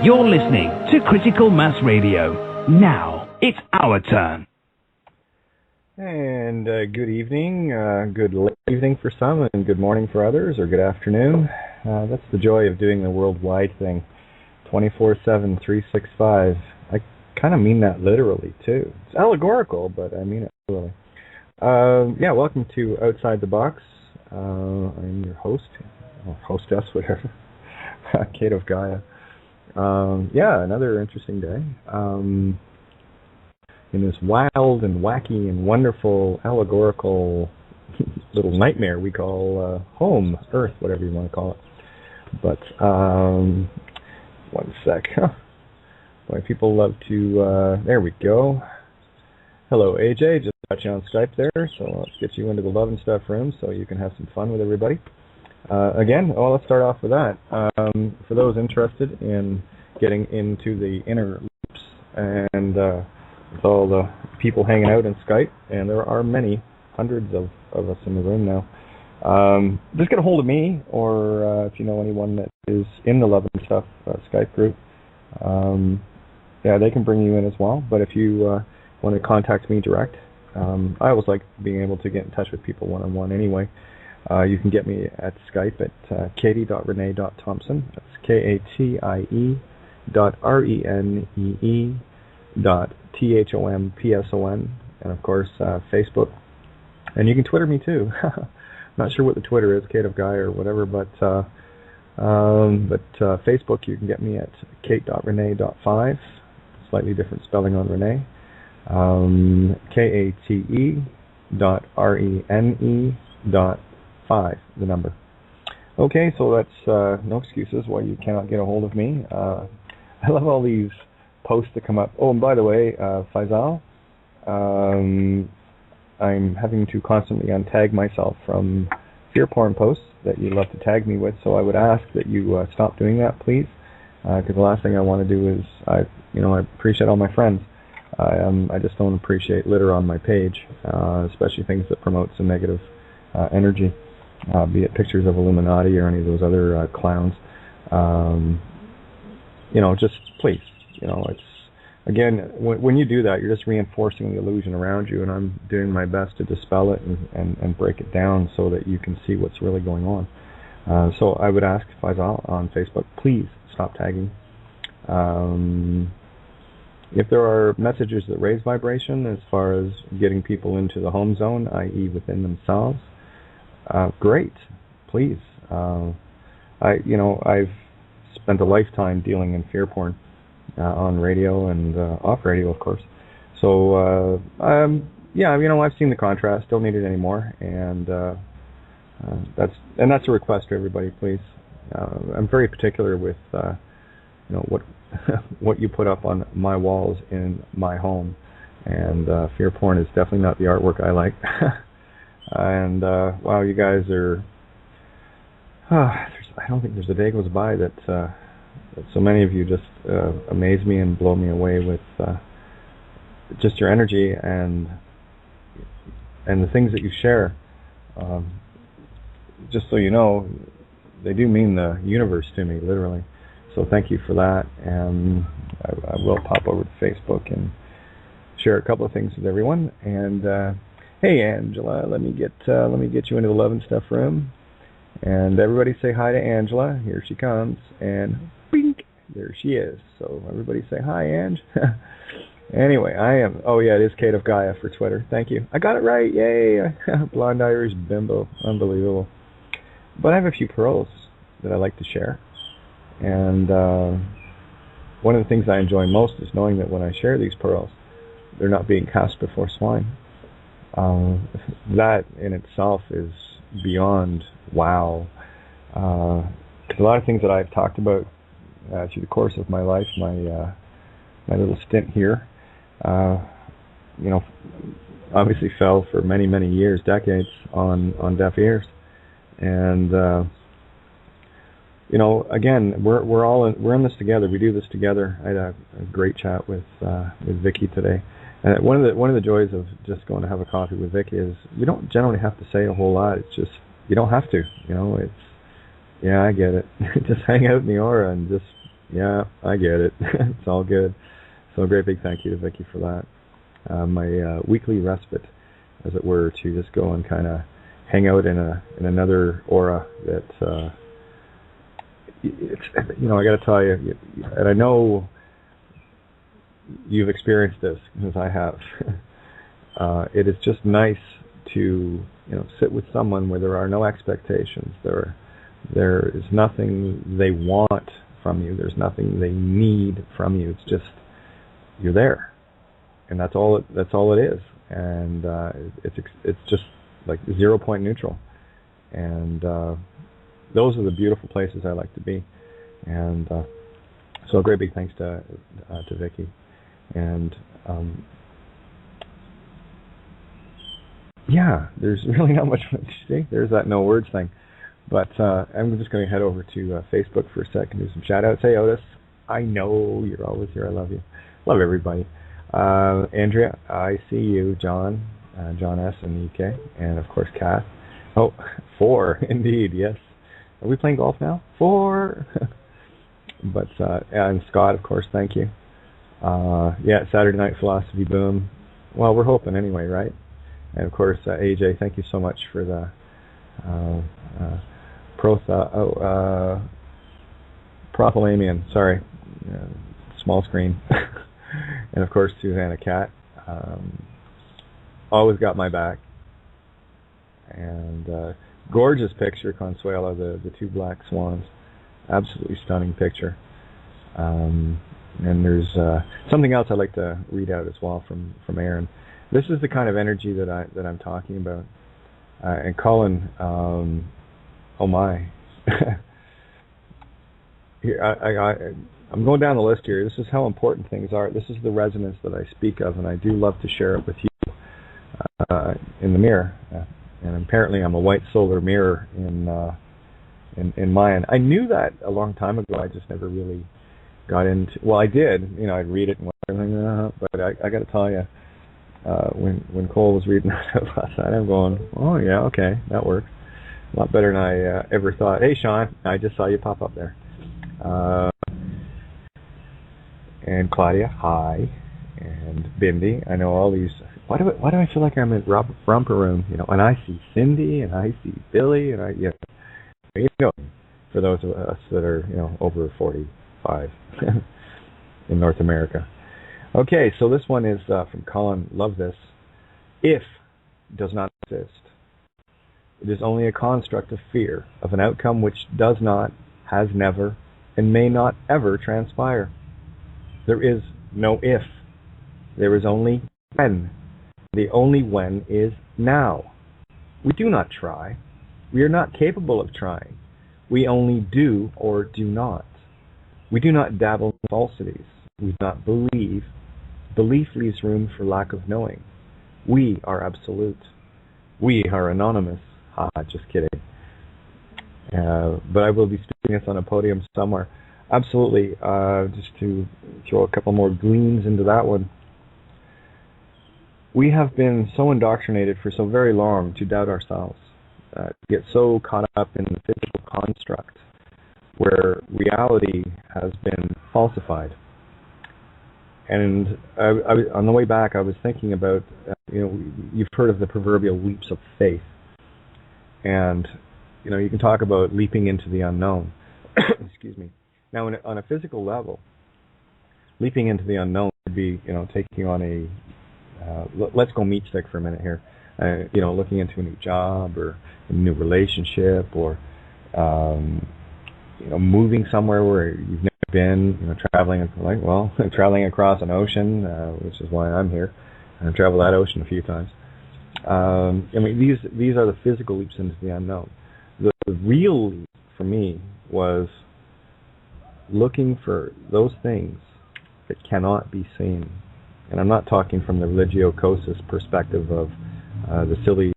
You're listening to Critical Mass Radio. Now, it's our turn. And good evening, good late evening for some, and good morning for others, or good afternoon. That's the joy of doing the worldwide thing, 24/7, 365. I kind of mean that literally, too. It's allegorical, but I mean it literally. Yeah, welcome to Outside the Box. I'm your host, or hostess, whatever, Kate of Gaia. Yeah, another interesting day. In this wild and wacky and wonderful allegorical little nightmare we call home, Earth, whatever you want to call it. But, one sec. Boy, people love to, there we go. Hello, AJ, just got you on Skype there, so let's get you into the Love and Stuff room so you can have some fun with everybody. Again, let's start off with that. For those interested in getting into the inner loops and with all the people hanging out in Skype, and there are many, hundreds of us in the room now, just get a hold of me, or if you know anyone that is in the Love and Stuff Skype group, yeah, they can bring you in as well. But if you want to contact me direct, I always like being able to get in touch with people one-on-one anyway. You can get me at Skype at katie.renee.thompson. That's KATIE.RENEE.THOMPSON, and of course Facebook. And you can Twitter me too. Not sure what the Twitter is, Kate of Gaia or whatever, but Facebook you can get me at kate.renee.5, slightly different spelling on Renee. KATE.RENE.5, the number. Okay, so that's no excuses why you cannot get a hold of me. I love all these posts that come up. Oh, and by the way, Faisal, I'm having to constantly untag myself from fear porn posts that you love to tag me with, so I would ask that you stop doing that, please, because the last thing I want to do is, I appreciate all my friends. I just don't appreciate litter on my page, especially things that promote some negative energy, be it pictures of Illuminati or any of those other clowns. Just please, it's, again, when you do that, you're just reinforcing the illusion around you, and I'm doing my best to dispel it and break it down so that you can see what's really going on. So I would ask Faisal on Facebook, please stop tagging. If there are messages that raise vibration as far as getting people into the home zone, i.e. within themselves, great, please. I've spent a lifetime dealing in fear porn on radio and off radio, of course. So, yeah, I've seen the contrast, don't need it anymore, and that's a request to everybody, please. I'm very particular with what you put up on my walls in my home, and fear porn is definitely not the artwork I like. And wow, you guys are, I don't think there's a day goes by that so many of you just amaze me and blow me away with just your energy and the things that you share. Just so you know, they do mean the universe to me, literally. So thank you for that, and I will pop over to Facebook and share a couple of things with everyone. And hey, Angela, let me get you into the Love and Stuff room. And everybody say hi to Angela. Here she comes, and bink, there she is. So everybody say hi, Ange. Anyway, I am. Oh yeah, it is Kate of Gaia for Twitter. Thank you. I got it right. Yay! Blonde Irish bimbo, unbelievable. But I have a few pearls that I like to share. And one of the things I enjoy most is knowing that when I share these pearls, they're not being cast before swine. That in itself is beyond wow. Because a lot of things that I've talked about through the course of my life, my little stint here, obviously fell for many, many years, decades, on deaf ears. And again, we're in this together. We do this together. I had a great chat with Vicky today. One of the joys of just going to have a coffee with Vicky is you don't generally have to say a whole lot. It's just you don't have to. It's I get it. Just hang out in the aura and just Yeah, I get it. It's all good. So a great big thank you to Vicky for that. My weekly respite, as it were, to just go and kind of hang out in another aura that it's, I got to tell you, and I know you've experienced this as I have. It is just nice to sit with someone where there are no expectations. There is nothing they want from you. There's nothing they need from you. It's just you're there, and that's all it is. And it's just like 0 point neutral. And those are the beautiful places I like to be. And so a great big thanks to Vicky. And yeah, there's really not much to say. There's that no words thing. But I'm just going to head over to Facebook for a sec and do some shout outs. Hey Otis, I know you're always here. I love you. Love everybody. Andrea, I see you. John S. in the UK, and of course Kath. Oh, 4 indeed. Yes. Are we playing golf now? 4. But and Scott, of course. Thank you. Yeah, Saturday Night Philosophy Boom. Well, we're hoping anyway, right? And of course, AJ, thank you so much for the Propylamian. Sorry, small screen. And of course, Susanna Cat. Always got my back. And gorgeous picture, Consuelo, the 2 black swans. Absolutely stunning picture. And there's something else I'd like to read out as well from Aaron. This is the kind of energy that I'm talking about. And Colin, oh my. Here, I'm going down the list here. This is how important things are. This is the resonance that I speak of, and I do love to share it with you in the mirror. And apparently I'm a white solar mirror in Mayan. I knew that a long time ago. I just never really got into. Well, I did. I'd read it and everything, but I got to tell you, when Cole was reading that last night, I'm going, oh yeah, okay, that works. A lot better than I ever thought. Hey, Sean, I just saw you pop up there. And Claudia, hi. And Bindi, I know all these. Why do I feel like I'm in Romper Room? And I see Cindy, and I see Billy, and there you go. For those of us that are over 45 in North America. Okay, so this one is from Colin. Love this. If does not exist. It is only a construct of fear of an outcome which does not, has never, and may not ever transpire. There is no if. There is only when. The only when is now. We do not try. We are not capable of trying. We only do or do not. We do not dabble in falsities. We do not believe. Belief leaves room for lack of knowing. We are absolute. We are anonymous. Just kidding. But I will be speaking this on a podium somewhere. Absolutely. Just to throw a couple more gleams into that one. We have been so indoctrinated for so very long to doubt ourselves, to get so caught up in the physical construct where reality has been falsified. And on the way back, I was thinking about, you've heard of the proverbial leaps of faith. And, you can talk about leaping into the unknown. Excuse me. Now, on a physical level, leaping into the unknown would be, taking on a, let's go meat stick for a minute here, looking into a new job or a new relationship or, moving somewhere where you've never been, traveling across an ocean, which is why I'm here. I've traveled that ocean a few times. These are the physical leaps into the unknown. The real leap for me was looking for those things that cannot be seen. And I'm not talking from the religio-cosus perspective of the silly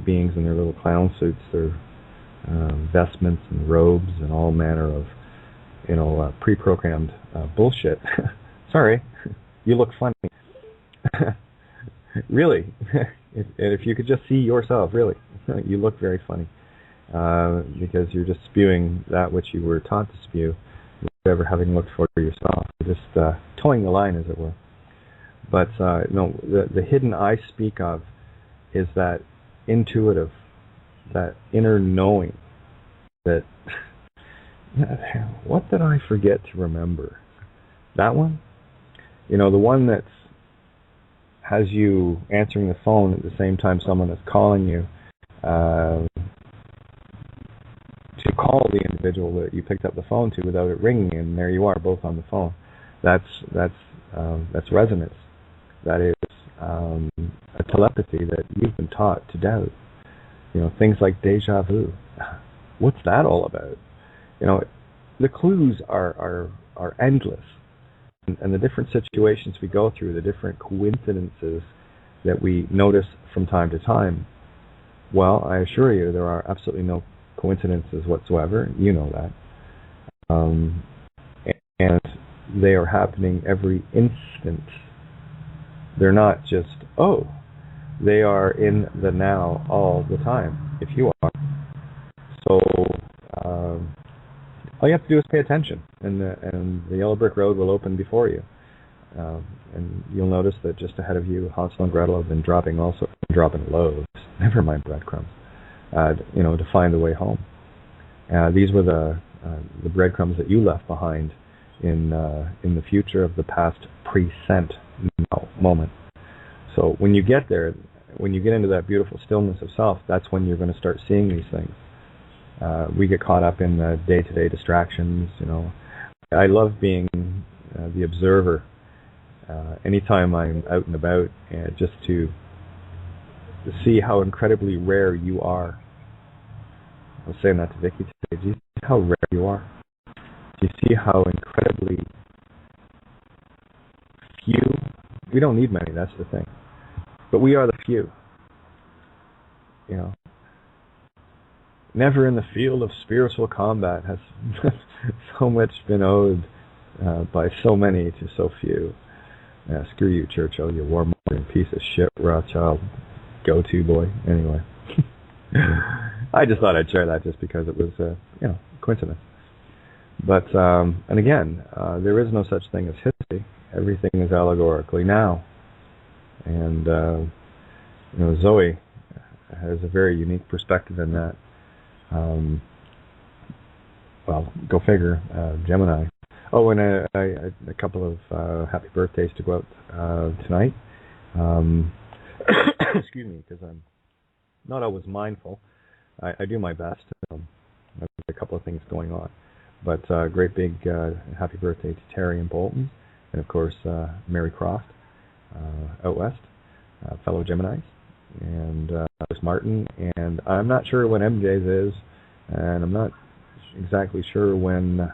beings in their little clown suits, their vestments and robes and all manner of, pre-programmed bullshit. Sorry, you look funny. Really. If you could just see yourself, really, you look very funny. because you're just spewing that which you were taught to spew, without ever having looked for it yourself. You're just towing the line, as it were. But no, the hidden I speak of is that intuitive, that inner knowing that, what did I forget to remember? That one? You know, the one that has you answering the phone at the same time someone is calling you, to call the individual that you picked up the phone to without it ringing, and there you are, both on the phone. That's resonance. That is a telepathy that you've been taught to doubt. You know, things like deja vu. What's that all about? You know, the clues are endless, and the different situations we go through, the different coincidences that we notice from time to time. Well, I assure you, there are absolutely no coincidences whatsoever. You know that, and they are happening every instant. They're not just, oh, they are in the now all the time, if you are. So all you have to do is pay attention, and the yellow brick road will open before you. And you'll notice that just ahead of you, Hansel and Gretel have been dropping loaves, never mind breadcrumbs, to find the way home. These were the breadcrumbs that you left behind in the future of the past present moment. So when you get there, when you get into that beautiful stillness of self, that's when you're going to start seeing these things. We get caught up in the day-to-day distractions. You know, I love being the observer. Anytime I'm out and about, just to see how incredibly rare you are. I was saying that to Vicky today. Do you see how rare you are? Do you see how incredibly few? We don't need many, that's the thing. But we are the few. You know. Never in the field of spiritual combat has so much been owed by so many to so few. Screw you, Churchill, you warmongering piece of shit, Rothschild go-to boy. Anyway. I just thought I'd share that just because it was, coincidence. But, and again, there is no such thing as history. Everything is allegorically now. And, Zoe has a very unique perspective in that. Well, go figure, Gemini. Oh, and a couple of happy birthdays to go out tonight. Excuse me, because I'm not always mindful. I do my best. I've got a couple of things going on. But great big happy birthday to Terry and Bolton. And, of course, Mary Croft out west, fellow Geminis. And there's Martin. And I'm not sure when MJ's is. And I'm not exactly sure when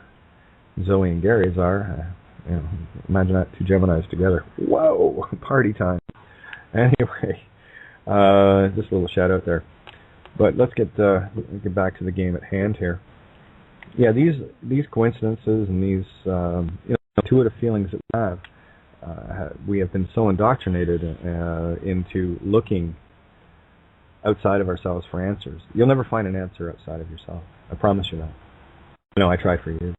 Zoe and Gary's are. Imagine that, two Geminis together. Whoa, party time. Anyway, just a little shout out there. But let's get back to the game at hand here. Yeah, these coincidences and these intuitive feelings that we have been so indoctrinated into looking outside of ourselves for answers. You'll never find an answer outside of yourself. I promise you that. I tried for years.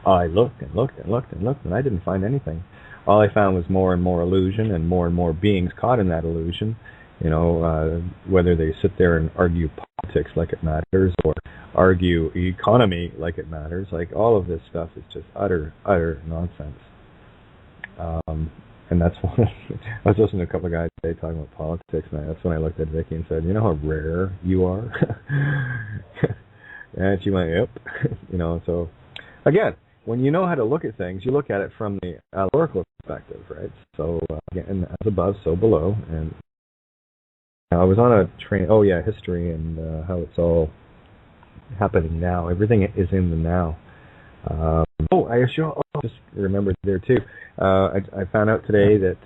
I looked and looked and looked and looked, and I didn't find anything. All I found was more and more illusion and more beings caught in that illusion. Whether they sit there and argue politics like it matters or argue economy like it matters, like all of this stuff is just utter nonsense. And that's when I was listening to a couple of guys today talking about politics, and that's when I looked at Vicky and said, "You know how rare you are?" And she went, "Yep." So again, when you know how to look at things, you look at it from the allegorical perspective, right? So again, as above, so below. And I was on a train. Oh yeah, history and how it's all happening now. Everything is in the now. I just remembered there too. I found out today that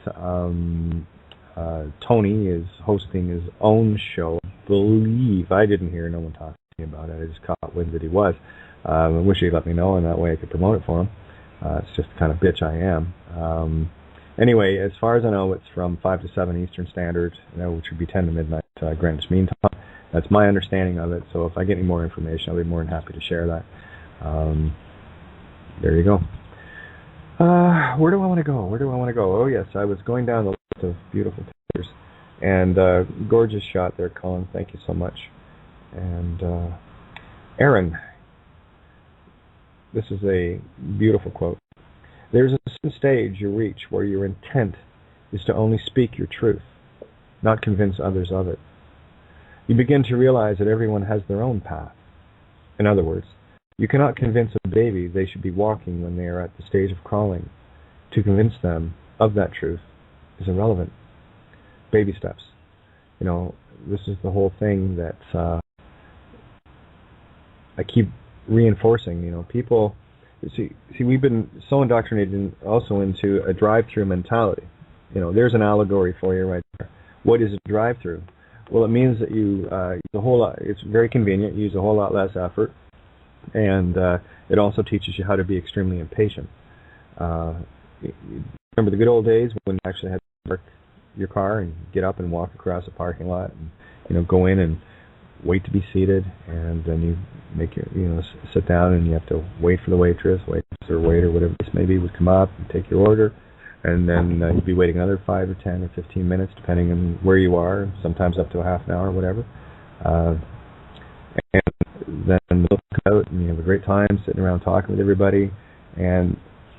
Tony is hosting his own show. I didn't hear no one talking to me about it. I just caught wind that he was. I wish he'd let me know, and that way I could promote it for him. It's just the kind of bitch I am. Anyway, as far as I know, it's from 5 to 7 Eastern Standard, which would be 10 to midnight Greenwich Mean Time. That's my understanding of it. So if I get any more information, I'll be more than happy to share that. There you go. Where do I want to go? Oh, yes, I was going down the list of beautiful pictures. And gorgeous shot there, Colin. Thank you so much. And Aaron, this is a beautiful quote. There's a certain stage you reach where your intent is to only speak your truth, not convince others of it. You begin to realize that everyone has their own path. In other words, you cannot convince a baby they should be walking when they are at the stage of crawling. To convince them of that truth is irrelevant. Baby steps. This is the whole thing that I keep reinforcing. People, see, we've been so indoctrinated also into a drive-through mentality. There's an allegory for you right there. What is a drive-through? Well, it means that you use a whole lot. It's very convenient. You use a whole lot less effort, and it also teaches you how to be extremely impatient. Remember the good old days when you actually had to park your car and get up and walk across a parking lot, and go in and wait to be seated, and then you make your sit down, and you have to wait for the waitress or waiter, whatever this may be, would come up and take your order. And then you'd be waiting another 5 or 10 or 15 minutes, depending on where you are, sometimes up to a half an hour, whatever. And then they'll come out, and you have a great time sitting around talking with everybody. And,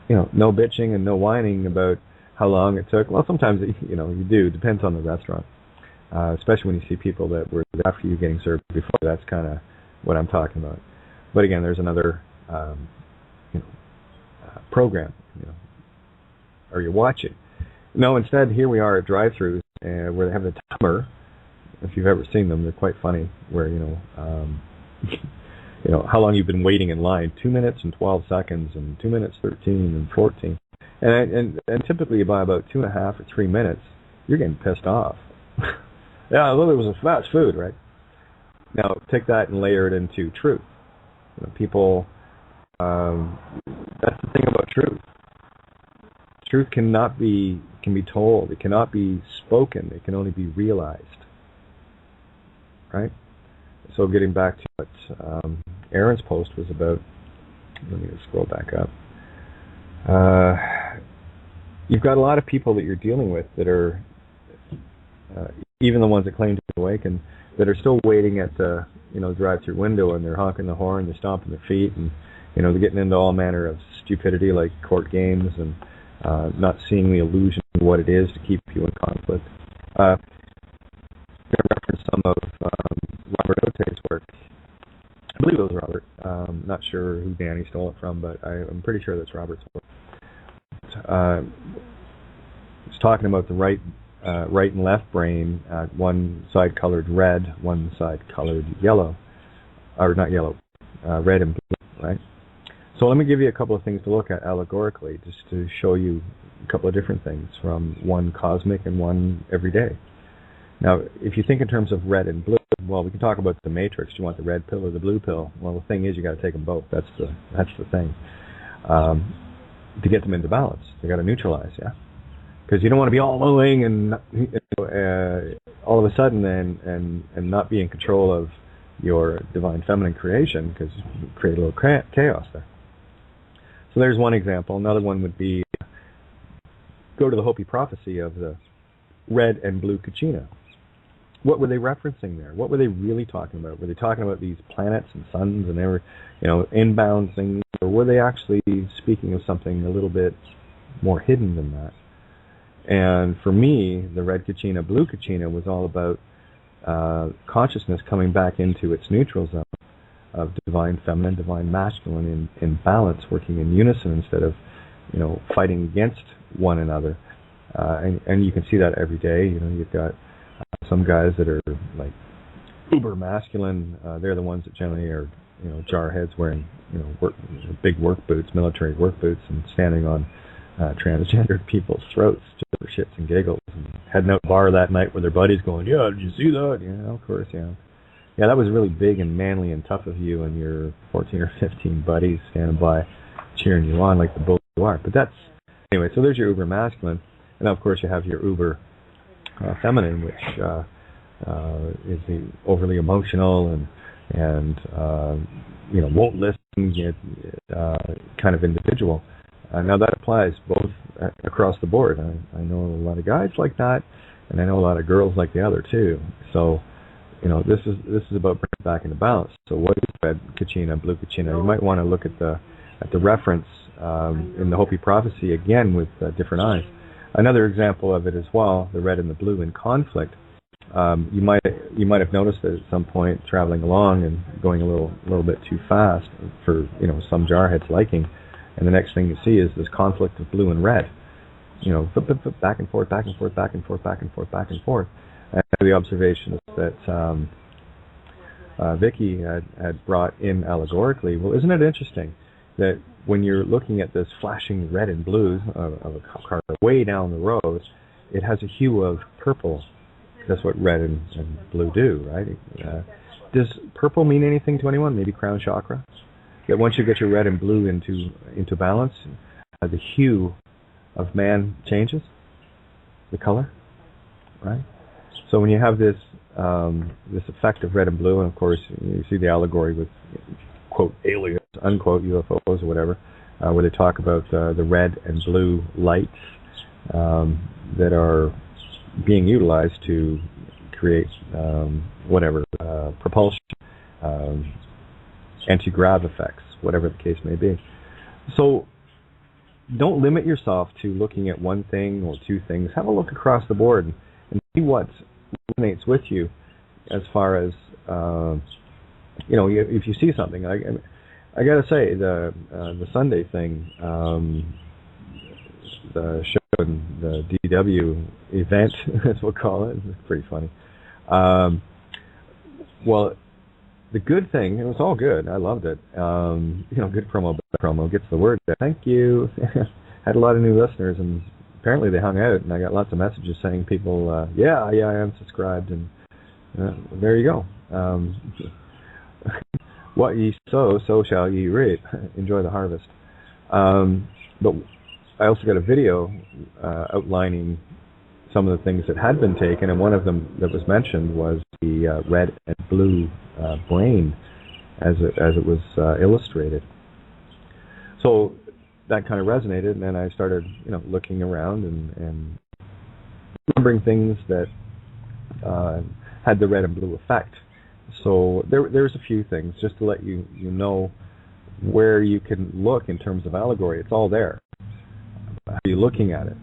no bitching and no whining about how long it took. Well, sometimes, you do. It depends on the restaurant. Especially when you see people that were after you getting served before. That's kind of what I'm talking about. But again, there's another, program, or you watch it. No, instead, here we are at drive-thrus where they have the timer. If you've ever seen them, they're quite funny. Where how long you've been waiting in line: 2 minutes and 12 seconds, and 2 minutes 13 and 14. And typically by about 2.5 or 3 minutes, you're getting pissed off. Yeah, well, it was a fast food, right? Now take that and layer it into truth. People. That's the thing about truth. Truth can be told. It cannot be spoken. It can only be realized. Right? So getting back to what Aaron's post was about, let me just scroll back up. You've got a lot of people that you're dealing with that are, even the ones that claim to be awakened, that are still waiting at the drive-through window, and they're honking the horn, they're stomping their feet, and they're getting into all manner of stupidity like court games and not seeing the illusion of what it is to keep you in conflict. I'm going to reference some of Robert Ote's work. I believe it was Robert. Not sure who Danny stole it from, but I'm pretty sure that's Robert's work. It's talking about the right and left brain, one side colored red, one side colored yellow, or not yellow, red and blue, right? So let me give you a couple of things to look at allegorically, just to show you a couple of different things, from one cosmic and one everyday. Now, if you think in terms of red and blue, well, we can talk about the matrix. Do you want the red pill or the blue pill? Well, the thing is, you got to take them both. That's the thing. To get them into balance, you got to neutralize, yeah. Because you don't want to be all knowing and all of a sudden and not be in control of your divine feminine creation, because you create a little chaos there. So there's one example. Another one would be go to the Hopi prophecy of the red and blue Kachina. What were they referencing there? What were they really talking about? Were they talking about these planets and suns and they were, inbound things, or were they actually speaking of something a little bit more hidden than that? And for me, the red Kachina, blue Kachina was all about consciousness coming back into its neutral zone of divine feminine, divine masculine in balance, working in unison instead of, fighting against one another. And you can see that every day. You've got some guys that are like uber masculine. They're the ones that generally are, jarheads wearing, big work boots, military work boots, and standing on transgendered people's throats just for shits and giggles, and heading out to the bar that night with their buddies going, yeah, did you see that? Yeah, of course, yeah. Yeah, that was really big and manly and tough of you and your 14 or 15 buddies standing by cheering you on like the bull you are. But that's, anyway, so there's your uber masculine. And of course you have your uber feminine, which Is he overly emotional and won't listen, kind of individual? Now that applies both across the board. I know a lot of guys like that, and I know a lot of girls like the other too. So, this is about bringing it back into balance. So, what is red kachina, blue kachina? You might want to look at the reference in the Hopi prophecy again with different eyes. Another example of it as well, the red and the blue in conflict. You might have noticed that at some point traveling along and going a little bit too fast for some jarhead's liking. And the next thing you see is this conflict of blue and red, back and forth, back and forth, back and forth, back and forth, back and forth. And the observations that Vicky had brought in allegorically. Well, isn't it interesting that when you're looking at this flashing red and blue of a car way down the road, it has a hue of purple. That's what red and blue do, right? Does purple mean anything to anyone? Maybe crown chakra? That once you get your red and blue into balance, the hue of man changes, the color, right? So when you have this effect of red and blue, and of course you see the allegory with quote aliens, unquote UFOs or whatever, where they talk about the red and blue lights that are being utilized to create propulsion. Anti-grav effects, whatever the case may be. So don't limit yourself to looking at one thing or two things. Have a look across the board and see what resonates with you as far as, if you see something. I got to say, the Sunday thing, the show and the DW event, as we'll call it, it's pretty funny. Well, the good thing, it was all good. I loved it. Good promo, bad promo gets the word. Thank you. Had a lot of new listeners, and apparently they hung out, and I got lots of messages saying people, I am subscribed, and there you go. What ye sow, so shall ye reap. Enjoy the harvest. But I also got a video outlining some of the things that had been taken, and one of them that was mentioned was the red and blue brain as it was illustrated. So that kind of resonated, and then I started looking around and remembering things that had the red and blue effect. So there's a few things just to let you know where you can look in terms of allegory. It's all there. How are you looking at it?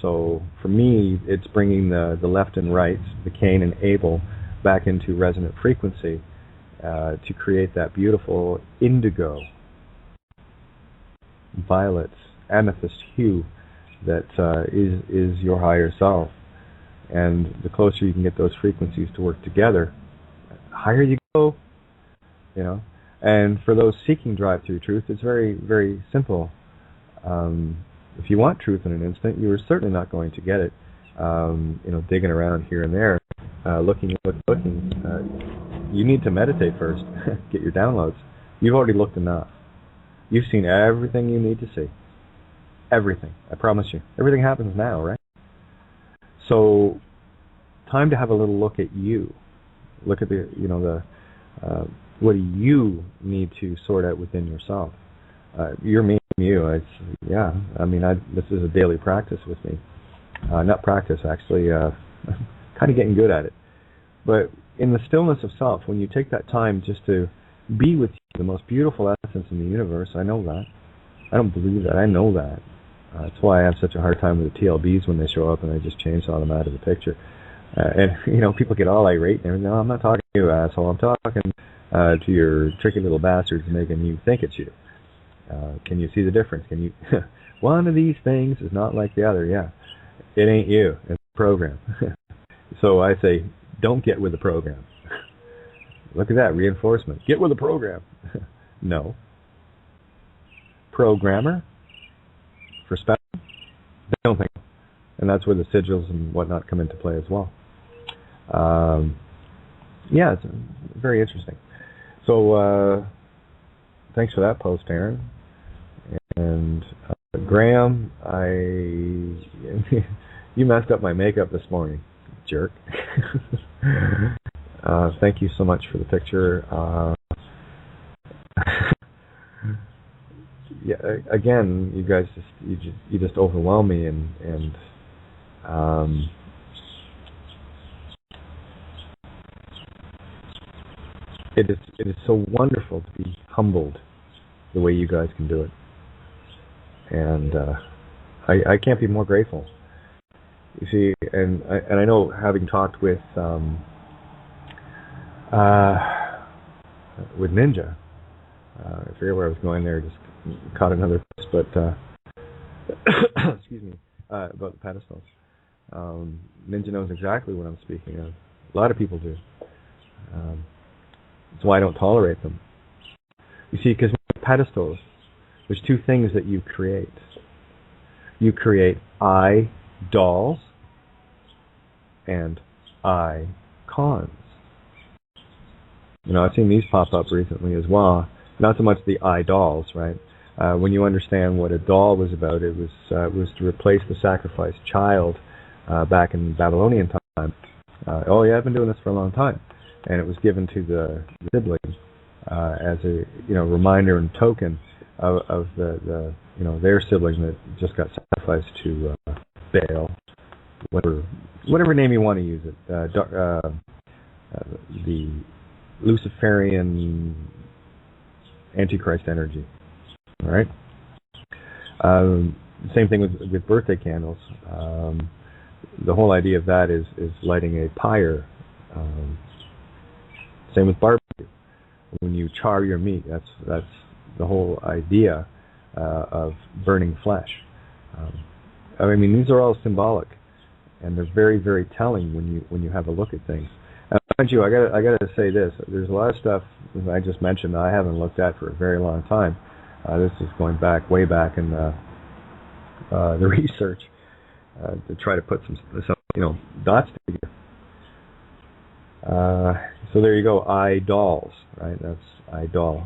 So for me, it's bringing the left and right, the Cain and Abel, back into resonant frequency to create that beautiful indigo, violet, amethyst hue that is your higher self. And the closer you can get those frequencies to work together, the higher you go, And for those seeking drive-through truth, it's very, very simple. If you want truth in an instant, you are certainly not going to get it, digging around here and there, looking. You need to meditate first, get your downloads. You've already looked enough. You've seen everything you need to see. Everything, I promise you. Everything happens now, right? So, time to have a little look at you. Look at what do you need to sort out within yourself? You're me, you. This is a daily practice with me. Not practice, actually. Kind of getting good at it. But in the stillness of self, when you take that time just to be with you, the most beautiful essence in the universe, I know that. I don't believe that. I know that. That's why I have such a hard time with the TLBs when they show up and I just chainsaw them out of the picture. People get all irate and everything. No, I'm not talking to you, asshole. I'm talking to your tricky little bastards making you think it's you. Can you see the difference? Can you? One of these things is not like the other. Yeah, it ain't you. It's the program. So I say, don't get with the program. Look at that reinforcement. Get with the program. No. Programmer for spelling? They don't think. And that's where the sigils and whatnot come into play as well. It's very interesting. So thanks for that post, Aaron. And Graham, you messed up my makeup this morning, jerk. Thank you so much for the picture. Yeah, again, you guys you just overwhelm me, and it is so wonderful to be humbled the way you guys can do it, and I can't be more grateful. You see, and I know, having talked with Ninja, I forget where I was going there, just caught another bus, but excuse me, about the pedestals. Ninja knows exactly what I'm speaking of. A lot of people do. That's why I don't tolerate them. You see, because with pedestals, there's two things that you create. You create I-dolls and icons. You know, I've seen these pop up recently as well. Not so much the I-dolls, right? When you understand what a doll was about, it was to replace the sacrificed child back in Babylonian time. Oh yeah, I've been doing this for a long time, and it was given to the sibling as a reminder and token of the their sibling that just got sacrificed to Baal, whatever name you want to use it, the Luciferian Antichrist energy. All right. Same thing with birthday candles. The whole idea of that is lighting a pyre. Same with barbecue. When you char your meat, that's the whole idea of burning flesh. I mean, these are all symbolic, and they're very, very telling when you have a look at things. Mind you, I gotta say this. There's a lot of stuff that I just mentioned that I haven't looked at for a very long time. This is going way back in the research to try to put some dots together. So there you go, idolls, right? That's idol,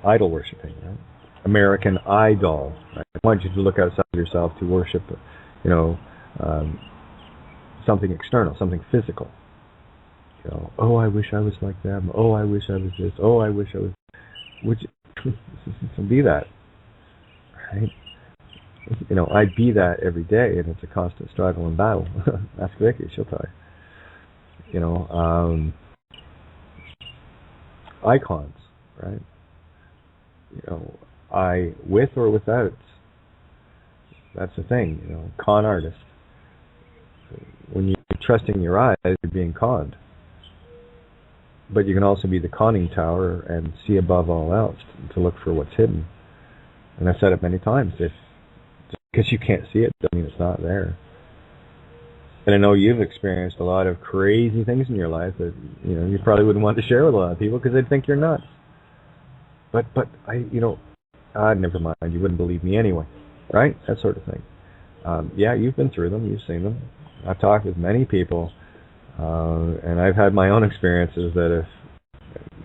idol worshiping, right? American Idol. Right? I want you to look outside yourself to worship, something external, something physical. Oh, I wish I was like them. Oh, I wish I was this. Oh, I wish I was. So be that, right? I be that every day, and it's a constant struggle and battle. Ask Vicky, she'll tell you. Icons, right? I with or without. That's the thing. Con artist. When you're trusting your eyes, you're being conned. But you can also be the conning tower and see above all else to look for what's hidden. And I've said it many times. If because you can't see it doesn't mean it's not there. And I know you've experienced a lot of crazy things in your life that you probably wouldn't want to share with a lot of people because they'd think you're nuts. But never mind. You wouldn't believe me anyway, right? That sort of thing. Yeah, you've been through them. You've seen them. I've talked with many people, and I've had my own experiences that if,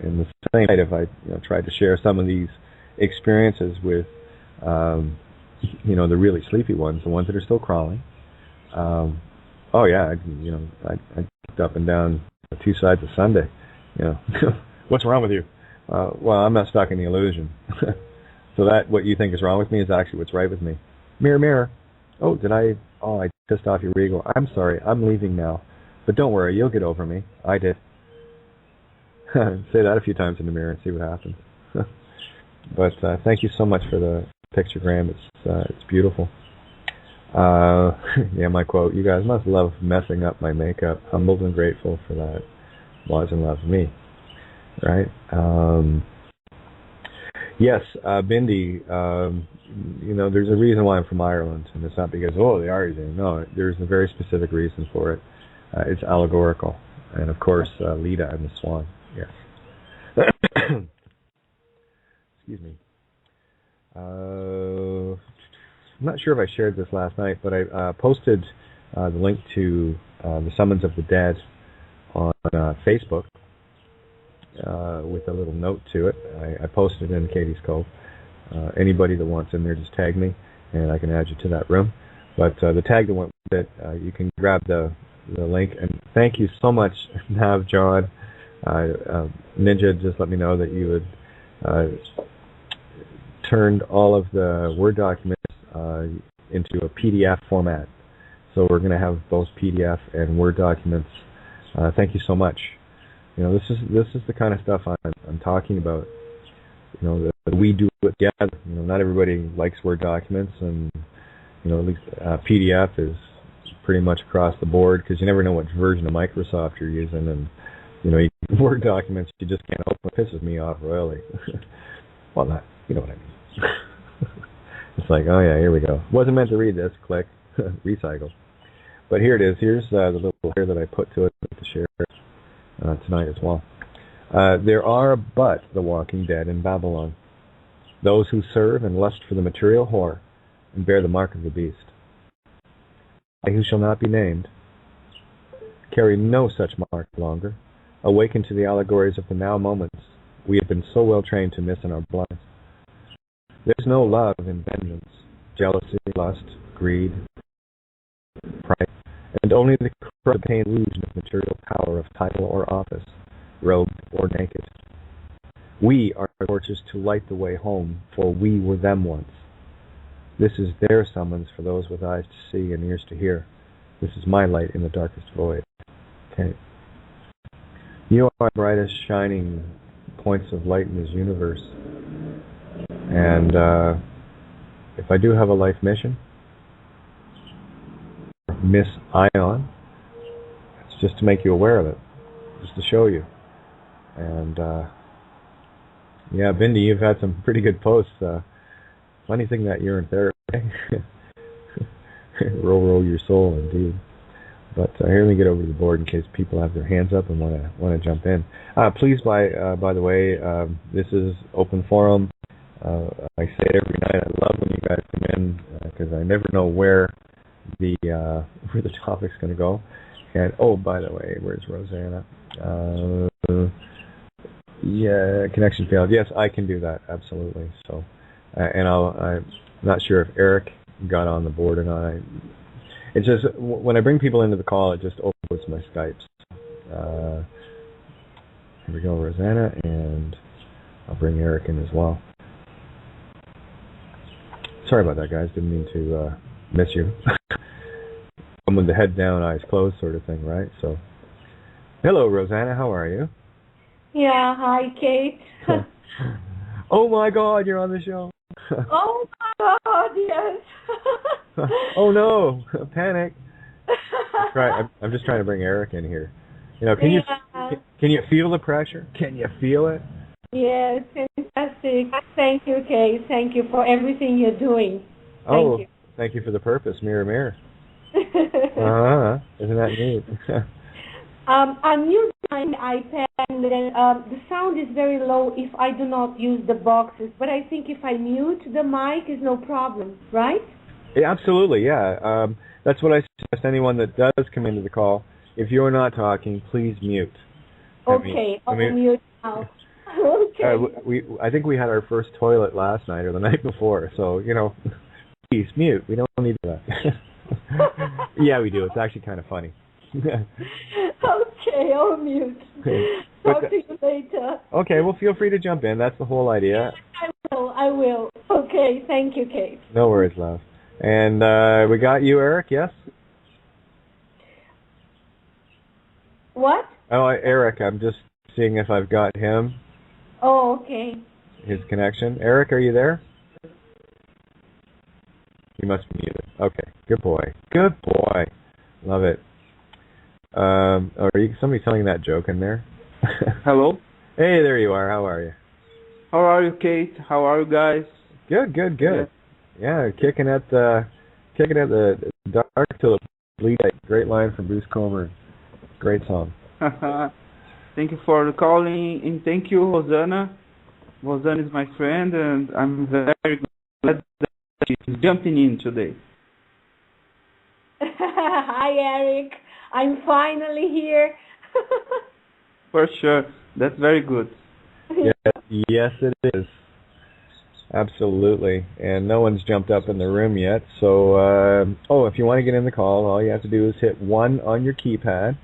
in the same night, if I tried to share some of these experiences with, the really sleepy ones, the ones that are still crawling. Oh yeah, I jumped up and down two sides of Sunday. What's wrong with you? Well, I'm not stuck in the illusion. So that what you think is wrong with me is actually what's right with me. Mirror, mirror. Oh, I pissed off your ego. I'm sorry, I'm leaving now. But don't worry, you'll get over me. I did. Say that a few times in the mirror and see what happens. But thank you so much for the picture, Graham. It's beautiful. Yeah, my quote, you guys must love messing up my makeup. Humbled and grateful for that. Was in love with me. Right? Yes, Bindi, there's a reason why I'm from Ireland, and it's not because, the Irish, no, there's a very specific reason for it. It's allegorical, and of course, Leda and the Swan, yes. Excuse me. I'm not sure if I shared this last night, but I posted the link to the Summons of the Dead on Facebook. With a little note to it. I posted it in Katie's Cove. Anybody that wants in there, just tag me, and I can add you to that room. But the tag that went with it, you can grab the the link. And thank you so much, Nav, John. Ninja just let me know that you had turned all of the Word documents into a PDF format. So we're going to have both PDF and Word documents. Thank you so much. This is the kind of stuff I'm talking about. That we do it together. Not everybody likes Word documents, and at least PDF is pretty much across the board because you never know which version of Microsoft you're using, and Word documents you just can't open. It pisses me off royally. Well, not, you know what I mean. It's like, oh yeah, here we go. Wasn't meant to read this. Click, recycle. But here it is. Here's the little hair that I put to it to share tonight as well. There are but the walking dead in Babylon, those who serve and lust for the material whore and bear the mark of the beast. I, who shall not be named, carry no such mark longer. Awaken to the allegories of the now moments we have been so well trained to miss in our blood. There's no love in vengeance, jealousy, lust, greed, pride, and only the corrupt pain illusion of material power of title or office, robed or naked. We are torches to light the way home, for we were them once. This is their summons for those with eyes to see and ears to hear. This is my light in the darkest void. Okay. You are the brightest shining points of light in this universe. And if I do have a life mission, Miss Ion, it's just to make you aware of it, just to show you. And yeah, Bindi, you've had some pretty good posts. Funny thing that you're in therapy. roll your soul, indeed. But here, let me get over to the board in case people have their hands up and want to jump in. Please, by the way, this is open forum. I say it every night. I love when you guys come in because I never know where the topic's going to go. And oh, by the way, where's Rosanna? Yeah, connection failed. Yes, I can do that, absolutely. So, and I'm not sure if Eric got on the board or not. It's just when I bring people into the call, it just opens my Skypes. Here we go, Rosanna, and I'll bring Eric in as well. Sorry about that, guys. Didn't mean to miss you. I'm with the head down, eyes closed sort of thing, right? So, hello, Rosanna. How are you? Yeah, hi, Kate. Oh, my God, you're on the show. Oh, my God, yes. Oh, no. Panic. I'm just trying to bring Eric in here. Can you feel the pressure? Can you feel it? Yes, fantastic. Thank you, Kate. Thank you for everything you're doing. Thank you. Thank you for the purpose. Mirror, mirror. Isn't that neat? I'm using my iPad, and the sound is very low if I do not use the boxes. But I think if I mute the mic, is no problem, right? Yeah, absolutely, yeah. That's what I suggest anyone that does come into the call. If you're not talking, please mute. Okay, I'll mute now. Okay. I think we had our first toilet last night or the night before, so, please mute. We don't need that. Yeah, we do. It's actually kind of funny. Okay, I'll mute. Talk to you later. Okay, well, feel free to jump in. That's the whole idea. I will. Okay, thank you, Kate. No worries, love. And we got you, Eric, yes? What? Oh, Eric, I'm just seeing if I've got him. Oh, okay. His connection. Eric, are you there? He must be muted. Okay, good boy. Good boy. Love it. Are you somebody telling that joke in there? Hello. Hey, there you are. How are you? How are you, Kate? How are you guys? Good. Yeah, kicking at the dark till it bleeds. Great line from Bruce Comer. Great song. Thank you for calling, and thank you, Rosanna. Rosanna is my friend, and I'm very glad that she's jumping in today. Hi, Eric. I'm finally here. For sure. That's very good. Yes, it is. Absolutely. And no one's jumped up in the room yet. So, if you want to get in the call, all you have to do is hit 1 on your keypad,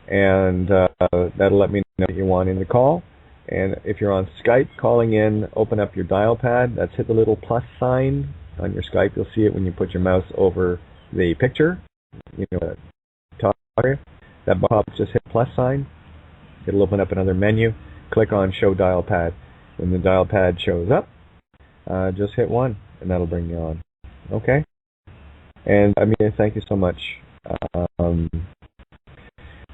and that'll let me know that you want in the call. And if you're on Skype calling in, open up your dial pad. That's hit the little plus sign on your Skype. You'll see it when you put your mouse over the picture. The top area. That box, just hit plus sign. It'll open up another menu. Click on Show Dial Pad. When the dial pad shows up, just hit 1, and that'll bring you on. Okay? And Amelia, thank you so much. I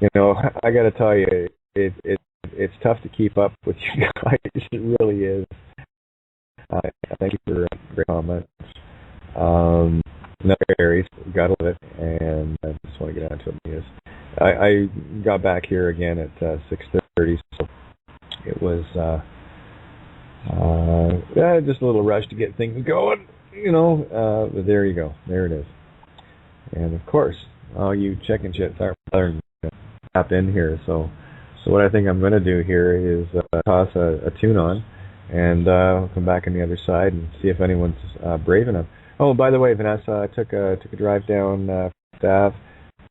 got to tell you, it's tough to keep up with you guys. It really is. Thank you for great comments. No worries, got all of it, and I just want to get on to it. I got back here again at 6:30, so it was just a little rush to get things going, but there you go, there it is. And of course, all you chicken shits aren't bothering to tap in here, so what I think I'm going to do here is toss a tune on, and I'll come back on the other side and see if anyone's brave enough. Oh, by the way, Vanessa, I took a drive down Ave.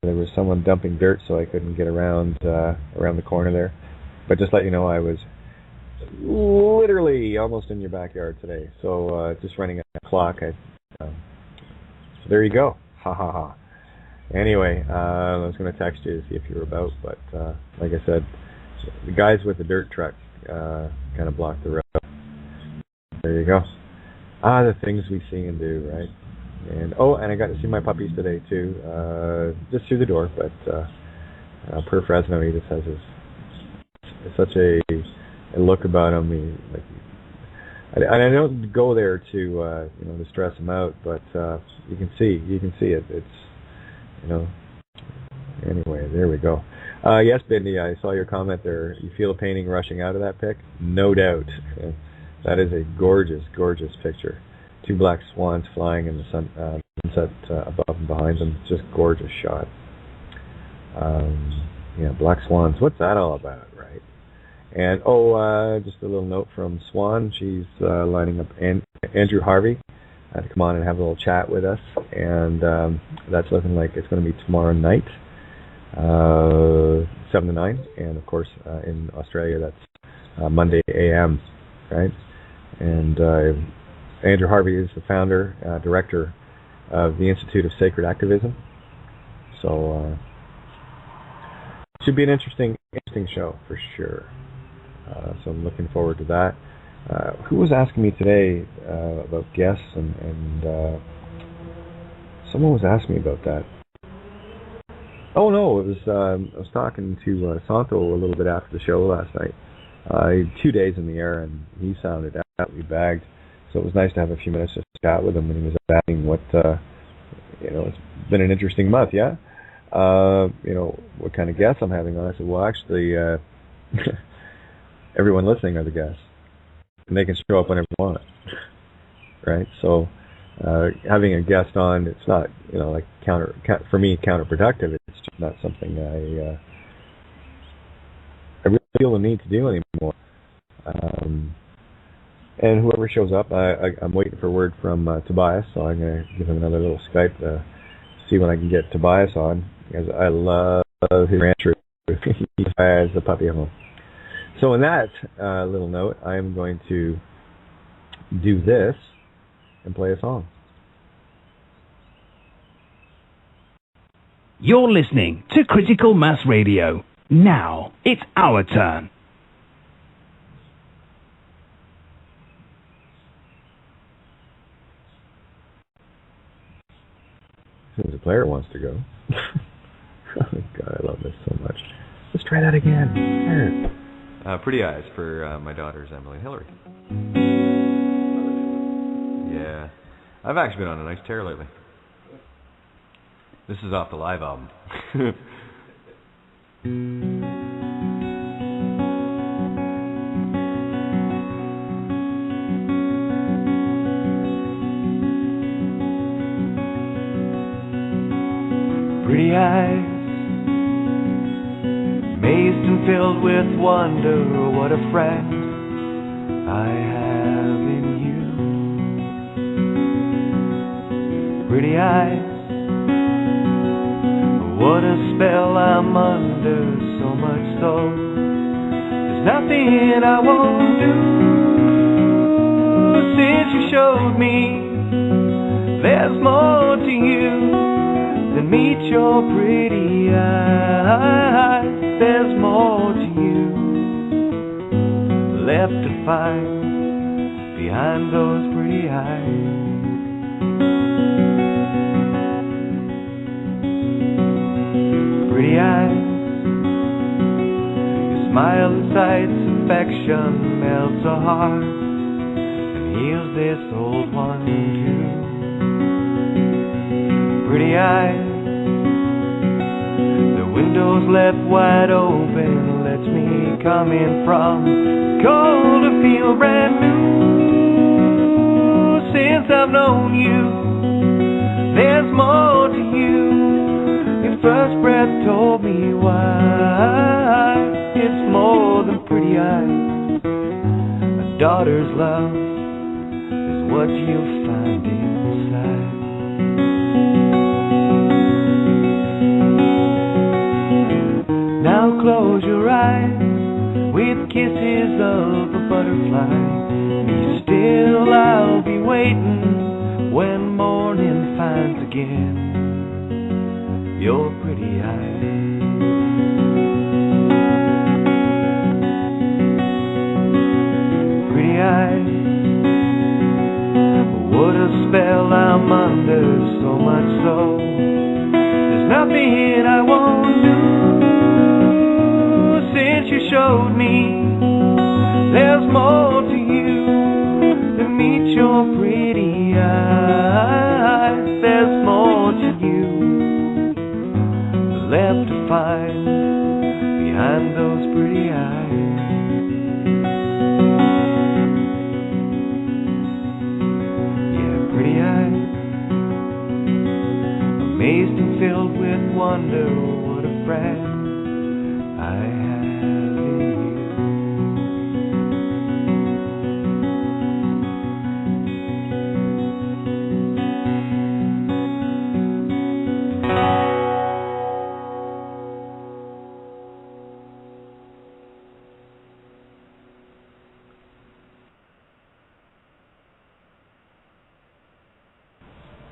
There was someone dumping dirt, so I couldn't get around the corner there. But just let you know, I was literally almost in your backyard today. So just running a clock. So there you go. Ha ha ha. Anyway, I was going to text you to see if you were about, but like I said, the guys with the dirt truck kind of blocked the road. There you go. The things we see and do, right? And I got to see my puppies today too, just through the door. But per Fresno, he just has such a look about him. I don't go there to to stress him out, but you can see it. It's Anyway, there we go. Yes, Bindi, I saw your comment there. You feel a painting rushing out of that pic? No doubt. That is a gorgeous, gorgeous picture. 2 black swans flying in the sunset above and behind them. Just gorgeous shot. Black swans. What's that all about, right? And just a little note from Swan. She's lining up Andrew Harvey to come on and have a little chat with us. And that's looking like it's going to be tomorrow night, 7 to 9. And of course, in Australia, that's Monday AM, right? And Andrew Harvey is the founder, director of the Institute of Sacred Activism. So should be an interesting show for sure. So I'm looking forward to that. Who was asking me today about guests, and someone was asking me about that. Oh no, it was I was talking to Santo a little bit after the show last night. 2 days in the air, and he sounded absolutely bagged. So it was nice to have a few minutes to chat with him, and he was asking what, it's been an interesting month, yeah? What kind of guests I'm having on. I said, well, actually, everyone listening are the guests, and they can show up whenever they want, right? So having a guest on, it's not, for me, counterproductive. It's just not something I really feel the need to do anymore. And whoever shows up, I'm waiting for word from Tobias, so I'm going to give him another little Skype to see when I can get Tobias on, because I love his rancher. He has the puppy at home. So in that little note, I am going to do this and play a song. You're listening to Critical Mass Radio. Now it's our turn. As the player wants to go. Oh God, I love this so much. Let's try that again. There. Pretty eyes for my daughters Emily and Hillary. Yeah, I've actually been on a nice tear lately. This is off the live album. Pretty eyes, amazed and filled with wonder, what a friend I have in you. pretty eyes. What a spell I'm under, so much so there's nothing I won't do. Since you showed me there's more to you than meet your pretty eyes. There's more to you left to find behind those pretty eyes. Pretty eyes, your smile incites affection, melts a heart, and heals this old one too. Pretty eyes, the window's left wide open, lets me come in from cold to feel brand new. Since I've known you, there's more to you. Your first breath told me why. It's more than pretty eyes. A daughter's love is what you'll find inside. Now close your eyes with kisses of a butterfly. Be still, I'll be waiting when morning finds again your pretty eyes. Pretty eyes, what a spell I'm under, so much so there's nothing I won't do. Since you showed me there's more to you than meet your pretty eyes. There's more to you left to find behind those pretty eyes. Yeah, pretty eyes, amazed and filled with wonder, what a friend I have in you.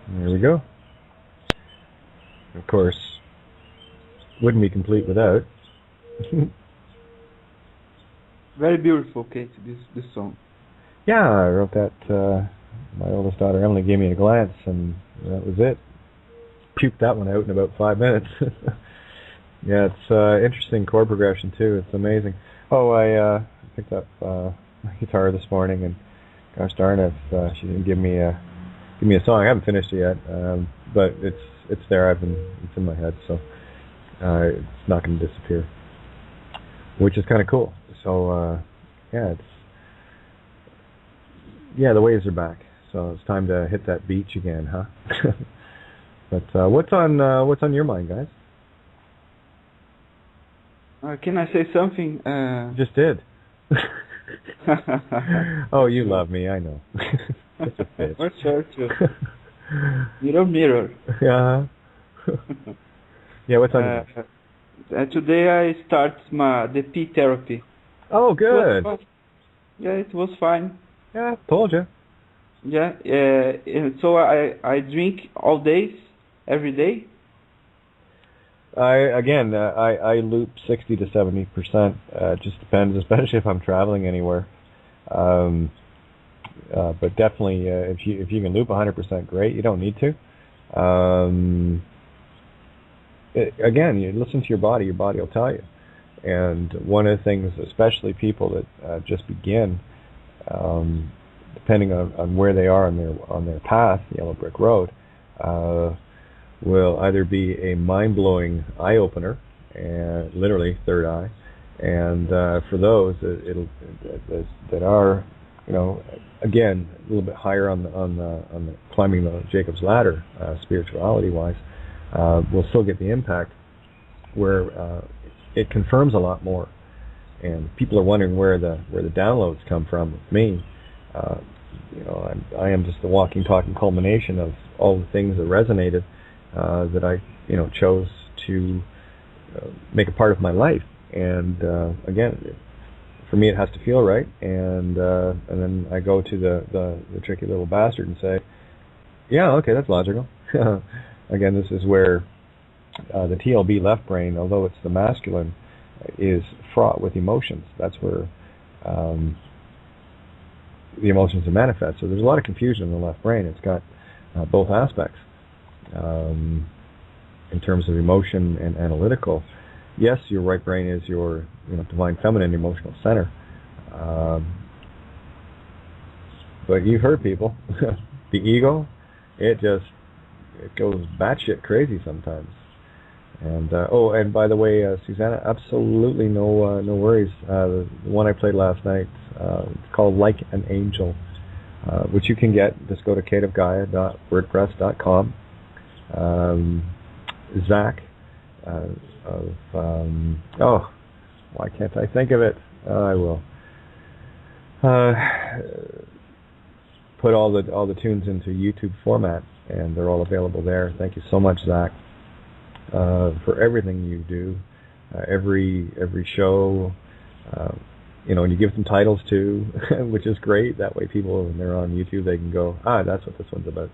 There we go. Of course, wouldn't be complete without. Very beautiful, Kate, this song. Yeah, I wrote that. My oldest daughter Emily gave me a glance, and that was it. Puked that one out in about 5 minutes. Yeah, it's interesting chord progression too. It's amazing. Oh, I picked up my guitar this morning, and gosh darn it, she didn't give me a song. I haven't finished it yet, but it's there. It's in my head, so it's not going to disappear, which is kind of cool. So yeah, the waves are back. So it's time to hit that beach again, huh? But what's on your mind, guys? Can I say something? Just did. Oh, you love me, I know. It's a bitch. What's hurt you? Mirror. Yeah. Yeah, what's on your mind? Today I start the pee therapy. Oh, good. Yeah, it was fine. Yeah, told you. Yeah, so I drink all days, every day. I loop 60 to 70%. Just depends, especially if I'm traveling anywhere. But definitely, if you can loop 100%, great. You don't need to. Again, you listen to your body. Your body will tell you. And one of the things, especially people that just begin, depending on where they are on their path, the yellow brick road, will either be a mind-blowing eye-opener, and literally third eye, and for those that are, again, a little bit higher on the climbing the Jacob's ladder, spirituality-wise, will still get the impact where it confirms a lot more. And people are wondering where the downloads come from with me. I am just the walking, talking culmination of all the things that resonated that I chose to make a part of my life. And again, for me, it has to feel right. And then I go to the tricky little bastard and say, yeah, okay, that's logical. Again, this is where the TLB left brain, although it's the masculine, is fraught with emotions. That's where the emotions are manifest. So there's a lot of confusion in the left brain. It's got both aspects in terms of emotion and analytical. Yes, your right brain is your divine feminine emotional center. But you've heard people, the ego, it goes batshit crazy sometimes. And and by the way, Susanna, absolutely no worries. The one I played last night, it's called Like an Angel, which you can get. Just go to kateofgaia.wordpress.com. Zach why can't I think of it? I will. Put all the tunes into YouTube format, and they're all available there. Thank you so much, Zach, for everything you do, every show. And you give them titles too, which is great. That way, people, when they're on YouTube, they can go, that's what this one's about.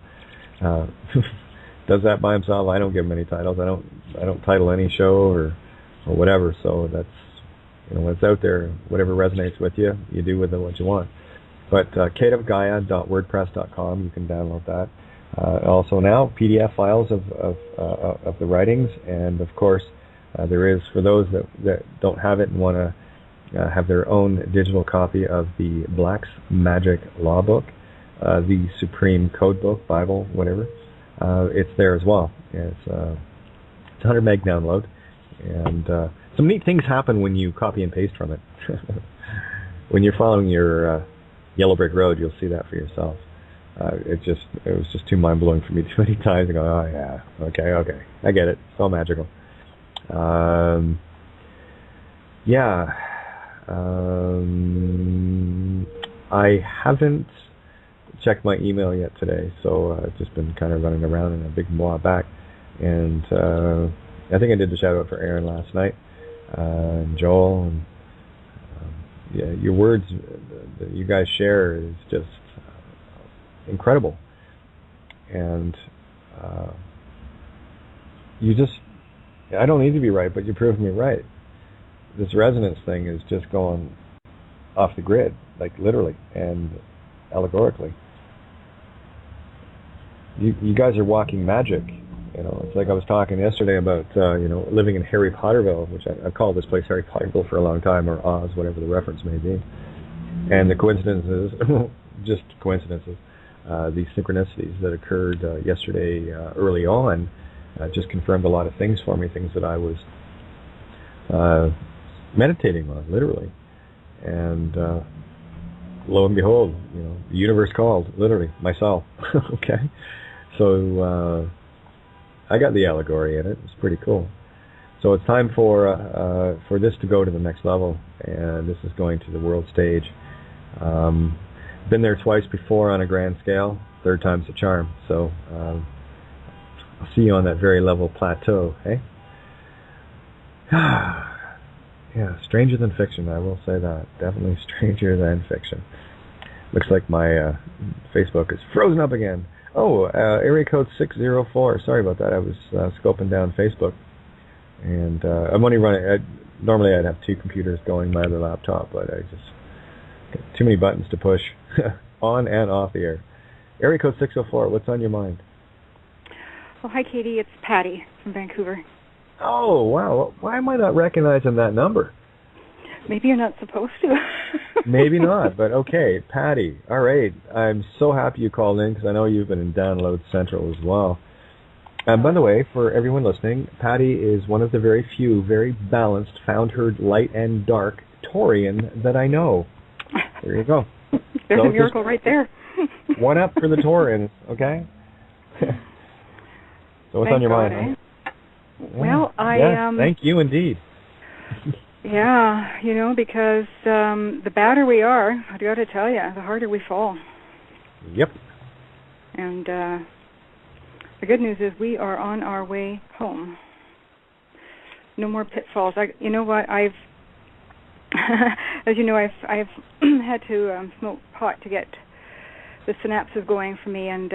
Does that by himself. I don't give him any titles. I don't title any show or whatever. So that's when it's out there, whatever resonates with you, you do with it what you want. But kateofgaia.wordpress.com, you can download that. Also now PDF files of the writings, and of course there is, for those that don't have it and want to have their own digital copy of the Black's Magic Law Book, the Supreme Code Book, Bible, whatever. It's there as well. It's 100 meg download, and some neat things happen when you copy and paste from it. When you're following your yellow brick road, you'll see that for yourself. It was just too mind blowing for me too many times. I go, oh yeah, okay, I get it. It's all magical. I haven't checked my email yet today, so I've just been kind of running around in a big moi back. And I think I did the shout out for Aaron last night, and Joel, and your words that you guys share is just incredible. And I don't need to be right, but you proved me right. This resonance thing is just going off the grid, like literally and allegorically. You guys are walking magic. It's like I was talking yesterday about living in Harry Potterville, which I've called this place Harry Potterville for a long time, or Oz, whatever the reference may be. And the coincidences, just coincidences, these synchronicities that occurred yesterday early on, just confirmed a lot of things for me, things that I was meditating on, literally. And lo and behold, the universe called, literally, myself. Okay? So I got the allegory in it. It's pretty cool. So it's time for this to go to the next level, and this is going to the world stage. Been there twice before on a grand scale. Third time's the charm. So I'll see you on that very level plateau, eh? Yeah, stranger than fiction, I will say that. Definitely stranger than fiction. Looks like my Facebook is frozen up again. Oh, area code 604. Sorry about that. I was scoping down Facebook. And I'm only running... normally I'd have two computers going, my other laptop, but I just got too many buttons to push on and off the air. Area code 604, what's on your mind? Well, hi, Katie. It's Patty from Vancouver. Oh, wow. Why am I not recognizing that number? Maybe you're not supposed to. Maybe not, but okay. Patty, all right. I'm so happy you called in because I know you've been in Download Central as well. And by the way, for everyone listening, Patty is one of the very few, very balanced, found-heard light and dark Taurian that I know. There you go. There's a miracle right there. One up for the Taurian, okay? So what's on your mind? Eh? Yeah. Well, thank you indeed. Yeah, because the badder we are, I got to tell you, the harder we fall. Yep. And the good news is we are on our way home. No more pitfalls. You know what? As you know, I've had to smoke pot to get the synapses going for me, and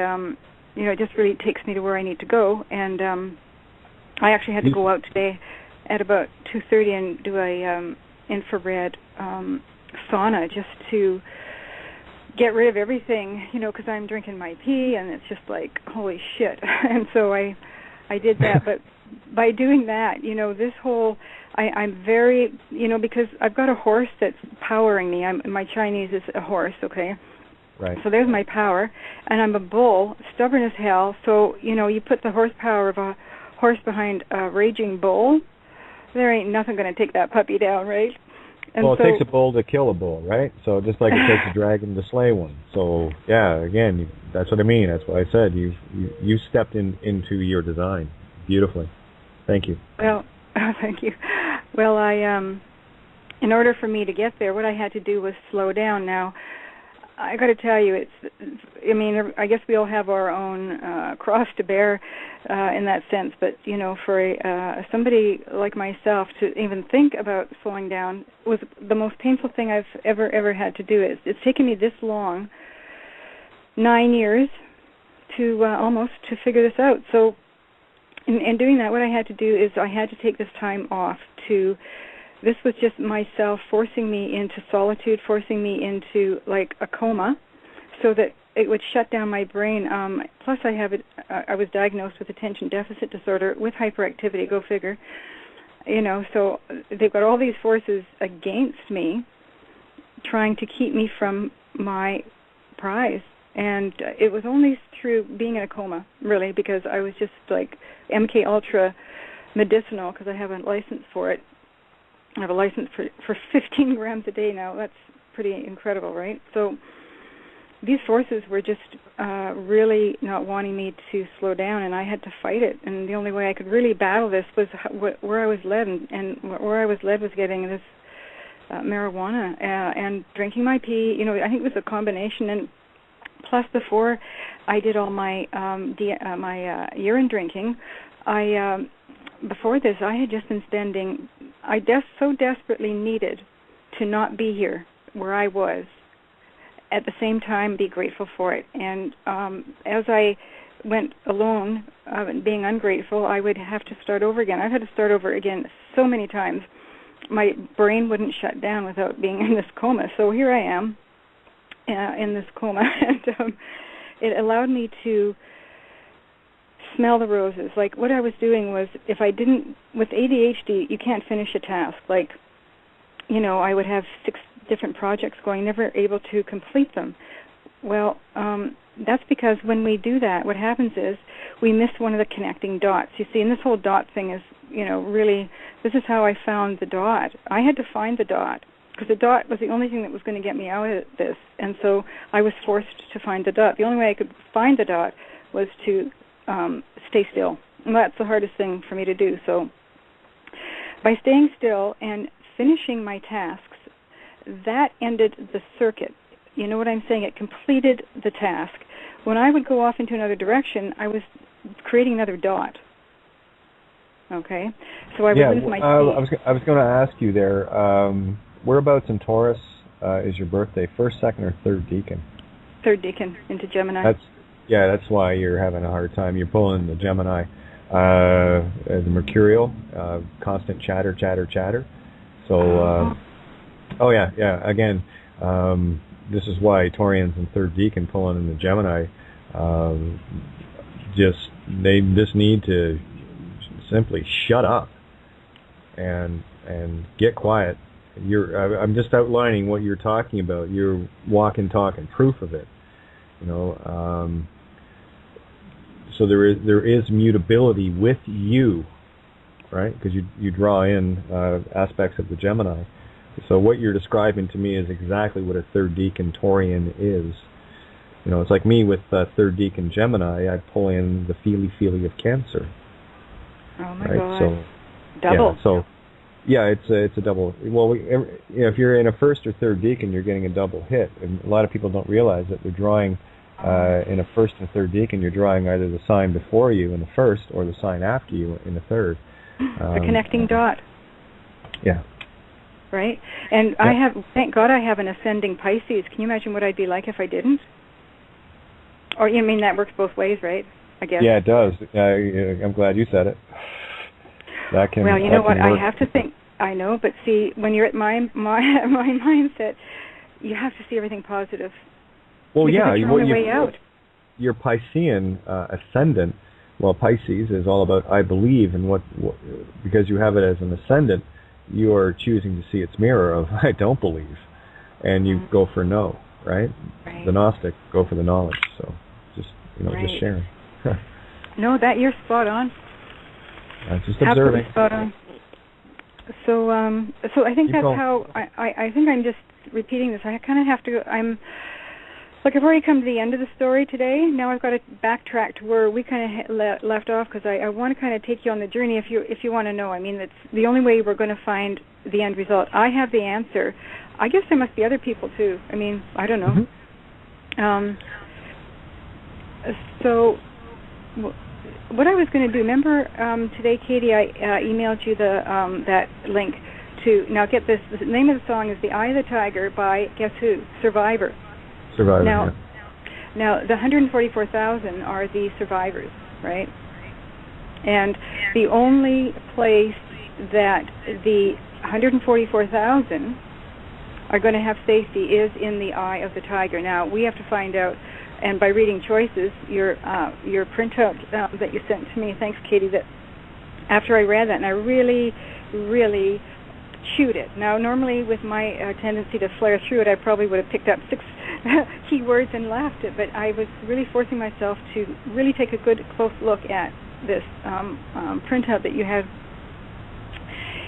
it just really takes me to where I need to go. And I actually had to go out today at about 2:30 and do a infrared sauna just to get rid of everything, because I'm drinking my pee, and it's just like, holy shit. And so I did that, but by doing that, this whole, I'm very, because I've got a horse that's powering me. My Chinese is a horse, okay? Right. So there's my power, and I'm a bull, stubborn as hell. So, you put the horsepower of a horse behind a raging bull, there ain't nothing going to take that puppy down, right? And well, it takes a bull to kill a bull, right? So just like it takes a dragon to slay one. So yeah, again, that's what I mean. That's what I said. You stepped into your design beautifully. Thank you. Well, thank you. Well, in order for me to get there, what I had to do was slow down. Now, I got to tell you, I guess we all have our own cross to bear in that sense. But for somebody like myself to even think about slowing down was the most painful thing I've ever had to do. It's taken me this long, 9 years, to almost to figure this out. So, in doing that, what I had to do is I had to take this time off to. This was just myself forcing me into solitude, forcing me into like a coma, so that it would shut down my brain. Plus, I was diagnosed with attention deficit disorder with hyperactivity. Go figure. So they've got all these forces against me, trying to keep me from my prize. And it was only through being in a coma, really, because I was just like MK Ultra medicinal, because I have a license for it. I have a license for 15 grams a day now. That's pretty incredible, right? So these forces were just really not wanting me to slow down, and I had to fight it. And the only way I could really battle this was where I was led, and where I was led was getting this marijuana and drinking my pee. I think it was a combination. And plus, before I did all my urine drinking, before this, I had just been spending. I so desperately needed to not be here where I was. At the same time, be grateful for it. And as I went alone, being ungrateful, I would have to start over again. I've had to start over again so many times. My brain wouldn't shut down without being in this coma. So here I am in this coma, and it allowed me to smell the roses. Like what I was doing was, if I didn't, with ADHD, you can't finish a task. Like, I would have 6 different projects going, never able to complete them. Well, that's because when we do that, what happens is we miss one of the connecting dots. You see, and this whole dot thing is, really, this is how I found the dot. I had to find the dot, because the dot was the only thing that was going to get me out of this. And so I was forced to find the dot. The only way I could find the dot was to stay still. And that's the hardest thing for me to do. So by staying still and finishing my tasks, that ended the circuit. You know what I'm saying? It completed the task. When I would go off into another direction, I was creating another dot. Okay? So I would lose my speed. I was going to ask you there, whereabouts in Taurus is your birthday? First, second, or third decan? Third decan into Gemini. That's why you're having a hard time. You're pulling the Gemini, the Mercurial, constant chatter. So, again, this is why Taurians in third decan pulling in the Gemini, they just need to simply shut up and get quiet. I'm just outlining what you're talking about. You're walking, talking proof of it. So there is mutability with you, right? Because you draw in aspects of the Gemini. So what you're describing to me is exactly what a third decan Taurian is. It's like me with third decan Gemini. I pull in the feely of Cancer. Oh my right? God! So, double. It's a double. Well, if you're in a first or third decan, you're getting a double hit, and a lot of people don't realize that they're drawing in a first and third decan, you're drawing either the sign before you in the first or the sign after you in the third. The connecting dot. Yeah. Right? And thank God I have an ascending Pisces. Can you imagine what I'd be like if I didn't? Or, you mean that works both ways, right? I guess. Yeah, it does. I'm glad you said it. That can. Well, you know what? I have to think. I know, but see, when you're at my mindset, you have to see everything positive. Well, because it's the way out. Your Piscean ascendant. Well, Pisces is all about I believe, and what because you have it as an ascendant, you are choosing to see its mirror of I don't believe, and you go for no, right? The Gnostic go for the knowledge. So just just sharing. No, that you're spot on. Just observing. Absolutely spot on. So I think that's how I think I'm just repeating this. I kind of have to. I've already come to the end of the story today. Now I've got to backtrack to where we kind of left off because I want to kind of take you on the journey if you want to know. I mean, that's the only way we're going to find the end result. I have the answer. I guess there must be other people too. I mean, I don't know. Mm-hmm. So what I was going to do, remember today, Katie, I emailed you that link to, now get this, the name of the song is The Eye of the Tiger by, guess who? Survivor. Now, the 144,000 are the survivors, right? And the only place that the 144,000 are going to have safety is in the eye of the tiger. Now, we have to find out, and by reading choices, your printout that you sent to me, thanks, Katie, that after I read that, and I really, really chewed it. Now, normally with my tendency to flare through it, I probably would have picked up 6 keywords and left it, but I was really forcing myself to really take a good, close look at this printout that you had.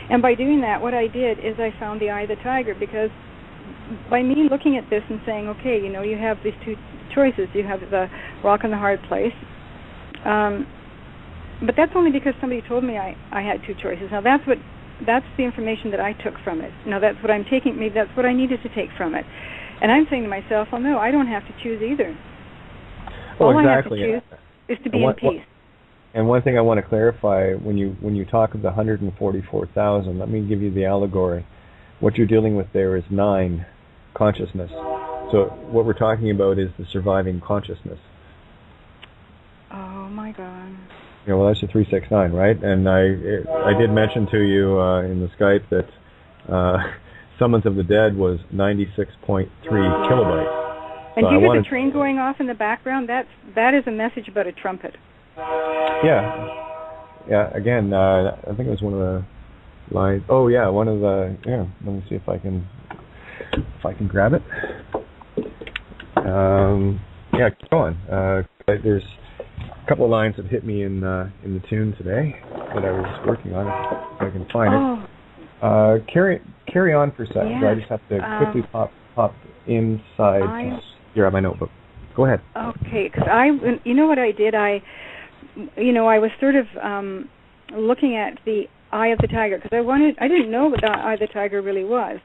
And by doing that, what I did is I found the eye of the tiger, because by me looking at this and saying, okay, you have these two choices. You have the rock and the hard place. But that's only because somebody told me I had 2 choices. Now, that's the information that I took from it. Now, that's what I'm taking. Maybe that's what I needed to take from it. And I'm saying to myself, well, no, I don't have to choose either. All exactly. I have to choose is to be in peace. And one thing I want to clarify, when you talk of the 144,000, let me give you the allegory. What you're dealing with there is 9 consciousness. So what we're talking about is the surviving consciousness. Oh my God. Well, that's the 369, right? And I did mention to you in the Skype that Summons of the Dead was 96.3 kilobytes. And do you hear the train going off in the background? That is a message about a trumpet. Yeah. Again, I think it was one of the lines. Oh yeah, one of the. Yeah. Let me see if I can grab it. Yeah, keep going. There's a couple of lines that hit me in the tune today that I was working on. If I can find it. Carry on for a second. Yeah. I just have to quickly pop inside. Here, I have my notebook. Go ahead. Okay, because you know what I did? I was sort of looking at the eye of the tiger because I didn't know what the eye of the tiger really was,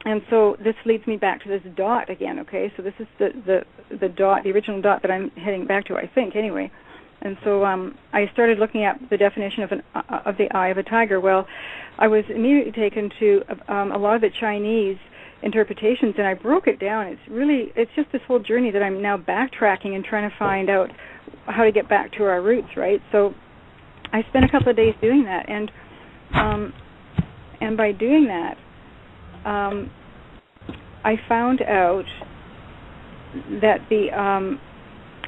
and so this leads me back to this dot again. Okay, so this is the dot, the original dot that I'm heading back to, I think, anyway. And so I started looking at the definition of the eye of a tiger. Well, I was immediately taken to a lot of the Chinese interpretations, and I broke it down. It's just this whole journey that I'm now backtracking and trying to find out how to get back to our roots, right? So I spent a couple of days doing that, and by doing that, I found out that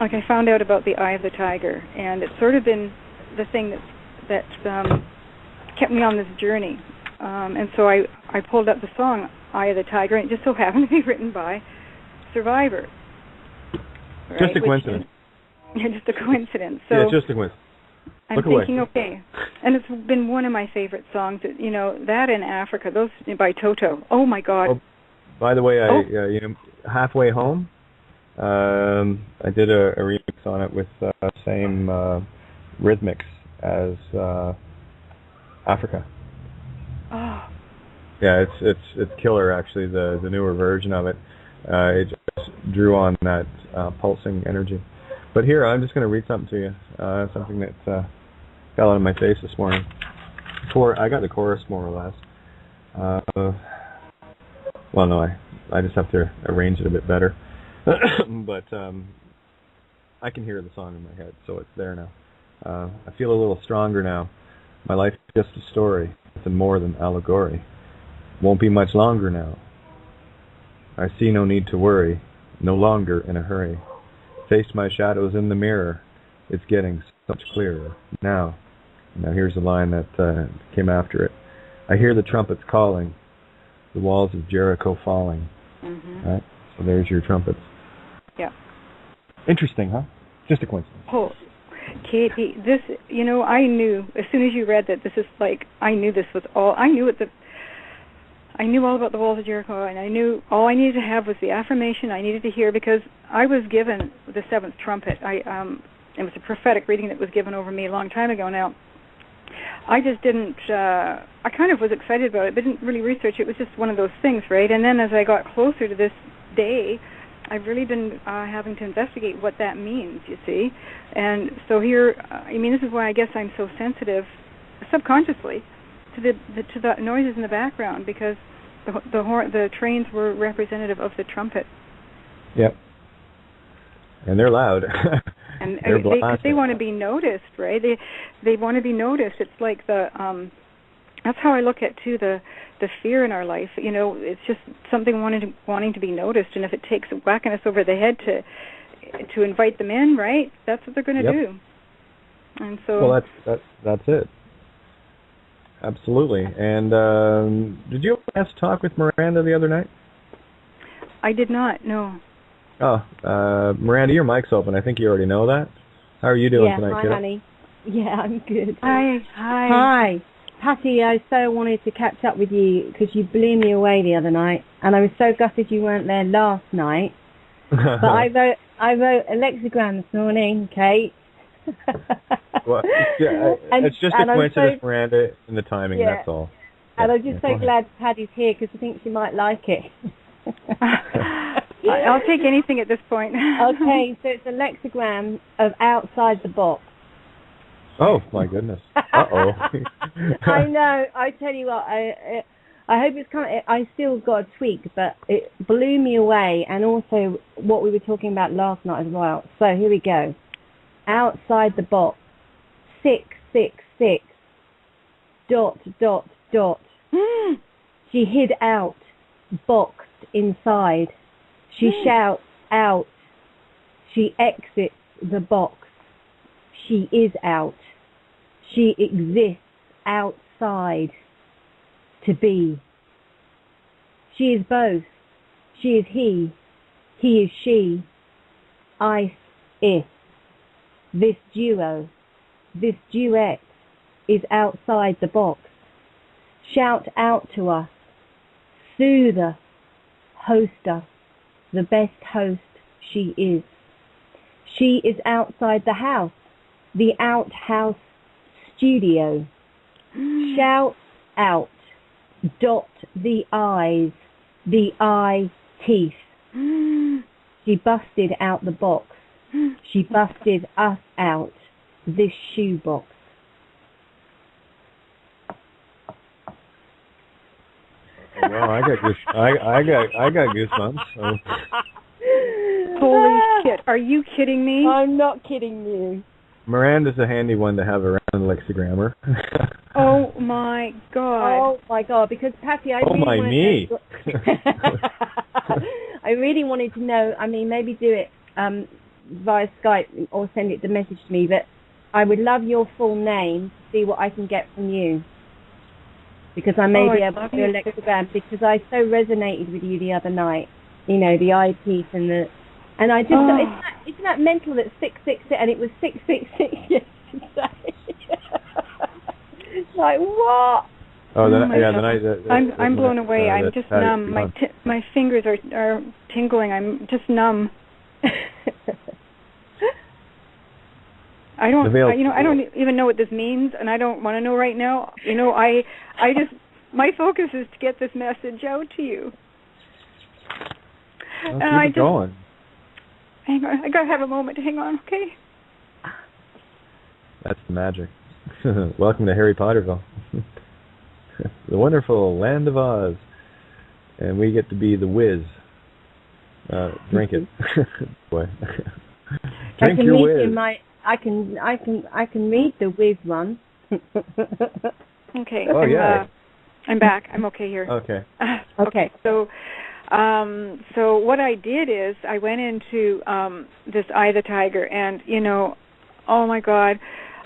I found out about the eye of the tiger, and it's sort of been the thing that kept me on this journey. And so I pulled up the song Eye of the Tiger, and it just so happened to be written by Survivor. Right? Just a coincidence. Just a coincidence. So yeah, just a coincidence. I'm thinking, okay. And it's been one of my favorite songs. That in Africa, those by Toto. Oh my God. Oh, by the way, Halfway Home. I did a remix on it with same rhythmics as Africa. Oh. Yeah, it's killer actually, the newer version of it. It just drew on that pulsing energy. But here, I'm just going to read something to you, something that fell out of my face this morning. I got the chorus more or less. Well, no, I just have to arrange it a bit better. But I can hear the song in my head, so it's there now. I feel a little stronger now. My life is just a story, nothing more than allegory. Won't be much longer now. I see no need to worry, no longer in a hurry. Face my shadows in the mirror. It's getting so much clearer now. Now here's the line that came after it. I hear the trumpets calling, the walls of Jericho falling. Mm-hmm. Right? So there's your trumpets. Yeah. Interesting, huh? Just a coincidence. Oh, Katie, this, I knew as soon as you read that this is like, I knew this was all, I knew all about the walls of Jericho, and I knew all I needed to have was the affirmation I needed to hear, because I was given the seventh trumpet. It was a prophetic reading that was given over me a long time ago now. I just didn't, I kind of was excited about it, but didn't really research it. It was just one of those things, right? And then as I got closer to this day, I've really been having to investigate what that means, you see. And so here, this is why I guess I'm so sensitive, subconsciously, to the noises in the background, because the trains were representative of the trumpet. Yep. And they're loud. And they want to be noticed, right? They want to be noticed. It's like that's how I look at too the fear in our life. It's just something wanting to be noticed, and if it takes whacking us over the head to invite them in, right? That's what they're going to do. And so, well, that's it. Absolutely. And did you have to talk with Miranda the other night? I did not. No. Oh, Miranda, your mic's open. I think you already know that. How are you doing tonight, hi, kiddo? honey. Yeah, I'm good. Hi. Patty, I so wanted to catch up with you because you blew me away the other night, and I was so gutted you weren't there last night. But I wrote a lexigram this morning, Kate. Well, it's just a coincidence, Miranda, in the timing, that's all. And I'm just so glad Patty's here because I think she might like it. I'll take anything at this point. Okay, so it's a lexigram of outside the box. Oh, my goodness. Uh-oh. I know. I tell you what, I hope it's I still got a tweak, but it blew me away, and also what we were talking about last night as well. So here we go. Outside the box, 666, ... She hid out, boxed inside. She shouts out. She exits the box. She is out. She exists outside to be. She is both. She is he. He is she. Ice, if. This duo, this duet is outside the box. Shout out to us. Soothe us. Host us. The best host she is. She is outside the house. The outhouse studio. Shout out. Dot the I's. The eye teeth. She busted out the box. She busted us out. This shoebox. Well, I got goosebumps. So. Holy shit! Are you kidding me? I'm not kidding you. Miranda's a handy one to have around the lexigrammer. Oh my God! Oh my God! Because Patty, I really wanted to know. I mean, maybe do it via Skype or send it the message to me. But I would love your full name to see what I can get from you. Because I may be able to do a lexigram, because I so resonated with you the other night. The eyepiece and I just thought, isn't that mental that 666 and it was 666 yesterday? Like what? I'm blown away. I'm just numb. My fingers are tingling. I'm just numb. I don't even know what this means, and I don't want to know right now. My focus is to get this message out to you. Well, keep it going. Hang on, I gotta have a moment. Hang on, okay? That's the magic. Welcome to Harry Potterville. The wonderful land of Oz. And we get to be the whiz. Drink it. Boy. Drink your whiz. I can read the whiz one. Okay. Oh, yeah. I'm back. I'm okay here. Okay. Okay. So what I did is I went into this Eye of the Tiger, and oh my God,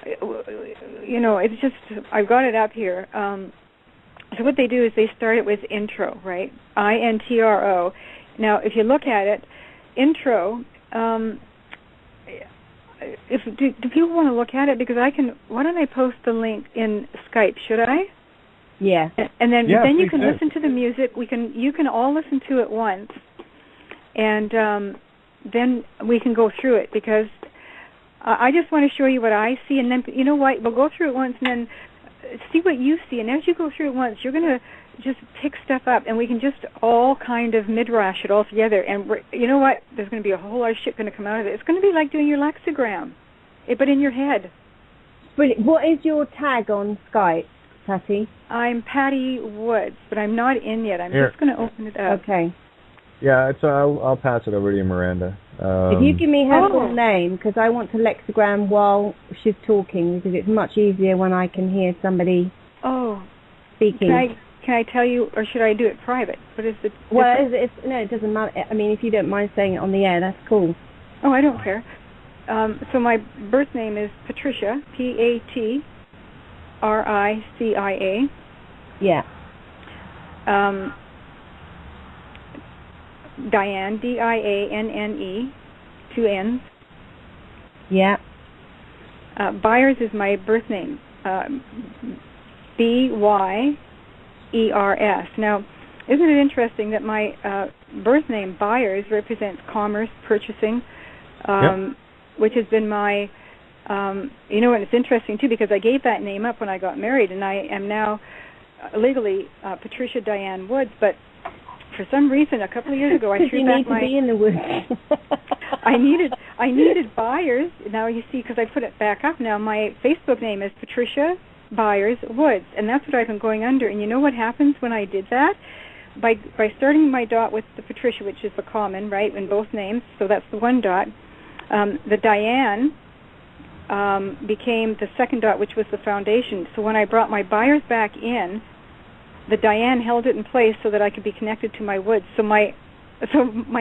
it's just, I've got it up here. So what they do is they start it with intro, right? INTRO. Now, if you look at it, intro. Do people want to look at it? Because why don't I post the link in Skype? Should I? Yeah. And then you can listen to the music. You can all listen to it once, and then we can go through it, because I just want to show you what I see, and then you know what? We'll go through it once, and then see what you see. And as you go through it once, you're going to just pick stuff up, and we can just all kind of midrash it all together. And you know what? There's going to be a whole lot of shit going to come out of it. It's going to be like doing your lexigram, but in your head. But what is your tag on Skype, Patty? I'm Patty Woods, but I'm not in yet. I'm just going to open it up. Okay. Yeah, I'll pass it over to you, Miranda. If you give me her full name, because I want to lexigram while she's talking, because it's much easier when I can hear somebody speaking. Can I tell you, or should I do it private? What is the difference? Well, no, it doesn't matter. I mean, if you don't mind saying it on the air, that's cool. Oh, I don't care. So my birth name is Patricia, Patricia. Yeah. Diane, Dianne, 2 N's. Yeah. Byers is my birth name, Byers. Now, isn't it interesting that my birth name, Byers, represents commerce, purchasing, which has been my, and it's interesting, too, because I gave that name up when I got married, and I am now legally Patricia Diane Woods, but for some reason, a couple of years ago, I threw back my... You need to be in the woods. I needed Byers. Now, you see, because I put it back up now, my Facebook name is Patricia Byers Woods, and that's what I've been going under. And you know what happens when I did that? By starting my dot with the Patricia, which is the common, right, in both names, so that's the one dot, the Diane became the second dot, which was the foundation. So when I brought my Byers back in, the Diane held it in place so that I could be connected to my Woods. So my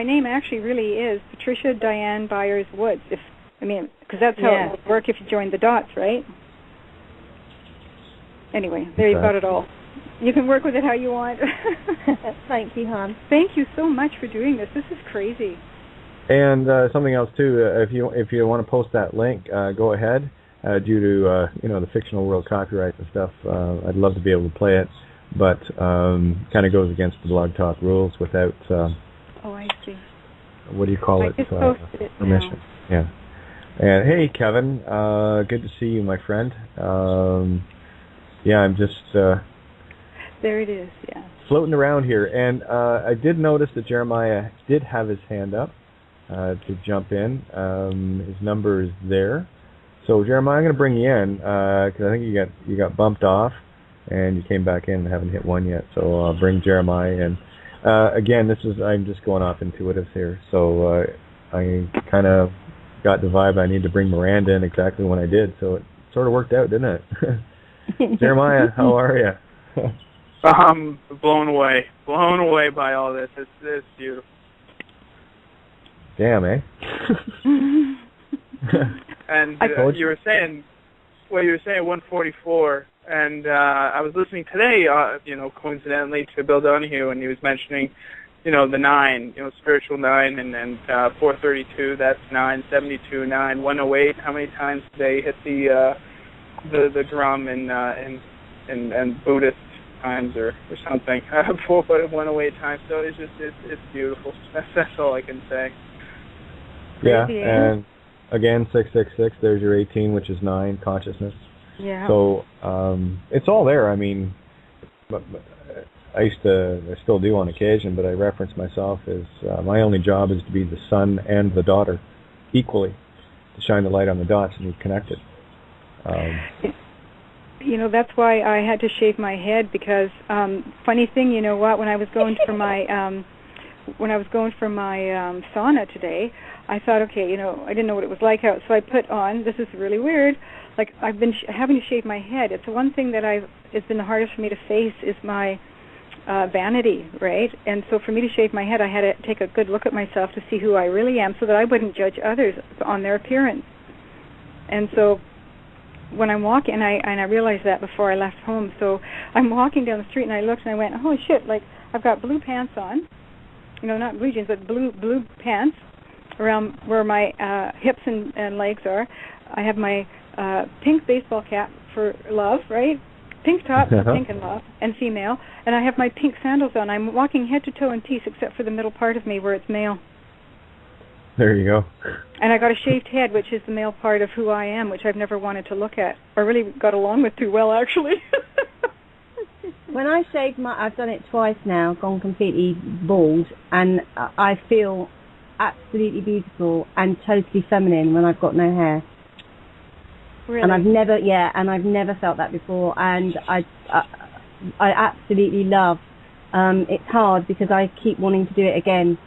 name actually really is Patricia Diane Byers Woods. Because that's how it would work if you joined the dots, right? Anyway, there you've got it all. You can work with it how you want. Thank you, hon. Thank you so much for doing this. This is crazy. And something else too. If you want to post that link, go ahead. Due to the fictional world copyright and stuff, I'd love to be able to play it, but kind of goes against the Blog Talk rules without. I see. What do you call it? Just posted it permission. Now. Yeah. And hey, Kevin, good to see you, my friend. I'm just. There it is. Yeah. Floating around here, and I did notice that Jeremiah did have his hand up to jump in. His number is there. So Jeremiah, I'm going to bring you in because I think you got bumped off, and you came back in and haven't hit one yet. So I'll bring Jeremiah in. Again, I'm just going off intuitive here. So I kind of got the vibe I need to bring Miranda in exactly when I did. So it sort of worked out, didn't it? Jeremiah, how are you? I'm blown away by all this. It's beautiful. Damn, eh? And you were saying 144, and I was listening today, coincidentally to Bill Donahue, and he was mentioning, the 9, spiritual 9, and 432. That's 9, 72, 9, 108. How many times did they hit the drum in Buddhist times or something? 108 times. So it's beautiful. That's all I can say. Yeah, and again 666. There's your 18, which is 9 consciousness. Yeah. So it's all there. I mean, I still do on occasion, but I reference myself as my only job is to be the son and the daughter equally, to shine the light on the dots and be connected. That's why I had to shave my head, because funny thing, you know what? When I was going for my sauna today, I thought, okay, I didn't know what it was like out, so I put on. This is really weird. Like, I've been having to shave my head. It's the one thing that it's been the hardest for me to face is my vanity, right? And so for me to shave my head, I had to take a good look at myself to see who I really am, so that I wouldn't judge others on their appearance. And so when I'm walking, and I realized that before I left home, so I'm walking down the street and I looked and I went, holy shit, like, I've got blue pants on, not blue jeans, but blue pants around where my hips and legs are. I have my pink baseball cap for love, right? Pink top for pink and love, and female, and I have my pink sandals on. I'm walking head to toe in peace, except for the middle part of me where it's male. There you go. And I got a shaved head, which is the male part of who I am, which I've never wanted to look at, or really got along with too well, actually. When I shave I've done it twice now, gone completely bald, and I feel absolutely beautiful and totally feminine when I've got no hair. Really? And I've never felt that before, and I absolutely love. It's hard because I keep wanting to do it again.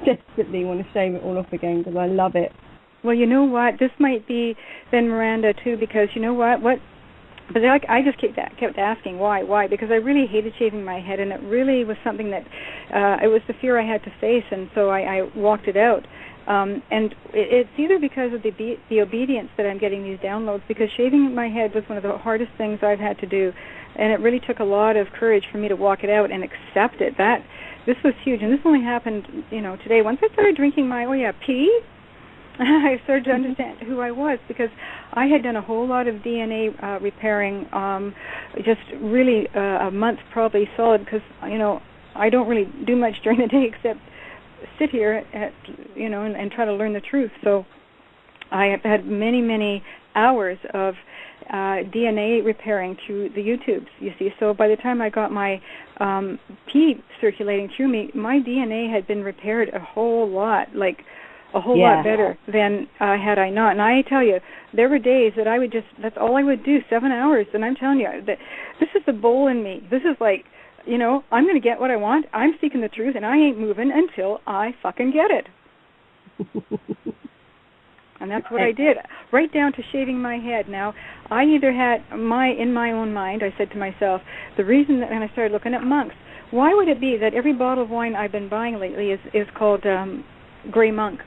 Desperately want to shave it all off again because I love it. Well, you know what? This might be then Miranda too, because you know what? But I just kept asking why? Because I really hated shaving my head, and it really was something that it was the fear I had to face, and so I walked it out. And it's either because of the obedience that I'm getting these downloads, because shaving my head was one of the hardest things I've had to do, and it really took a lot of courage for me to walk it out and accept it. This was huge, and this only happened, today. Once I started drinking my pee, I started to understand who I was, because I had done a whole lot of DNA repairing, just really a month probably solid, because I don't really do much during the day except sit here and try to learn the truth. So I have had many hours of DNA repairing through the YouTubes, you see. So by the time I got my pee circulating through me, my DNA had been repaired a whole lot, like a whole lot better than had I not. And I tell you, there were days that I would that's all I would do, 7 hours. And I'm telling you, that this is the bull in me. This is like, I'm going to get what I want. I'm seeking the truth, and I ain't moving until I fucking get it. And that's what I did, right down to shaving my head. Now, I either had in my own mind, I said to myself, the reason that, and I started looking at monks, why would it be that every bottle of wine I've been buying lately is called Grey Monk?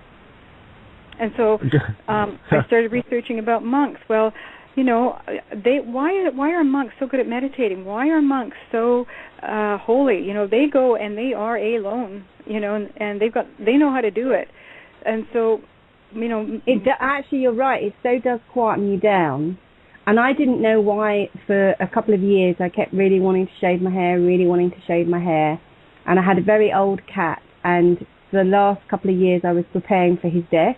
And so I started researching about monks. Well, why are monks so good at meditating? Why are monks so holy? They go and they are alone, and they know how to do it. And so, actually, you're right. It so does quieten you down. And I didn't know why for a couple of years I kept really wanting to shave my hair, And I had a very old cat, and for the last couple of years I was preparing for his death.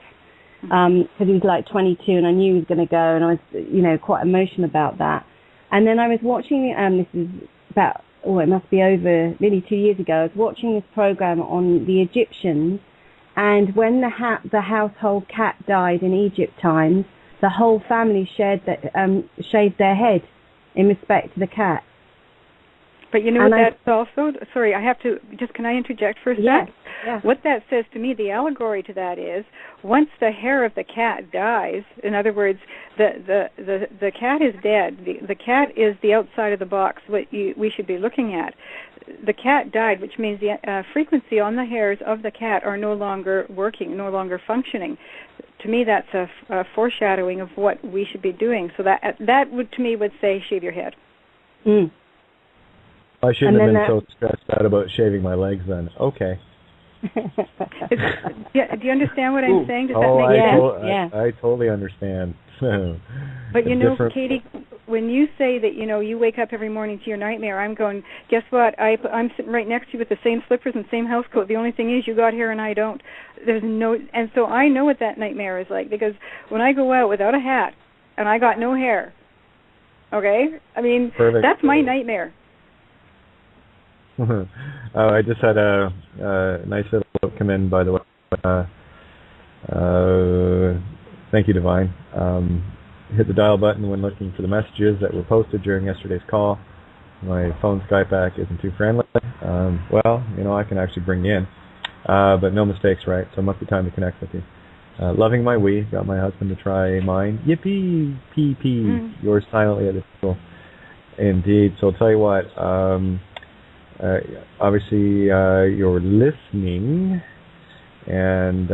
Because he was like 22 and I knew he was going to go, and I was, quite emotional about that. And then I was watching, this is about, it must be over nearly 2 years ago, I was watching this program on the Egyptians, and when the household cat died in Egypt times, the whole family shaved their head in respect to the cat. But you know what that's also, sorry, I have to, can I interject for a sec? Yeah. What that says to me, the allegory to that is, once the hair of the cat dies, in other words, the cat is dead. The cat is the outside of the box, what we should be looking at. The cat died, which means the frequency on the hairs of the cat are no longer working, no longer functioning. To me, that's a foreshadowing of what we should be doing. So that would, to me, would say, shave your head. Mm. I shouldn't have been so stressed out about shaving my legs then. Okay. Do you understand what I'm saying? Does that make sense? I totally understand. But Katie, when you say that you wake up every morning to your nightmare, I'm going, guess what? I'm sitting right next to you with the same slippers and same house coat. The only thing is you got hair and I don't. And so I know what that nightmare is like, because when I go out without a hat and I got no hair, okay? I mean, that's my nightmare. I just had a nice little note come in, by the way. Thank you, Divine. Hit the dial button when looking for the messages that were posted during yesterday's call. My phone Skype back isn't too friendly. Well, I can actually bring you in. But no mistakes, right? So it must be time to connect with you. Loving my Wii. Got my husband to try mine. Yippee! Pee. Yours silently at the table. Indeed. So I'll tell you what. Obviously, you're listening. And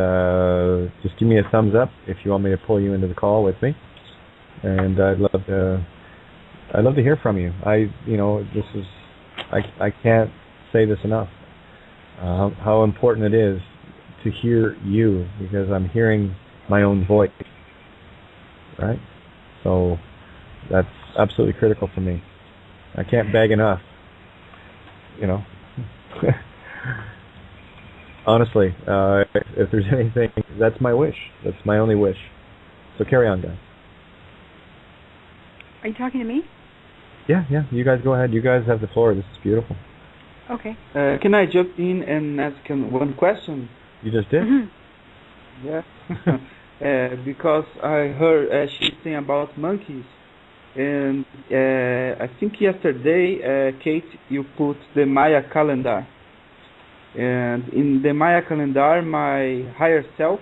just give me a thumbs up if you want me to pull you into the call with me. And I'd love to hear from you. I can't say this enough. How important it is to hear you, because I'm hearing my own voice, right? So that's absolutely critical for me. I can't beg enough, Honestly, if there's anything, that's my wish. That's my only wish. So carry on, guys. Are you talking to me? Yeah. You guys go ahead. You guys have the floor. This is beautiful. Okay. Can I jump in and ask him one question? You just did? Mm-hmm. Yeah. Because I heard she's saying about monkeys. And I think yesterday, Kate, you put the Maya calendar. And in the Maya calendar, my higher self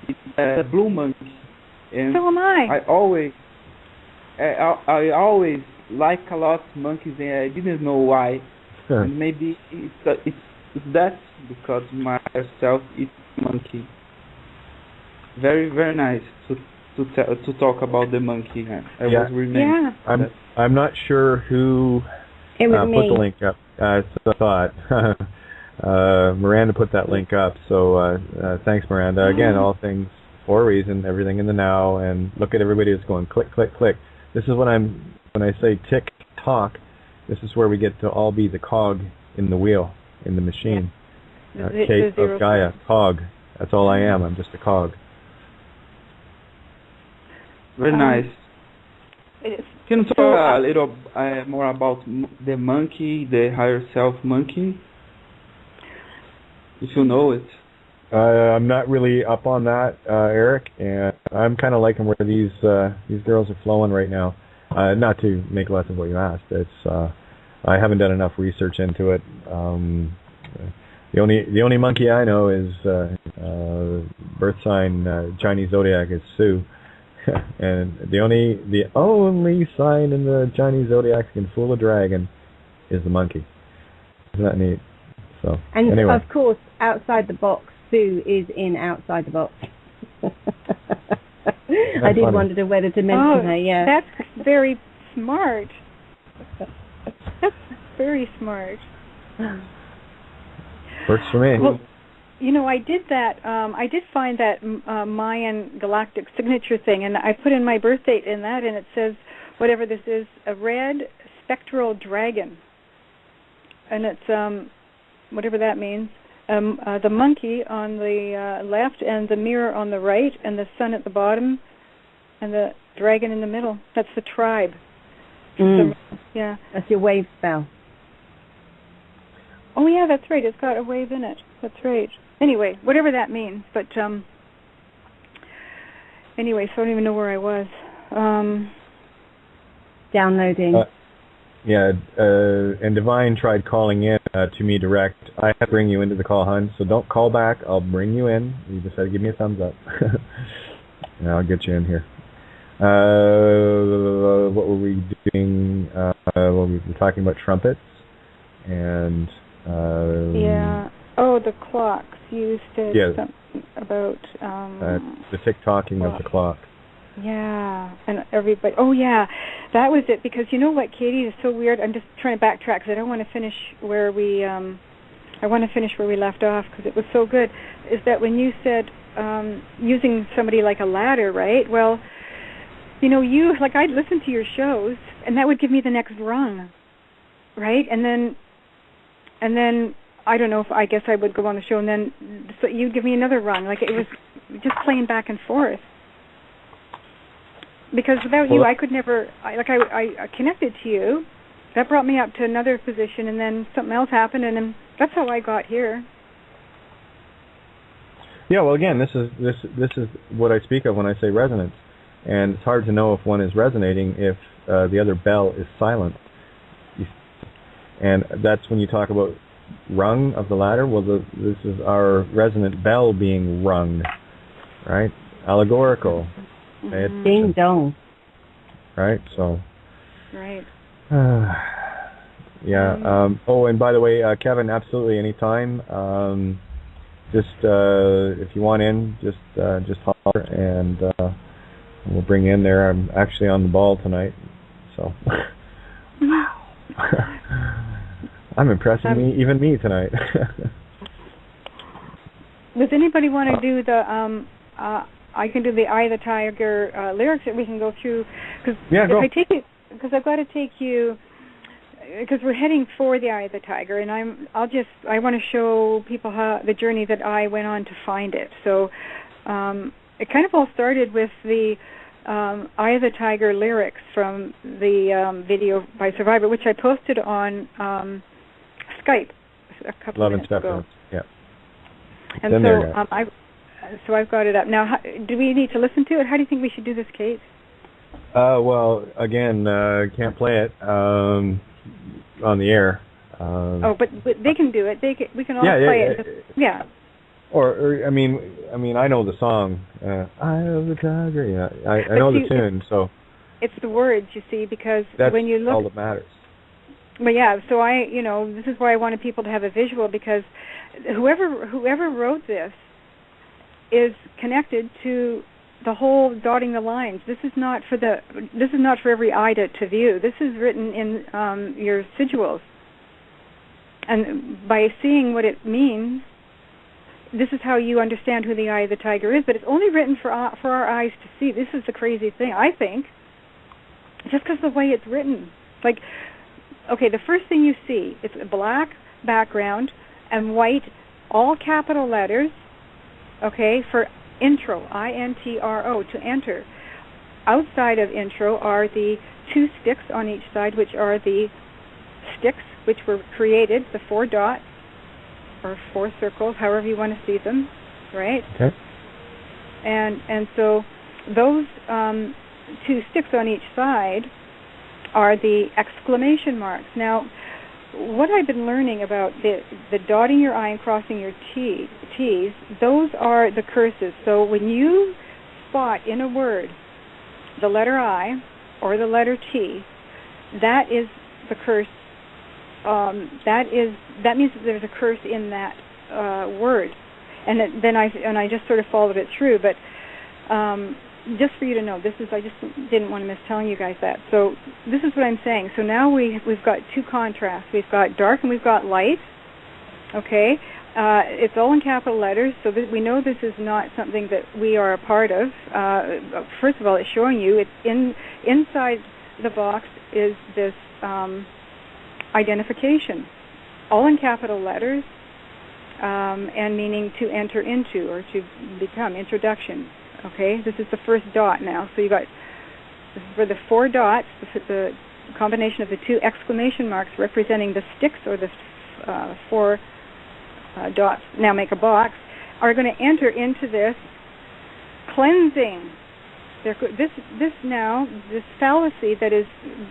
is a blue monkey. And so am I. I always like a lot monkeys, and I didn't know why. Sure. And maybe it's that because my higher self is monkey. Very, very nice to talk about the monkey. I was remembering. Yeah. I'm not sure who It was put the link up. So I thought Miranda put that link up. So thanks, Miranda. Again, all things for a reason. Everything in the now. And look at everybody that's going click, click, click. This is when I say tick tock. This is where we get to all be the cog in the wheel, in the machine. Kate of Gaia, cog. That's all I am. I'm just a cog. Very nice. Can you talk a little more about the monkey, the higher self monkey? If you know it. I'm not really up on that, Eric, and I'm kind of liking where these girls are flowing right now. Not to make less of what you asked. It's I haven't done enough research into it. The only monkey I know is birth sign Chinese zodiac is Sioux. And the only sign in the Chinese zodiac that can fool a dragon is the monkey. Isn't that neat? So and anyway. Of course, outside the box, Sue is in outside the box. I did wonder whether to mention her. Yeah, that's very smart. That's very smart. Works for me. Well, I did that. I did find that Mayan galactic signature thing, and I put in my birth date in that, and it says, whatever this is, a red spectral dragon. And it's, whatever that means, the monkey on the left, and the mirror on the right, and the sun at the bottom, and the dragon in the middle. That's the tribe. Yeah. That's your wave spell. Oh, yeah, that's right. It's got a wave in it. That's right. Anyway, whatever that means. But anyway, so I don't even know where I was. Downloading. And Divine tried calling in to me direct. I have to bring you into the call, hon, so don't call back. I'll bring you in. You just have to give me a thumbs up. And I'll get you in here. What were we doing? Well, we were talking about trumpets. And... yeah. Oh, the clocks. You said something about... the tick-tocking of the clock. Yeah, and everybody... Oh, yeah, that was it, because you know what, Katie, is so weird. I'm just trying to backtrack, because I don't want to finish where we... I want to finish where we left off, because it was so good, is that when you said using somebody like a ladder, right? Well, I'd listen to your shows, and that would give me the next rung, right? And then I don't know, I guess I would go on the show, and then so you'd give me another run. Like, it was just playing back and forth. Because without you, I could never, I connected to you, that brought me up to another position, and then something else happened, and then that's how I got here. Yeah, well, again, this is what I speak of when I say resonance, and it's hard to know if one is resonating if the other bell is silent. And that's when you talk about rung of the ladder. Well, this is our resonant bell being rung, right? Allegorical. Ding dong. Right. So. Right. Yeah. Oh, and by the way, Kevin, absolutely anytime. Just if you want in, just holler, and we'll bring you in there. I'm actually on the ball tonight, so. Wow. I'm impressing even me tonight. Does anybody want to do the? I can do the Eye of the Tiger lyrics that we can go through. Cause yeah, go. If I take it, because I've got to take you. Because we're heading for the Eye of the Tiger, and I want to show people how the journey that I went on to find it. So it kind of all started with the Eye of the Tiger lyrics from the video by Survivor, which I posted on Skype a couple of minutes ago. Yeah. And so I've got it up now. Do we need to listen to it? How do you think we should do this, Kate? Well, again, can't play it on the air. But they can do it. We can all play it. Yeah. Or I mean, I know the song. Eye of the Tiger. Yeah, I know the tune. So. It's the words, you see, because that's when you look. All that matters. But yeah, so this is why I wanted people to have a visual, because whoever wrote this is connected to the whole dotting the lines. This is not for every eye to view. This is written in your sigils, and by seeing what it means, this is how you understand who the Eye of the Tiger is. But it's only written for our eyes to see. This is the crazy thing, I think, just because of the way it's written. Like, okay, the first thing you see, it's a black background and white, all capital letters, okay, for intro, I-N-T-R-O, to enter. Outside of intro are the two sticks on each side, which are the sticks which were created, the 4 dots, or 4 circles, however you want to see them, right? Okay. And so those 2 sticks on each side are the exclamation marks. Now, what I've been learning about the dotting your I and crossing your T's, those are the curses. So when you spot in a word the letter I or the letter T, that is the curse. That means that there's a curse in that word. And then I just sort of followed it through, but just for you to know, I just didn't want to miss telling you guys that. So this is what I'm saying. So now we've got 2 contrasts. We've got dark and we've got light. Okay, it's all in capital letters, so we know this is not something that we are a part of. First of all, it's showing you it's inside the box is this identification, all in capital letters, and meaning to enter into or to become, introduction. Okay, this is the first dot now. So you got, for the 4 dots, the combination of the 2 exclamation marks representing the sticks or the 4 dots, now make a box, are going to enter into this cleansing. This fallacy that is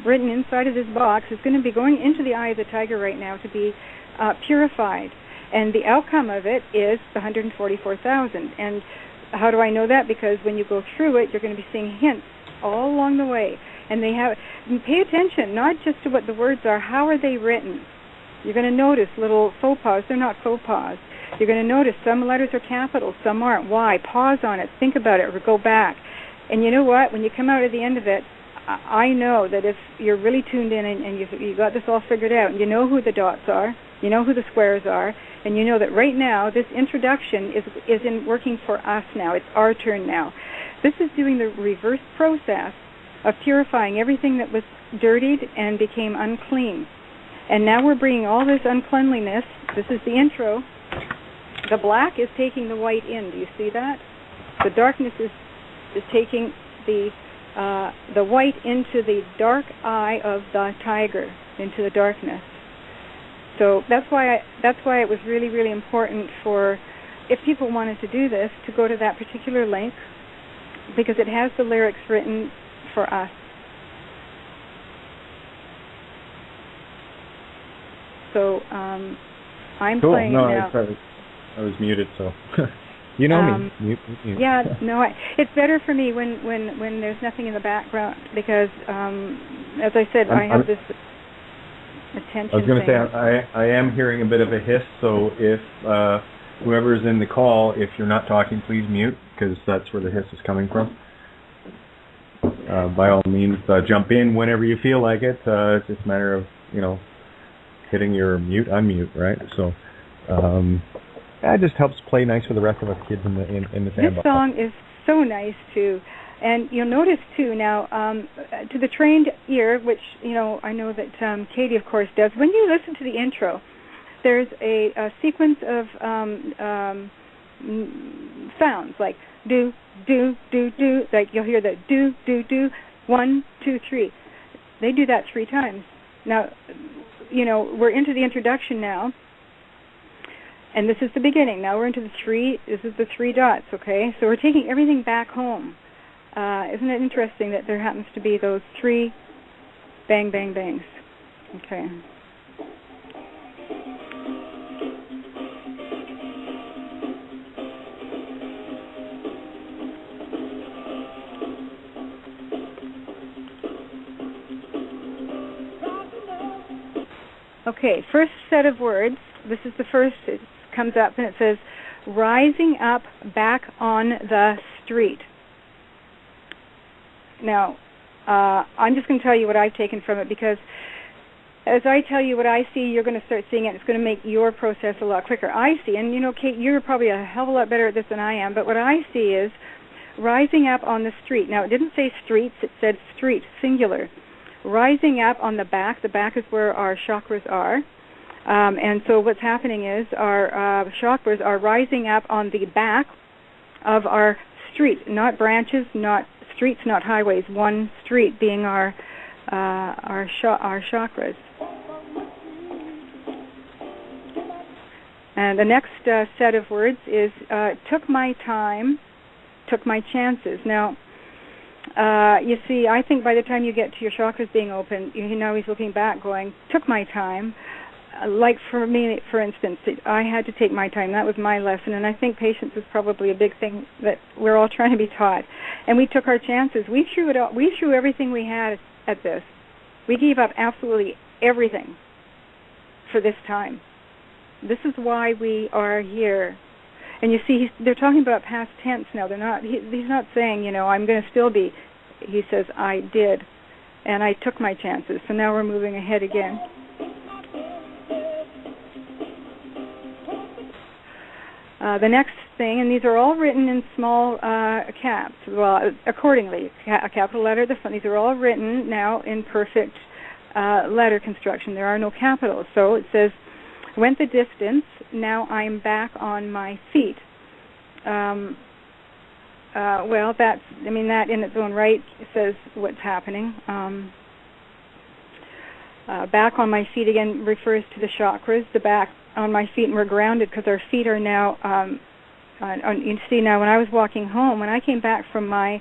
written inside of this box is going to be going into the Eye of the Tiger right now to be purified. And the outcome of it is the 144,000. And how do I know that? Because when you go through it, you're going to be seeing hints all along the way. And pay attention, not just to what the words are, how are they written? You're going to notice little faux pas. They're not faux pas. You're going to notice some letters are capitals, some aren't. Why? Pause on it, think about it, or go back. And you know what? When you come out at the end of it, I know that if you're really tuned in and you got this all figured out, and you know who the dots are, you know who the squares are, and you know that right now this introduction is in working for us now. It's our turn now. This is doing the reverse process of purifying everything that was dirtied and became unclean. And now we're bringing all this uncleanliness. This is the intro. The black is taking the white in. Do you see that? The darkness is taking the white into the dark eye of the tiger. into the darkness. So that's why it was really, really important for, if people wanted to do this, to go to that particular link, because it has the lyrics written for us. So I'm cool. playing No, it now. I was muted, so you know me. Mute. Yeah, no, it's better for me when there's nothing in the background, because as I said, I have this attention. I was going to say I am hearing a bit of a hiss, so if whoever's in the call, if you're not talking, please mute, because that's where the hiss is coming from. By all means, jump in whenever you feel like it. It's just a matter of, hitting your mute, unmute, right? So that just helps play nice for the rest of us kids in the sandbox. This song is so nice too, and you'll notice too now, to the trained ear, which I know that Katie of course does. When you listen to the intro, there's a sequence of sounds like do do do do, like you'll hear the do do do, 1 2 3. They do that 3 times. Now, we're into the introduction now, and this is the beginning. Now we're into this is the 3 dots, okay? So we're taking everything back home. Isn't it interesting that there happens to be those 3 bang, bang, bangs? Okay. Okay, first set of words. This is the first. It comes up and it says, rising up back on the street. Now, I'm just going to tell you what I've taken from it, because as I tell you what I see, you're going to start seeing it. It's going to make your process a lot quicker. I see, and Kate, you're probably a hell of a lot better at this than I am, but what I see is rising up on the street. Now, it didn't say streets, it said street, singular. Rising up on the back is where our chakras are. And so what's happening is our chakras are rising up on the back of our street, not branches, not streets, not highways, one street being our chakras. And the next set of words is took my time, took my chances. Now, you see, I think by the time you get to your chakras being open, now he's looking back going, took my time. Like for me, for instance, I had to take my time. That was my lesson, and I think patience is probably a big thing that we're all trying to be taught. And we took our chances. We threw it all. We threw everything we had at this. We gave up absolutely everything for this time. This is why we are here. And you see, they're talking about past tense now. They're not. He's not saying, I'm going to still be. He says, I did, and I took my chances. So now we're moving ahead again. The next thing, and these are all written in small caps, well, accordingly, a capital letter at the front. These are all written now in perfect letter construction. There are no capitals. So it says, went the distance, now I'm back on my feet. Well, that in its own right says what's happening. Back on my feet again refers to the chakras, the back on my feet, and we're grounded because our feet are now, you see now when I was walking home, when I came back from my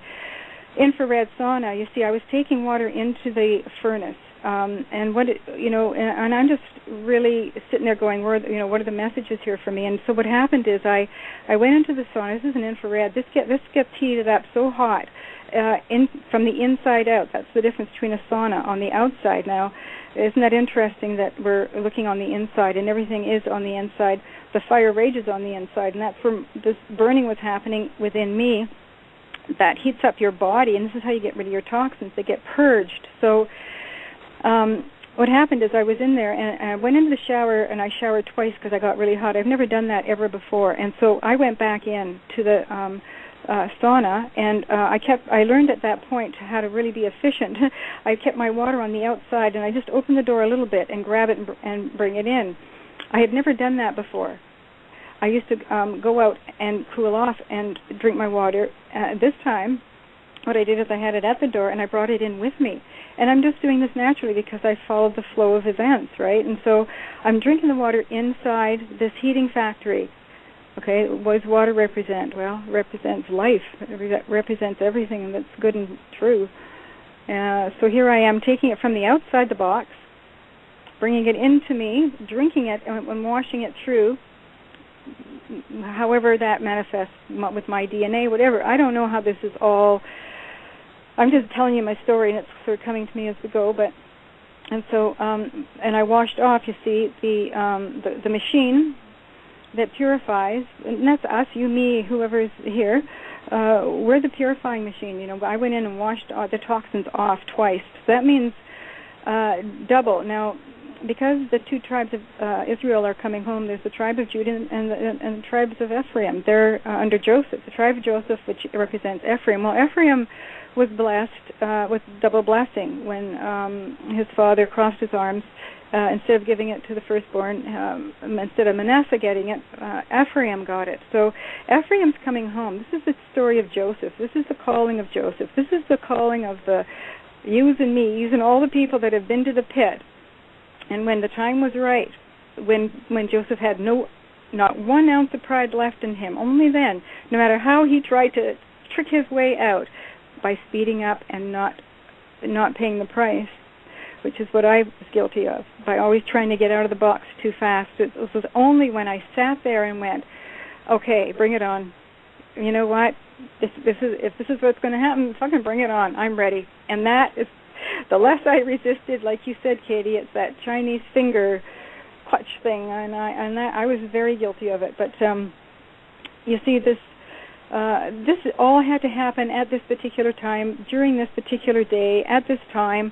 infrared sauna, you see I was taking water into the furnace, and and I'm just really sitting there going, what are the messages here for me? And so what happened is I went into the sauna. This is an infrared. This gets heated up so hot from the inside out. That's the difference between a sauna on the outside. Now, isn't that interesting that we're looking on the inside and everything is on the inside? The fire rages on the inside, and that's where this burning was happening within me. That heats up your body, and this is how you get rid of your toxins. They get purged. So what happened is I was in there, and I went into the shower, and I showered twice because I got really hot. I've never done that ever before. And so I went back in to the sauna, and I learned at that point how to really be efficient. I kept my water on the outside, and I just opened the door a little bit and grab it and bring it in. I had never done that before. I used to go out and cool off and drink my water. This time, what I did is I had it at the door, and I brought it in with me. And I'm just doing this naturally because I followed the flow of events, right? And so I'm drinking the water inside this heating factory. Okay, what does water represent? Well, it represents life. It represents everything that's good and true. So here I am taking it from the outside the box, bringing it into me, drinking it, and washing it through, however that manifests with my DNA, whatever. I don't know how this is all. I'm just telling you my story, and it's sort of coming to me as we go. And I washed off, you see, the machine that purifies, and that's us, you, me, whoever's here. We're the purifying machine. You know, I went in and washed the toxins off twice. So that means double. Now, because the two tribes of Israel are coming home, there's the tribe of Judah and the tribes of Ephraim. They're under Joseph. The tribe of Joseph, which represents Ephraim. Well, Ephraim was blessed with double blessing when his father crossed his arms. Instead of giving it to the firstborn, instead of Manasseh getting it, Ephraim got it. So Ephraim's coming home. This is the story of Joseph. This is the calling of Joseph. This is the calling of the yous and me's and all the people that have been to the pit. And when the time was right, when Joseph had not 1 ounce of pride left in him, only then, no matter how he tried to trick his way out by speeding up and not paying the price, which is what I was guilty of, by always trying to get out of the box too fast. It was only when I sat there and went, okay, bring it on. You know what? If this is what's going to happen, fucking bring it on. I'm ready. And that is, the less I resisted, like you said, Katie, it's that Chinese finger clutch thing, and I was very guilty of it. But you see, this all had to happen at this particular time, during this particular day, at this time.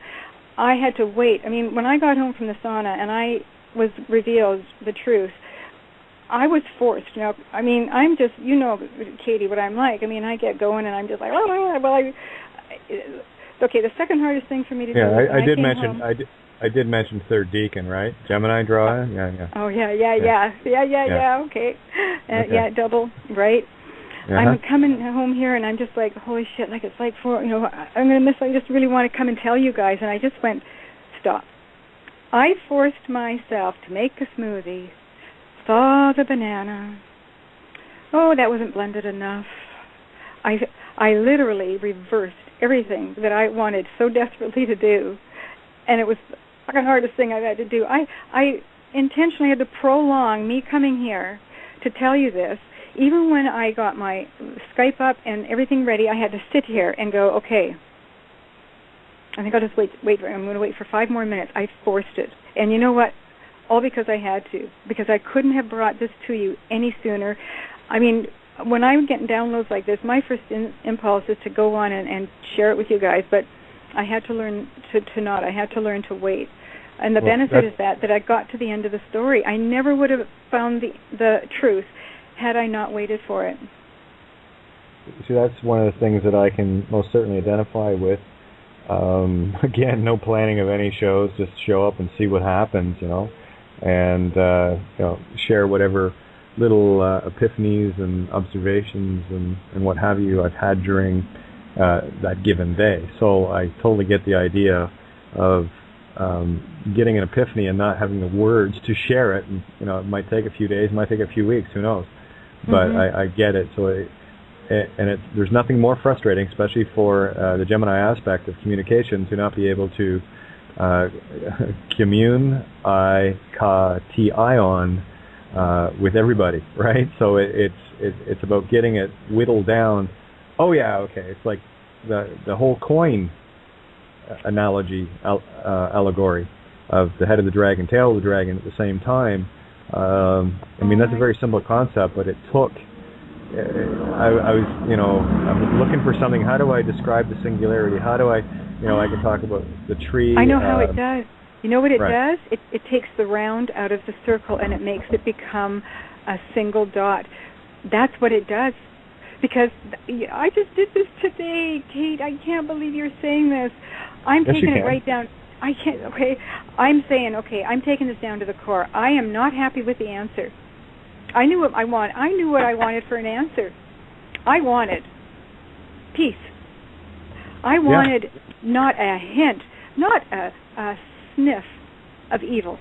I had to wait. I mean, when I got home from the sauna and I was revealed the truth, I was forced. You know, I mean, I'm just, you know, Katie, what I'm like. I mean, I get going and I'm just like, okay. The second hardest thing for me to do. Yeah, I did mention. I did mention third deacon, right? Gemini draw. Yeah. Oh yeah. Okay. Yeah, double, right? I'm coming home here, and I'm just like, holy shit, like it's like I'm going to miss, I just really want to come and tell you guys. And I just went, stop. I forced myself to make a smoothie, thaw the banana. Oh, that wasn't blended enough. I literally reversed everything that I wanted so desperately to do, and it was the fucking hardest thing I've had to do. I intentionally had to prolong me coming here to tell you this. Even when I got my Skype up and everything ready, I had to sit here and go, okay, I think I'll just wait. I'm going to wait for 5 more minutes. I forced it. And you know what? All because I had to. Because I couldn't have brought this to you any sooner. I mean, when I'm getting downloads like this, my first impulse is to go on and share it with you guys. But I had to learn to not. I had to learn to wait. And the benefit is that I got to the end of the story. I never would have found the truth had I not waited for it. See, that's one of the things that I can most certainly identify with. Again, no planning of any shows, just show up and see what happens, and share whatever little epiphanies and observations and what have you I've had during that given day. So I totally get the idea of getting an epiphany and not having the words to share it. And, it might take a few days, it might take a few weeks, who knows. But I get it. So there's nothing more frustrating, especially for the Gemini aspect of communication, to not be able to commune, on with everybody, right? So it's about getting it whittled down. Oh yeah, okay. It's like the whole coin analogy, allegory of the head of the dragon, tail of the dragon at the same time. I mean, that's a very simple concept, but it took. I was looking for something. How do I describe the singularity? How do I can talk about the tree. I know how it does. You know what it does? It takes the round out of the circle and it makes it become a single dot. That's what it does. Because I just did this today, Kate. I can't believe you're saying this. I'm taking it right down. I can't. Okay, I'm saying, I'm taking this down to the core. I am not happy with the answer. I knew what I want. I knew what I wanted for an answer. I wanted peace. I wanted not a hint, not a sniff of evil.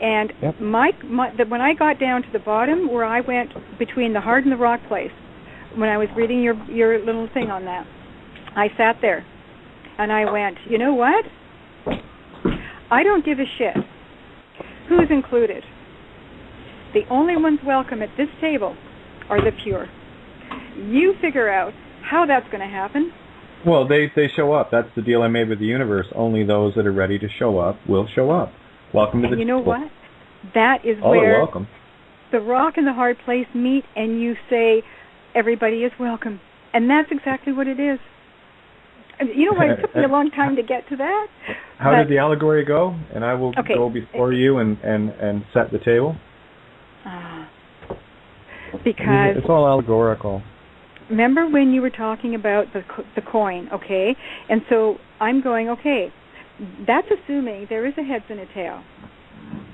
And when I got down to the bottom, where I went between the hard and the rock place, when I was reading your little thing on that, I sat there and I went, you know what? I don't give a shit who's included. The only ones welcome at this table are the pure. You figure out how that's going to happen. Well, they show up. That's the deal I made with the universe. Only those that are ready to show up will show up. Welcome to the table. You know what? That is where where welcome. The rock and the hard place meet, and you say, everybody is welcome. And that's exactly what it is. You know what? It took me a long time to get to that. How did the allegory go? And I will go before you and set the table. Because it's all allegorical. Remember when you were talking about the coin, okay? And so I'm going, okay, that's assuming there is a heads and a tail.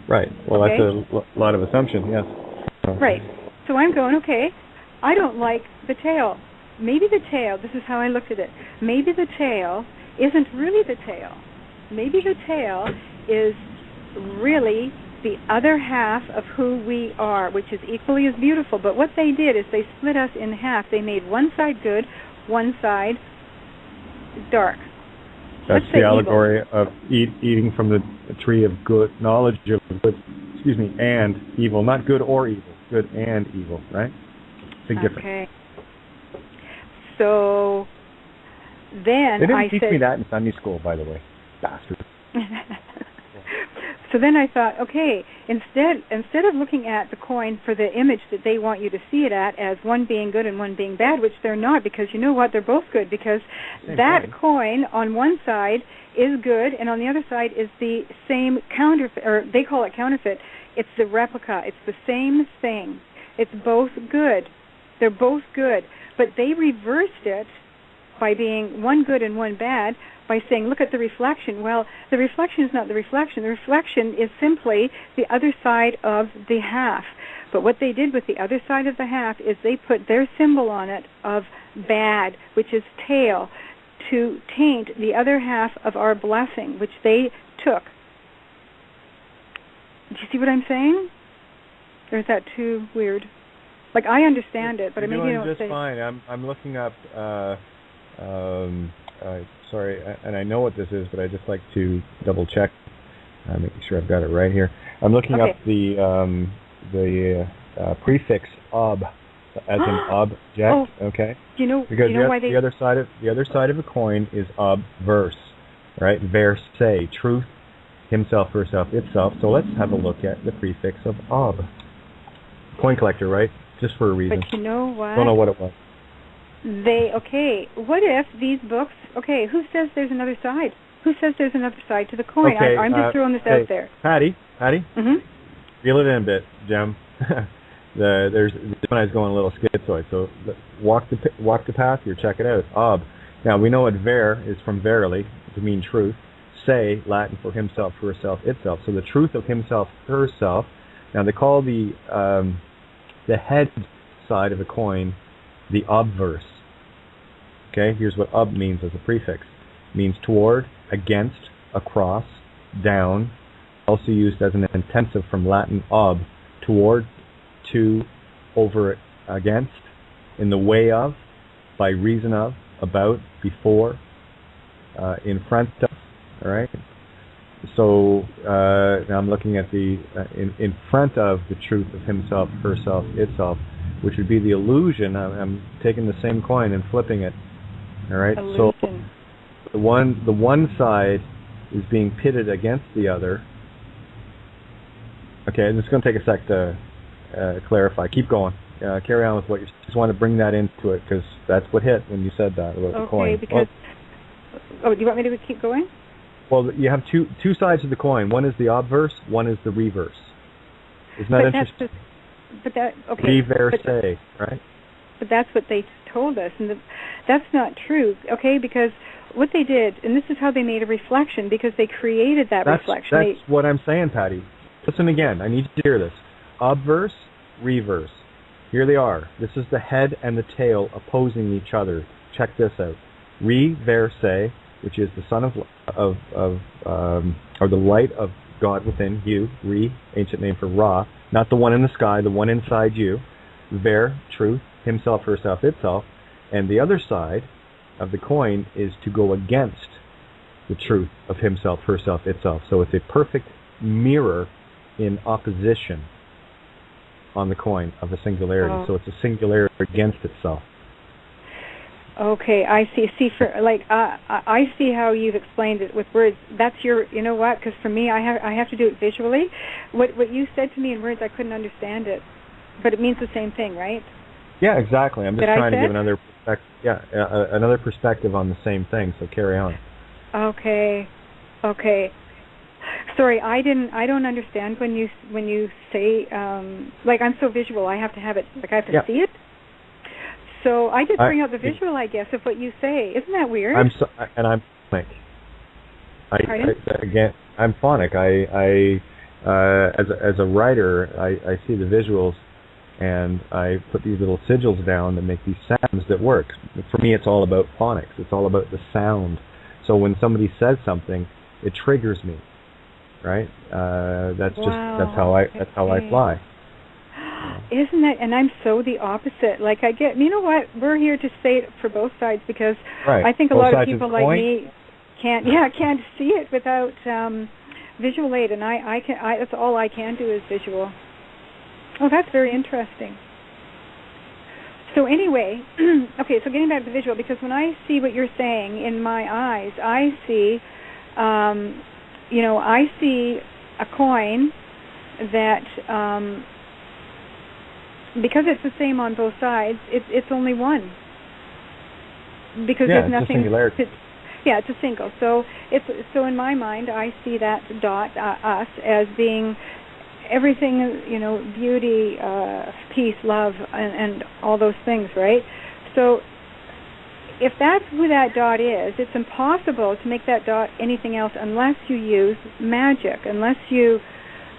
Right. Well, okay? That's a lot of assumption, yes. Right. So I'm going, okay, I don't like the tail. Maybe the tail, this is how I looked at it, maybe the tail isn't really the tail. Maybe the tail is really the other half of who we are, which is equally as beautiful. But what they did is they split us in half. They made one side good, one side dark. That's the allegory of eating from the tree of good, knowledge of good, and evil. Not good or evil, good and evil, right? Big difference. Okay. So then they didn't teach me that in Sunday school, by the way. Bastard. So then I thought, okay, instead of looking at the coin for the image that they want you to see it at as one being good and one being bad, which they're not, because you know what, they're both good, because that coin on one side is good and on the other side is the same counterfeit, or they call it counterfeit. It's the replica. It's the same thing. It's both good. They're both good. But they reversed it by being one good and one bad, by saying, look at the reflection. Well, the reflection is not the reflection. The reflection is simply the other side of the half. But what they did with the other side of the half is they put their symbol on it of bad, which is tail, to taint the other half of our blessing, which they took. Do you see what I'm saying? Or is that too weird? Like, I understand it, but maybe you don't say. Just fine. I'm looking up. Sorry, and I know what this is, but I just like to double check, making sure I've got it right here. I'm looking up the prefix ob as an object. Okay. Do you know? Because do you know why the other side of a coin is obverse, right? Verse, truth, himself, herself, itself. So let's have a look at the prefix of ob. Coin collector, right? Just for a reason. But you know what? Don't know what it was. What if these books, who says there's another side? Who says there's another side to the coin? Okay, I'm just throwing this out there. Patty? Mm-hmm. Reel it in a bit, Jem. This one is going a little schizoid, so walk the path here, check it out. Ob. Now, we know what ver is from verily, to mean truth. Se, Latin for himself, herself, itself. So the truth of himself, herself. Now, they call the head side of the coin the obverse. Okay, here's what ob means as a prefix. It means toward, against, across, down. Also used as an intensive from Latin ob, toward, to, over, against, in the way of, by reason of, about, before, in front of. All right. So now I'm looking at the in front of the truth of himself, herself, itself, which would be the illusion. I'm taking the same coin and flipping it. All right. Illusion. So the one side is being pitted against the other. Okay, and it's going to take a sec to clarify. Keep going. Carry on with what you just want to bring that into it, because that's what hit when you said that about the coin. Okay, because. Do you want me to keep going? Well, you have two sides of the coin. One is the obverse, one is the reverse. Isn't that interesting? Reverse, right? But that's what they told us, and that's not true, okay? Because what they did, and this is how they made a reflection, because they created that reflection. That's what I'm saying, Patty. Listen again. I need you to hear this. Obverse, reverse. Here they are. This is the head and the tail opposing each other. Check this out. Reverse, which is the sun or the light of God within you, Re, ancient name for Ra, not the one in the sky, the one inside you, Ver, truth, himself, herself, itself, and the other side of the coin is to go against the truth of himself, herself, itself. So it's a perfect mirror in opposition on the coin of a singularity. So it's a singularity against itself. Okay, I see. See, for like, I see how you've explained it with words. That's your, you know what? Because for me, I have to do it visually. What you said to me in words, I couldn't understand it, but it means the same thing, right? Yeah, exactly. I'm just trying to give another perspective. Yeah, another perspective on the same thing. So carry on. Okay. Sorry, I don't understand when you say like, I'm so visual. I have to have it. Like, I have to see it. So I just bring out the visual, I guess, of what you say. Isn't that weird? I'm phonic. Again, I'm phonic. As a writer, I see the visuals, and I put these little sigils down that make these sounds that work. For me, it's all about phonics. It's all about the sound. So when somebody says something, it triggers me. Right? That's how I fly. Isn't that? And I'm so the opposite. Like, I get, you know what? We're here to say it for both sides, because I think a lot of people like me can't see it without visual aid, and I can. That's all I can do is visual. Oh, that's very interesting. So anyway, okay. So getting back to the visual, because when I see what you're saying in my eyes, I see, I see a coin that. Because it's the same on both sides, it's only one. Because there's nothing. It's a singularity. It's a single. So in my mind, I see that dot, us, as being everything, beauty, peace, love, and all those things, right? So if that's who that dot is, it's impossible to make that dot anything else unless you use magic, unless you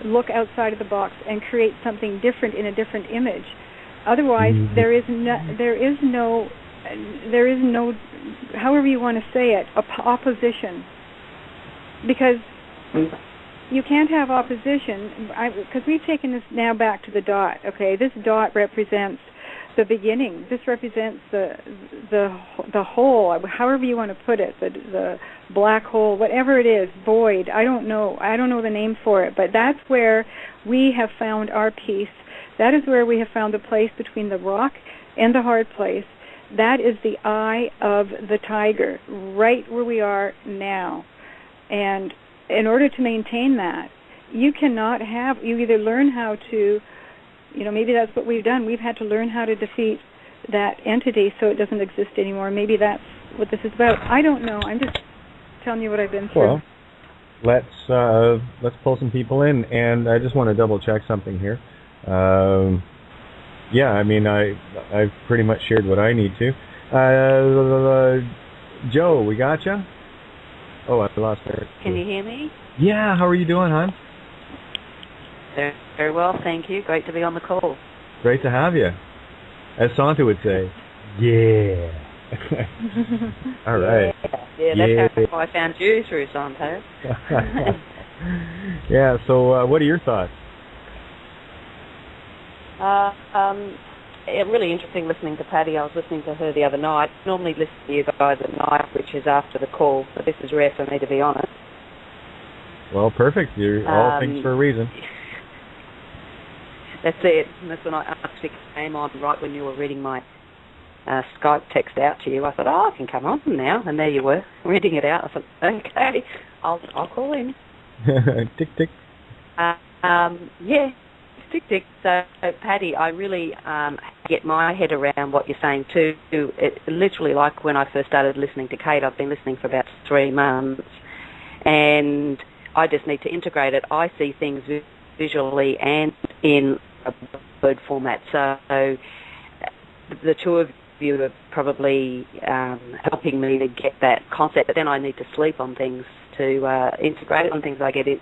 look outside of the box and create something different in a different image. Otherwise, there is no, however you want to say it, opposition. Because you can't have opposition. Because we've taken this now back to the dot. Okay, this dot represents the beginning. This represents the whole, however you want to put it, the black hole, whatever it is, void. I don't know the name for it, but that's where we have found our peace. That is where we have found the place between the rock and the hard place. That is the eye of the tiger, right where we are now. And in order to maintain that, you either learn how to, maybe that's what we've done. We've had to learn how to defeat that entity so it doesn't exist anymore. Maybe that's what this is about. I don't know. I'm just telling you what I've been through. Well, let's pull some people in, and I just want to double check something here. I've pretty much shared what I need to. Joe, we got you? Oh, I lost her. Can you hear me? Yeah, how are you doing, hon? Very well, thank you. Great to be on the call. Great to have you. As Santa would say, yeah. All right. Yeah, that's how I found you, through Santa. Yeah, so what are your thoughts? Really interesting listening to Patty. I was listening to her the other night. Normally listen to you guys at night, which is after the call, but this is rare for me, to be honest. Well, perfect. You're all things for a reason. That's it. And that's when I asked if it came on right when you were reading my Skype text out to you. I thought, I can come on now. And there you were, reading it out. I thought, okay, I'll call in. Tick, tick. Yeah, tick, tick. So, Patty, I really get my head around what you're saying too. It literally, like when I first started listening to Kate, I've been listening for about 3 months. And I just need to integrate it. I see things visually and in a word format. So the two of you are probably helping me to get that concept. But then I need to sleep on things to integrate it. On things I get it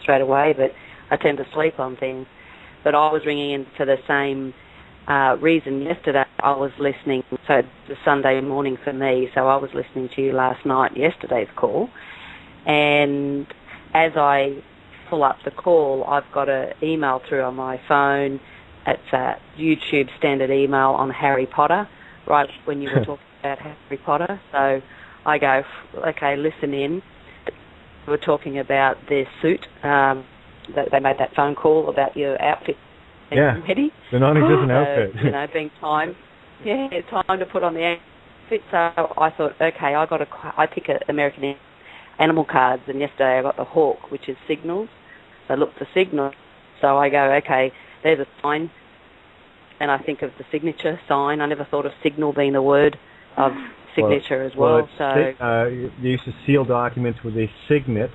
straight away, but I tend to sleep on things. But I was ringing into the same reason yesterday I was listening, so it's a Sunday morning for me, so I was listening to you last night, yesterday's call, and as I pull up the call, I've got an email through on my phone. It's a YouTube standard email on Harry Potter, right when you were talking about Harry Potter. So I go, okay, listen in. We were talking about their suit, that they made that phone call about your outfit. Yeah, ready. the non-existent outfit. Being time to put on the outfit. So I thought, okay, I pick American animal cards, and yesterday I got the hawk, which is signals. So I look for signals. So I go, okay, there's a sign, and I think of the signature sign. I never thought of signal being the word of signature as well. You used to seal documents with a signet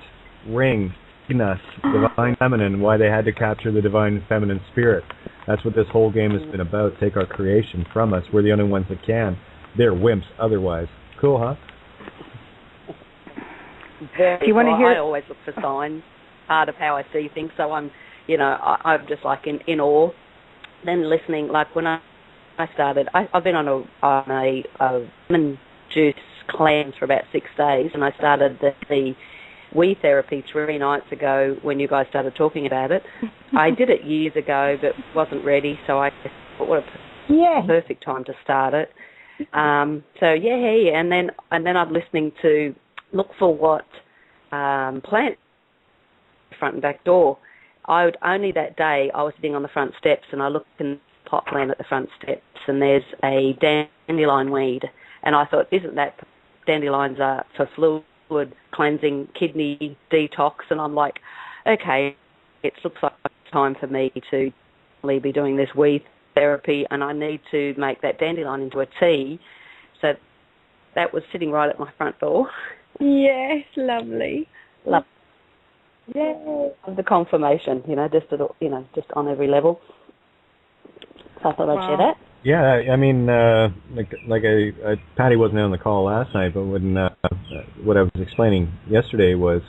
ring. Us, divine feminine, why they had to capture the divine feminine spirit. That's what this whole game has been about. Take our creation from us. We're the only ones that can. They're wimps otherwise. Cool, huh? Do you want to hear? I always look for signs, part of how I see things. So I'm just like in awe. Then listening, like when I started, I've been on a lemon juice cleanse for about 6 days, and I started the We therapy 3 nights ago when you guys started talking about it. I did it years ago but wasn't ready, so I thought what a perfect time to start it. And then I'm listening to look for what plant front and back door. Only that day I was sitting on the front steps and I looked in the pot plant at the front steps and there's a dandelion weed, and I thought, isn't that dandelions are for fluid cleansing, kidney detox, and I'm like, okay, it looks like it's time for me to be doing this weed therapy, and I need to make that dandelion into a tea. So that was sitting right at my front door. Yes, lovely. Love. Yay. The confirmation, just on every level. So I thought I'd share that. Yeah, I mean, Patty wasn't on the call last night, but when what I was explaining yesterday was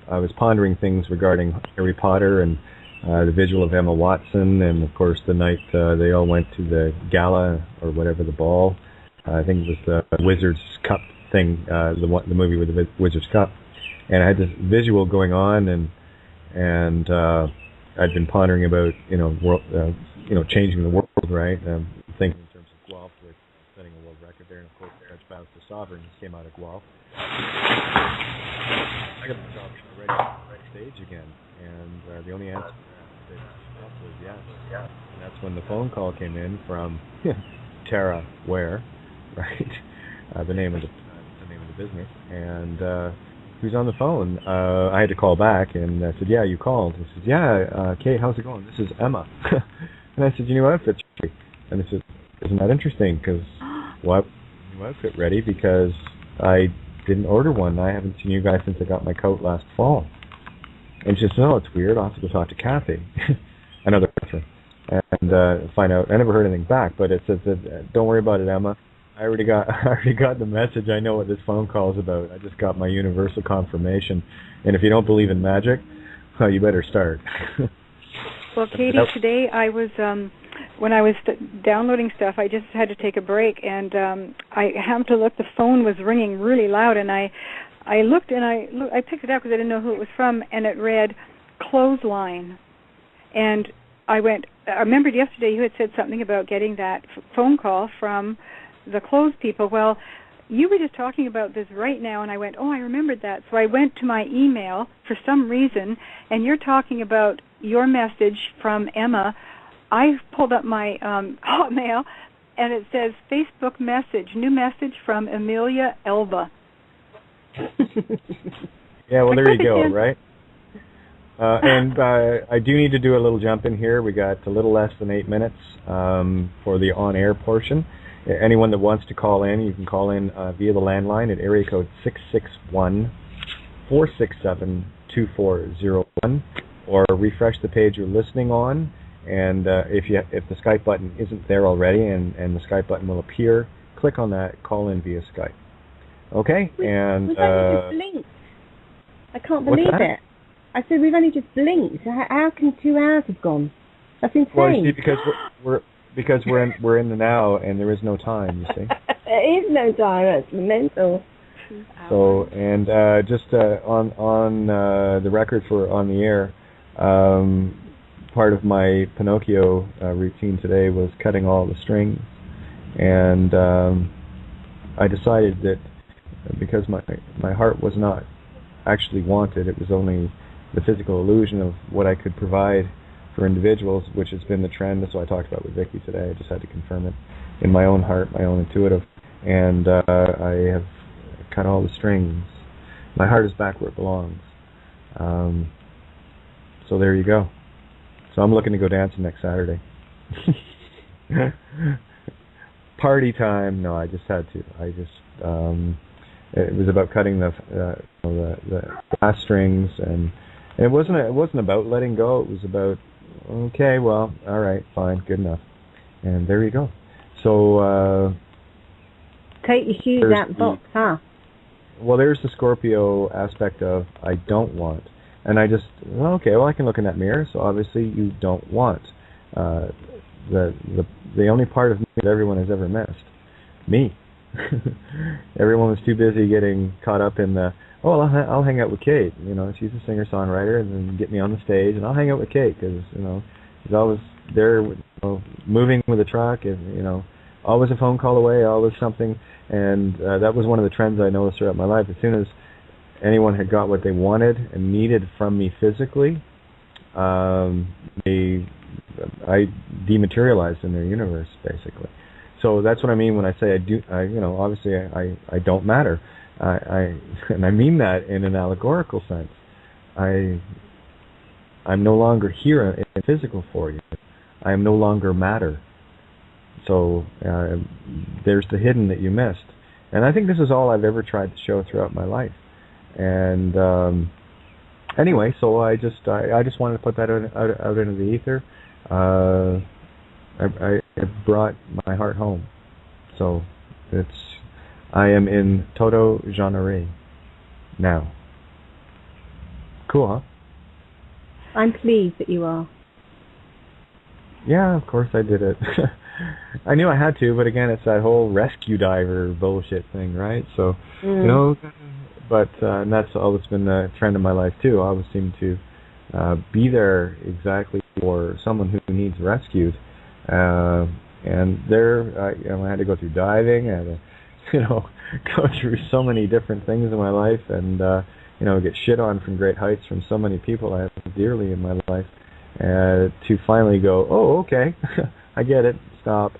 I was pondering things regarding Harry Potter and the visual of Emma Watson, and of course the night they all went to the gala or whatever, the ball. I think it was the Wizard's Cup thing, the movie with the Wizard's Cup, and I had this visual going on, and I'd been pondering about changing the world, right? Thinking in terms of Guelph with setting a world record there, and of course French Bows to Sovereign came out of Guelph. I got myself ready on the right stage again, and the only answer was yes. And that's when the phone call came in from Tara Ware, right? The name of the business, and who's on the phone? I had to call back, and I said, "Yeah, you called." He said, "Yeah, Kate, how's it going? This is Emma." And I said, "Your new outfit's ready." And he said, "Isn't that interesting? Because why new outfit ready? Because I didn't order one. I haven't seen you guys since I got my coat last fall." And she said, "No, it's weird. I'll have to go talk to Kathy, another person, and find out." I never heard anything back, but it says that, "Don't worry about it, Emma. I already got the message. I know what this phone call is about. I just got my universal confirmation. And if you don't believe in magic, well, you better start." Well, Katie, today I was when I was downloading stuff, I just had to take a break, and I happened to look. The phone was ringing really loud, and I looked, and I picked it up because I didn't know who it was from, and it read clothesline. And I remembered yesterday you had said something about getting that phone call from the clothes people. Well, you were just talking about this right now, and I went, oh, I remembered that. So I went to my email for some reason, and you're talking about your message from Emma. I pulled up my Hotmail, and it says Facebook message, new message from Amelia Elba. Yeah, well, there you go, right? And I do need to do a little jump in here. We got a little less than 8 minutes for the on-air portion. Anyone that wants to call in, you can call in via the landline at area code 661-467-2401, or refresh the page you're listening on. And if the Skype button isn't there already, and the Skype button will appear, click on that, call in via Skype. Okay? And we've only just blinked. I can't believe it. I said we've only just blinked. How can 2 hours have gone? That's insane. Well, you see, because we're in the now, and there is no time. You see. There is no time. That's mental. So, and just on the record for on the air, part of my Pinocchio routine today was cutting all the strings, and I decided that because my heart was not actually wanted, it was only the physical illusion of what I could provide for individuals, which has been the trend. That's what I talked about with Vicky today. I just had to confirm it in my own heart, my own intuitive, and I have cut all the strings. My heart is back where it belongs. So there you go. So I'm looking to go dancing next Saturday. Party time. No, I just had to. It was about cutting the brass strings, and it wasn't about letting go. It was about, okay, well, all right, fine, good enough, and there you go. So take your shoes out the box, huh? Well, there's the Scorpio aspect of I don't want, and I just, well, okay, well, I can look in that mirror. So obviously you don't want the only part of me that everyone has ever missed, me. Everyone was too busy getting caught up in the, oh, I'll hang out with Kate. You know, she's a singer-songwriter, and then get me on the stage, and I'll hang out with Kate because, you know, she's always there, you know, moving with a truck, and, you know, always a phone call away, always something. And that was one of the trends I noticed throughout my life. As soon as anyone had got what they wanted and needed from me physically, I dematerialized in their universe, basically. So that's what I mean when I say you know, obviously I don't matter. And I mean that in an allegorical sense. I'm no longer here in physical for you. I am no longer matter. So there's the hidden that you missed. And I think this is all I've ever tried to show throughout my life. And anyway, so I just wanted to put that out into the ether. I brought my heart home. So I am in Toto Genre now. Cool, huh? I'm pleased that you are. Yeah, of course I did it. I knew I had to, but again, it's that whole rescue diver bullshit thing, right? So, you know, but and that's always been the trend of my life too. I always seem to be there exactly for someone who needs rescued. And there, you know, I had to go through diving. I had to, you know, go through so many different things in my life, and you know, get shit on from great heights from so many people I have dearly in my life, to finally go, oh, okay, I get it. Stop.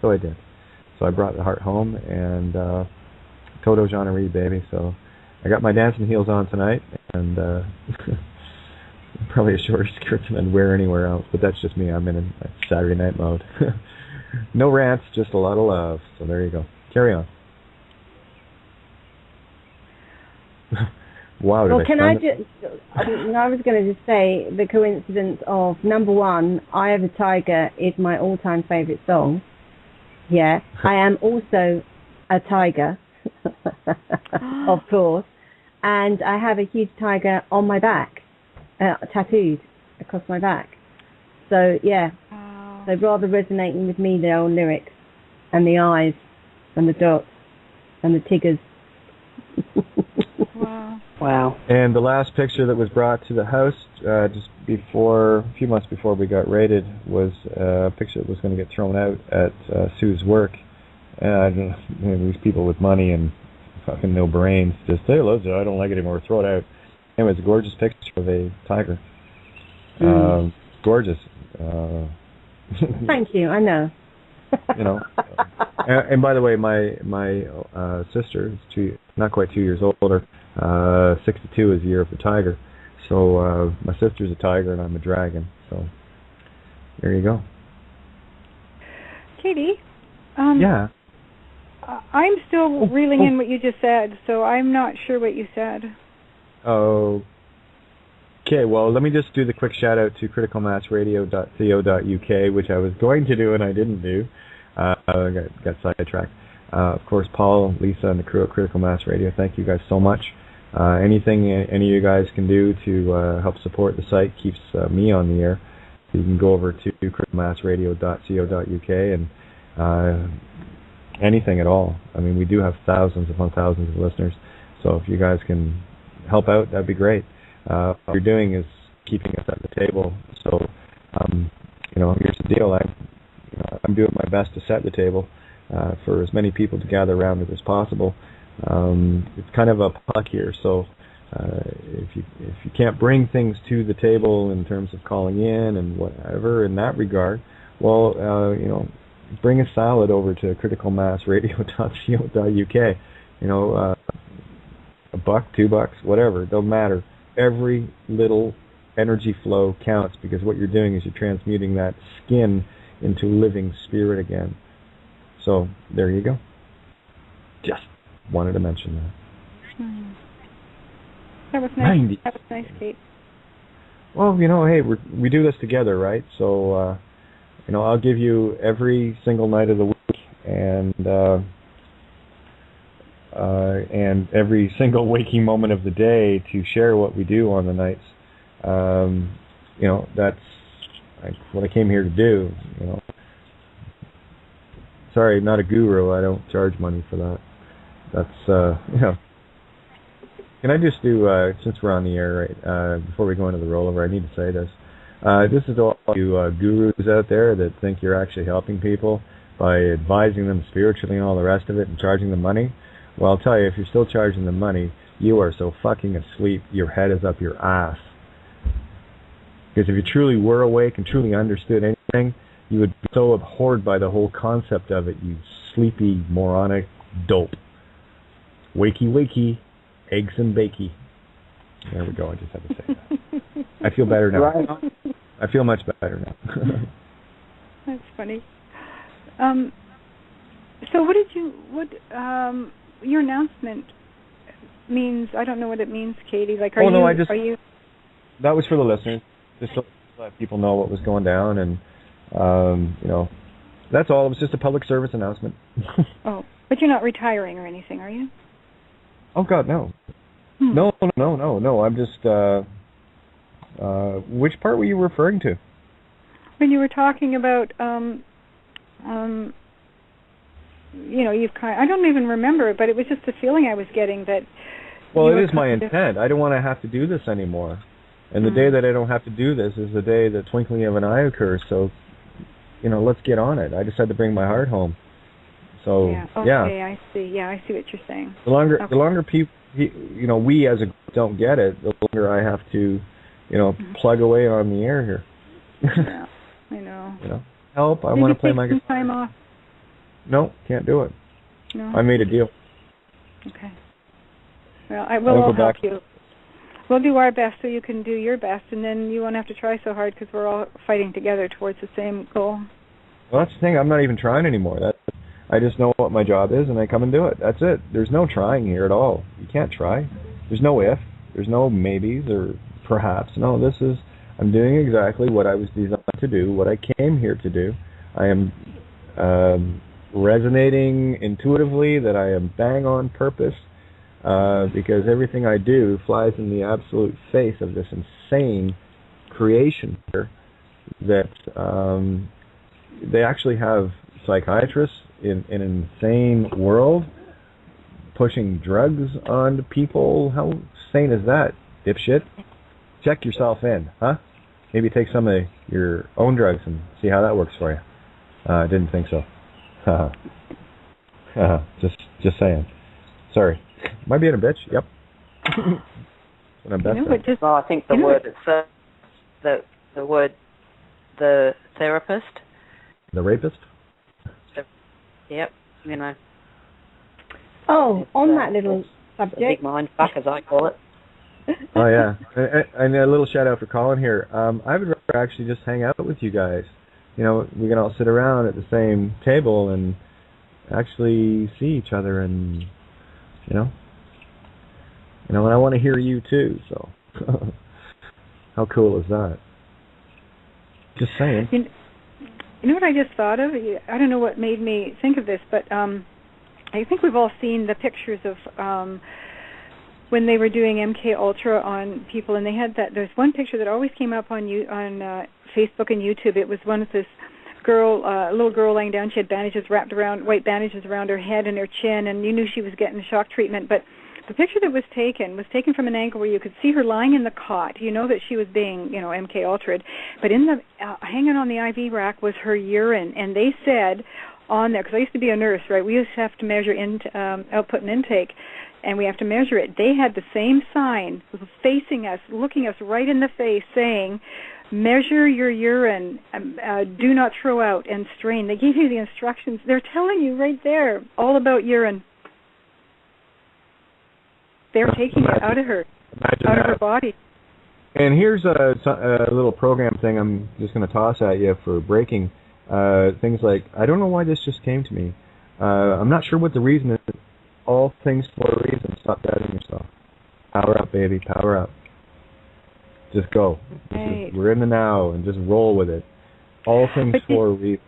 So I did. So I brought the heart home, and Toto Genre, baby. So I got my dancing heels on tonight, and probably a shorter skirt than I'd wear anywhere else, but that's just me. I'm in a Saturday night mode. No rants, just a lot of love. So there you go. Carry on. Wow. Well, can I just... I was going to just say the coincidence of, number one, Eye of the Tiger is my all-time favourite song. Yeah. I am also a tiger, of course. And I have a huge tiger on my back, tattooed across my back. So, yeah. Wow. So rather resonating with me, the old lyrics, and the eyes, and the dots, and the tigers. Wow. And the last picture that was brought to the house just before, a few months before we got raided, was a picture that was going to get thrown out at Sue's work. And you know, these people with money and fucking no brains just, hey, Liza, I don't like it anymore, throw it out. Anyway, it's a gorgeous picture of a tiger. Gorgeous. Thank you, I know. You know, and by the way, my sister is not quite 2 years older. 62 is the year of the tiger. So my sister's a tiger and I'm a dragon. So there you go. Katie. Yeah. I'm still reeling in what you just said, so I'm not sure what you said. Okay, well, let me just do the quick shout out to criticalmassradio.co.uk, which I was going to do and I didn't do. I got sidetracked. Of course, Paul, Lisa, and the crew at Critical Mass Radio, thank you guys so much. Anything any of you guys can do to help support the site keeps me on the air. You can go over to criticalmassradio.co.uk and anything at all. I mean, we do have thousands upon thousands of listeners, so if you guys can help out, that'd be great. What you're doing is keeping us at the table. So, here's the deal. I'm doing my best to set the table for as many people to gather around it as possible. It's kind of a puck here, so if you can't bring things to the table in terms of calling in and whatever in that regard, well, bring a salad over to criticalmassradio.co.uk. $1, $2, whatever, don't matter. Every little energy flow counts, because what you're doing is you're transmuting that skin into living spirit again. So there you go. Just wanted to mention that. Mm-hmm. That was nice. That was nice, Kate. Well, hey, we do this together, right? So, I'll give you every single night of the week and every single waking moment of the day to share what we do on the nights. That's what I came here to do. Sorry, not a guru. I don't charge money for that. That's Can I just do, since we're on the air, right, before we go into the rollover, I need to say this. This is to all you gurus out there that think you're actually helping people by advising them spiritually and all the rest of it and charging them money. Well, I'll tell you, if you're still charging them money, you are so fucking asleep, your head is up your ass. Because if you truly were awake and truly understood anything, you would be so abhorred by the whole concept of it, you sleepy, moronic dope. Wakey, wakey. Eggs and bakey. There we go. I just had to say that. I feel better now. Right. I feel much better now. That's funny. So your announcement means, I don't know what it means, Katie. Like, are you? That was for the listeners, just to let people know what was going down, and that's all. It was just a public service announcement. Oh, but you're not retiring or anything, are you? Oh God, no. No. I'm just. Which part were you referring to? When you were talking about, I don't even remember, but it was just the feeling I was getting that. Well, it is my intent. I don't want to have to do this anymore, and the day that I don't have to do this is the day the twinkling of an eye occurs. So, let's get on it. I just had to bring my heart home. So yeah. Okay, I see. Yeah, I see what you're saying. The longer people, we as a group don't get it, the longer I have to, plug away on the air here. Yeah, I know. Help! I want to play my guitar. Time off. No, can't do it. No. I made a deal. Okay. Well, we'll all help you. We'll do our best so you can do your best, and then you won't have to try so hard because we're all fighting together towards the same goal. Well, that's the thing. I'm not even trying anymore. I just know what my job is, and I come and do it. That's it. There's no trying here at all. You can't try. There's no if. There's no maybes or perhaps. No, I'm doing exactly what I was designed to do, what I came here to do. I am resonating intuitively that I am bang on purpose because everything I do flies in the absolute face of this insane creation here that they actually have psychiatrists in an insane world pushing drugs onto people. How insane is that, dipshit? Check yourself in, huh? Maybe take some of your own drugs and see how that works for you. Didn't think so. Just saying. Sorry. Am I being a bitch? Yep. What I'm best at. Well, I think the word itself, the word, the therapist. The rapist? Yep, Oh, on that little subject. The big mind fuck, as I call it. Oh, yeah. And a little shout out for Colin here. I would rather actually just hang out with you guys. We can all sit around at the same table and actually see each other and, and I want to hear you too, so. How cool is that? Just saying. You know what I just thought of? I don't know what made me think of this, but I think we've all seen the pictures of when they were doing MK Ultra on people, and they had that. There's one picture that always came up on Facebook and YouTube. It was one of this girl, a little girl laying down. She had white bandages around her head and her chin, and you knew she was getting shock treatment. But the picture that was taken from an angle where you could see her lying in the cot. You know that she was being, MK Ultra'd. But in the hanging on the IV rack was her urine, and they said on there, because I used to be a nurse, right? We used to have to measure output and intake, and we have to measure it. They had the same sign facing us, looking us right in the face, saying, measure your urine, do not throw out and strain. They gave you the instructions. They're telling you right there all about urine. They're taking it out of her, out of her body. And here's a little program thing I'm just going to toss at you for breaking. Things like, I don't know why this just came to me. I'm not sure what the reason is. All things for a reason. Stop doubting yourself. Power up, baby. Power up. Just go. Right. We're in the now, and just roll with it. All things for a reason.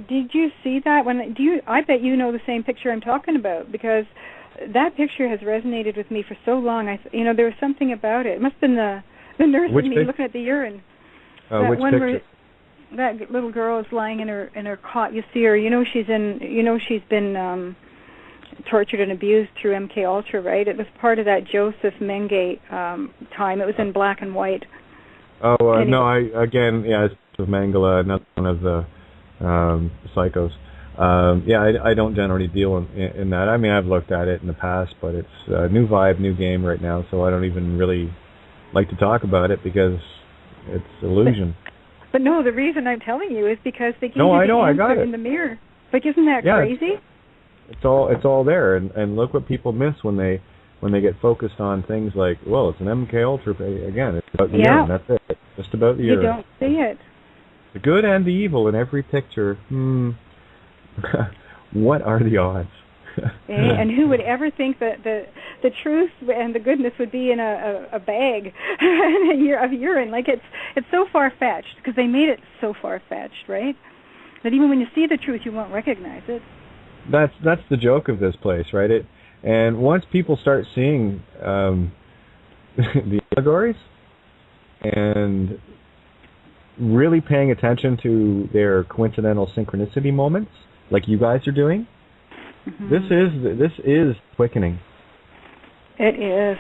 Did you see that? I bet you know the same picture I'm talking about, because that picture has resonated with me for so long. There was something about it. It must have been the nurse in me looking at the urine. Which picture? That little girl is lying in her cot. You see her. She's been tortured and abused through MK Ultra, right? It was part of that Joseph Mengele time. It was in black and white. Oh no! It's Mengele, another one of the psychos. I don't generally deal in that. I mean, I've looked at it in the past, but it's a new vibe, new game right now, so I don't even really like to talk about it because it's illusion. But no, the reason I'm telling you is because they gave you the answer in the mirror. Like, isn't that crazy? It's all there, and look what people miss when they get focused on things like, well, it's an MK Ultra. Again, it's about the urine. That's it. Just about the urine. You don't see it. The good and the evil in every picture. What are the odds? And who would ever think that the truth and the goodness would be in a bag of urine? Like, it's so far-fetched, because they made it so far-fetched, right? That even when you see the truth, you won't recognize it. That's the joke of this place, right? And once people start seeing the allegories and really paying attention to their coincidental synchronicity moments, like you guys are doing, this is quickening. It is.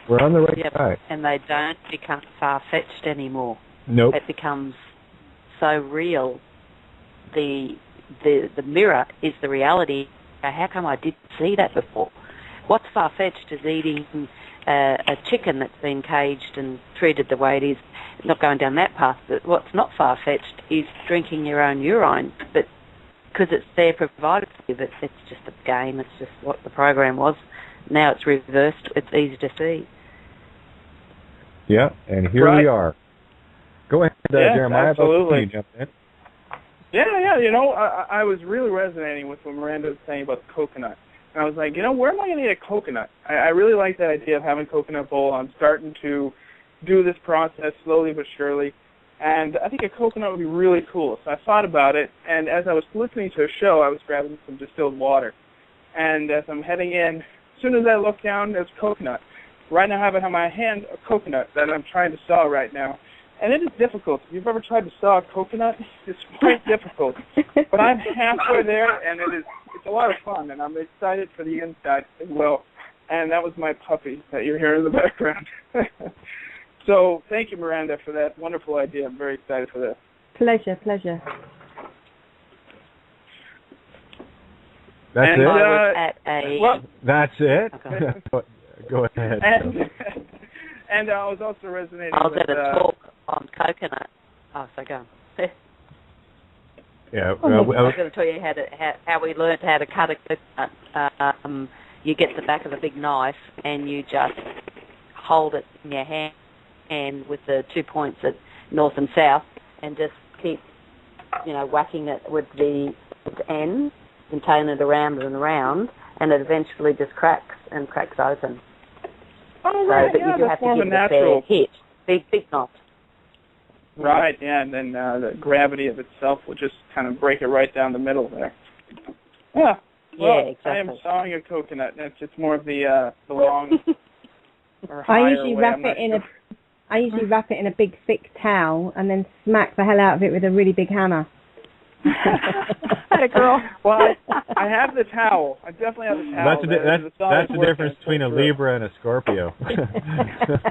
We're on the right track. And they don't become far-fetched anymore. Nope. It becomes so real. The mirror is the reality. How come I didn't see that before? What's far-fetched is eating a chicken that's been caged and treated the way it is, not going down that path. But what's not far-fetched is drinking your own urine, but because it's there provided for you, but it's just a game. It's just what the program was. Now it's reversed. It's easy to see. Yeah, and here we are. Go ahead, Jeremiah. Absolutely. Jump in. Yeah. I was really resonating with what Miranda was saying about the coconut. And I was like, where am I going to get a coconut? I really like that idea of having a coconut bowl. I'm starting to do this process slowly but surely. And I think a coconut would be really cool. So I thought about it, and as I was listening to a show, I was grabbing some distilled water. And as I'm heading in, as soon as I look down, there's coconut. Right now I have in my hand a coconut that I'm trying to saw right now. And it is difficult. If you've ever tried to saw a coconut, it's quite difficult. But I'm halfway there, and it's a lot of fun, and I'm excited for the inside as well. And that was my puppy that you're hearing in the background. So thank you, Miranda, for that wonderful idea. I'm very excited for this. Pleasure. That's it? That's it? Okay. Go ahead. And I was also resonating I was with... at a talk on coconut. Oh, so go on. Yeah. I was going to tell you how we learned how to cut a coconut. You get the back of a big knife and you just hold it in your hand with the 2 points at north and south, and just keep, whacking it with the end and turning it around and around, and it eventually just cracks open. Oh, right. So, but you do have to give it a fair hit. Big knot. Right, yeah, and then the gravity of itself will just kind of break it right down the middle there. Yeah. Well, yeah, exactly. I am sawing a coconut. It's more of the long or I higher usually away. wrap I'm not it in sure. I usually wrap it in a big thick towel and then smack the hell out of it with a really big hammer. That girl. Well, I have the towel. I definitely have the towel. That's the difference between a Libra and a Scorpio.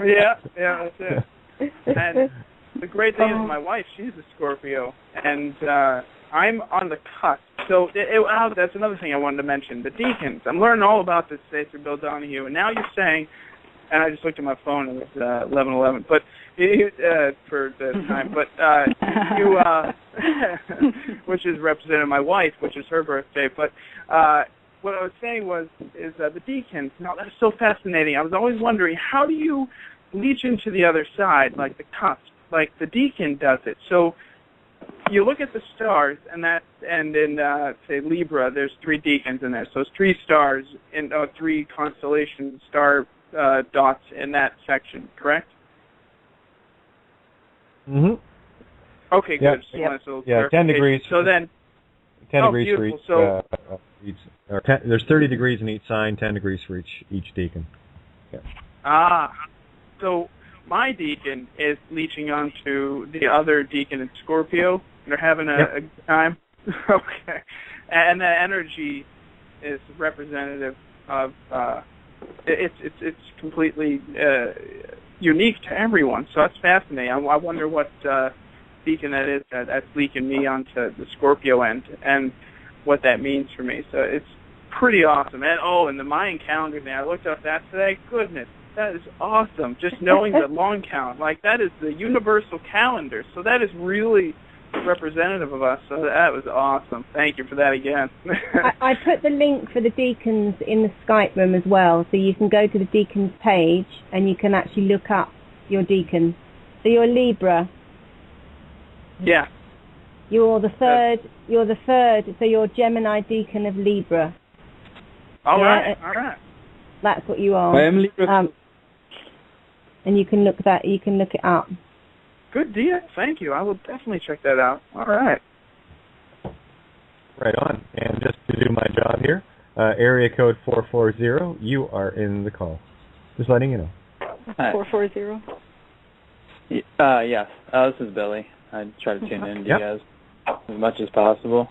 yeah, that's it. And the great thing is my wife, she's a Scorpio, and I'm on the cusp. So that's another thing I wanted to mention. The deacons. I'm learning all about this today through Bill Donahue, and now you're saying, and I just looked at my phone and it was 11:11, but for the time. But you, which is representing my wife, which is her birthday. But what I was saying is the deacons. Now that's so fascinating. I was always wondering, how do you leach into the other side, like the cusp, like the deacon does it? So you look at the stars, and in say Libra, there's 3 deacons in there. So it's 3 stars in 3 constellation star dots in that section, correct? Mm-hmm. Okay, good. Yep. So 10 degrees. So then, 10 degrees for beautiful. each. There's 30 degrees in each sign, 10 degrees for each deacon. Yeah. So my deacon is leeching onto the other deacon in Scorpio. They're having a good time. Okay. And the energy is representative of it's completely unique to everyone. So that's fascinating. I wonder what deacon that is that's leaking me onto the Scorpio end and what that means for me. So it's pretty awesome. And the Mayan calendar thing, I looked up that today. Goodness, that is awesome. Just knowing the long count, like that is the universal calendar. So that is really representative of us. So that was awesome. Thank you for that again. I put the link for the deacons in the Skype room as well, so you can go to the deacons page and you can actually look up your deacon. So you're Libra. Yeah. You're the third. So you're Gemini deacon of Libra. All right. That's what you are. I am Libra. And you can look it up. Good deal. Thank you. I will definitely check that out. All right. Right on. And just to do my job here, area code 440, you are in the call. Just letting you know. 440? Yes. This is Billy. I try to tune in to you guys as much as possible.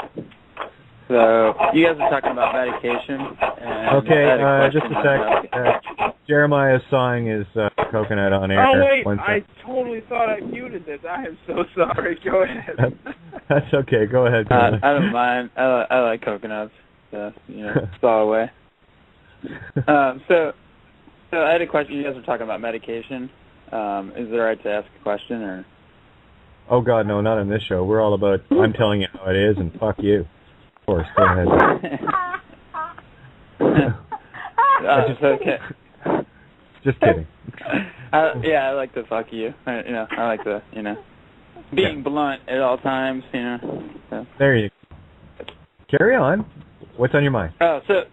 So, you guys are talking about medication. And okay, just a sec. Jeremiah's sawing his coconut on air. Oh, wait. I totally thought I muted this. I am so sorry. Go ahead. That's okay. Go ahead. I don't mind. I like coconuts. So, saw away. So I had a question. You guys were talking about medication. Is it all right to ask a question? Or? Oh, God, no, not on this show. We're all about, I'm telling you how it is, and fuck you. Of course, go ahead. Okay. Just kidding. I like to fuck you. I like to, being blunt at all times, So. There you go. Carry on. What's on your mind? Oh, so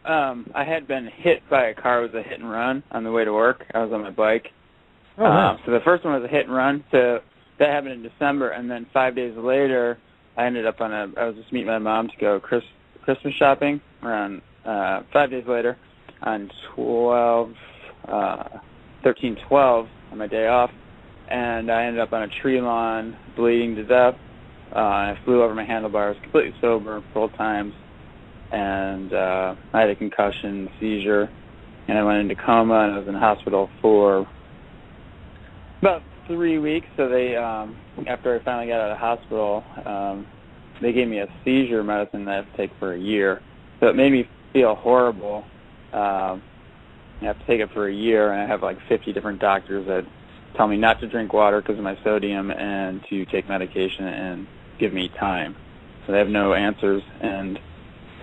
I had been hit by a car. It was a hit and run on the way to work. I was on my bike. Oh, nice. So the first one was a hit and run. So that happened in December, and then 5 days later, I ended up I was just meeting my mom to go Christmas shopping around 5 days later on 13/12 on my day off, and I ended up on a tree lawn bleeding to death. I flew over my handlebars, completely sober both times, and I had a concussion, seizure, and I went into coma, and I was in the hospital for about 3 weeks. So they, after I finally got out of the hospital, they gave me a seizure medicine that I have to take for a year. So it made me feel horrible. I have to take it for a year, and I have like 50 different doctors that tell me not to drink water because of my sodium and to take medication and give me time. So they have no answers. And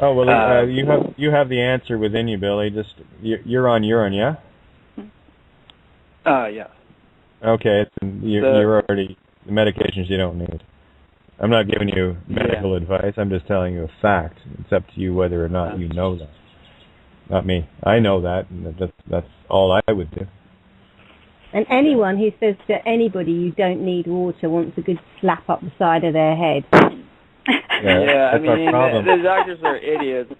you have the answer within you, Billy. Just you're on urine, yeah? Yeah. Okay, you're already the medications you don't need. I'm not giving you medical advice. I'm just telling you a fact. It's up to you whether or not you know that. Not me. I know that, and that's all I would do. And anyone who says to anybody you don't need water wants a good slap up the side of their head. Yeah, I mean, the doctors are idiots.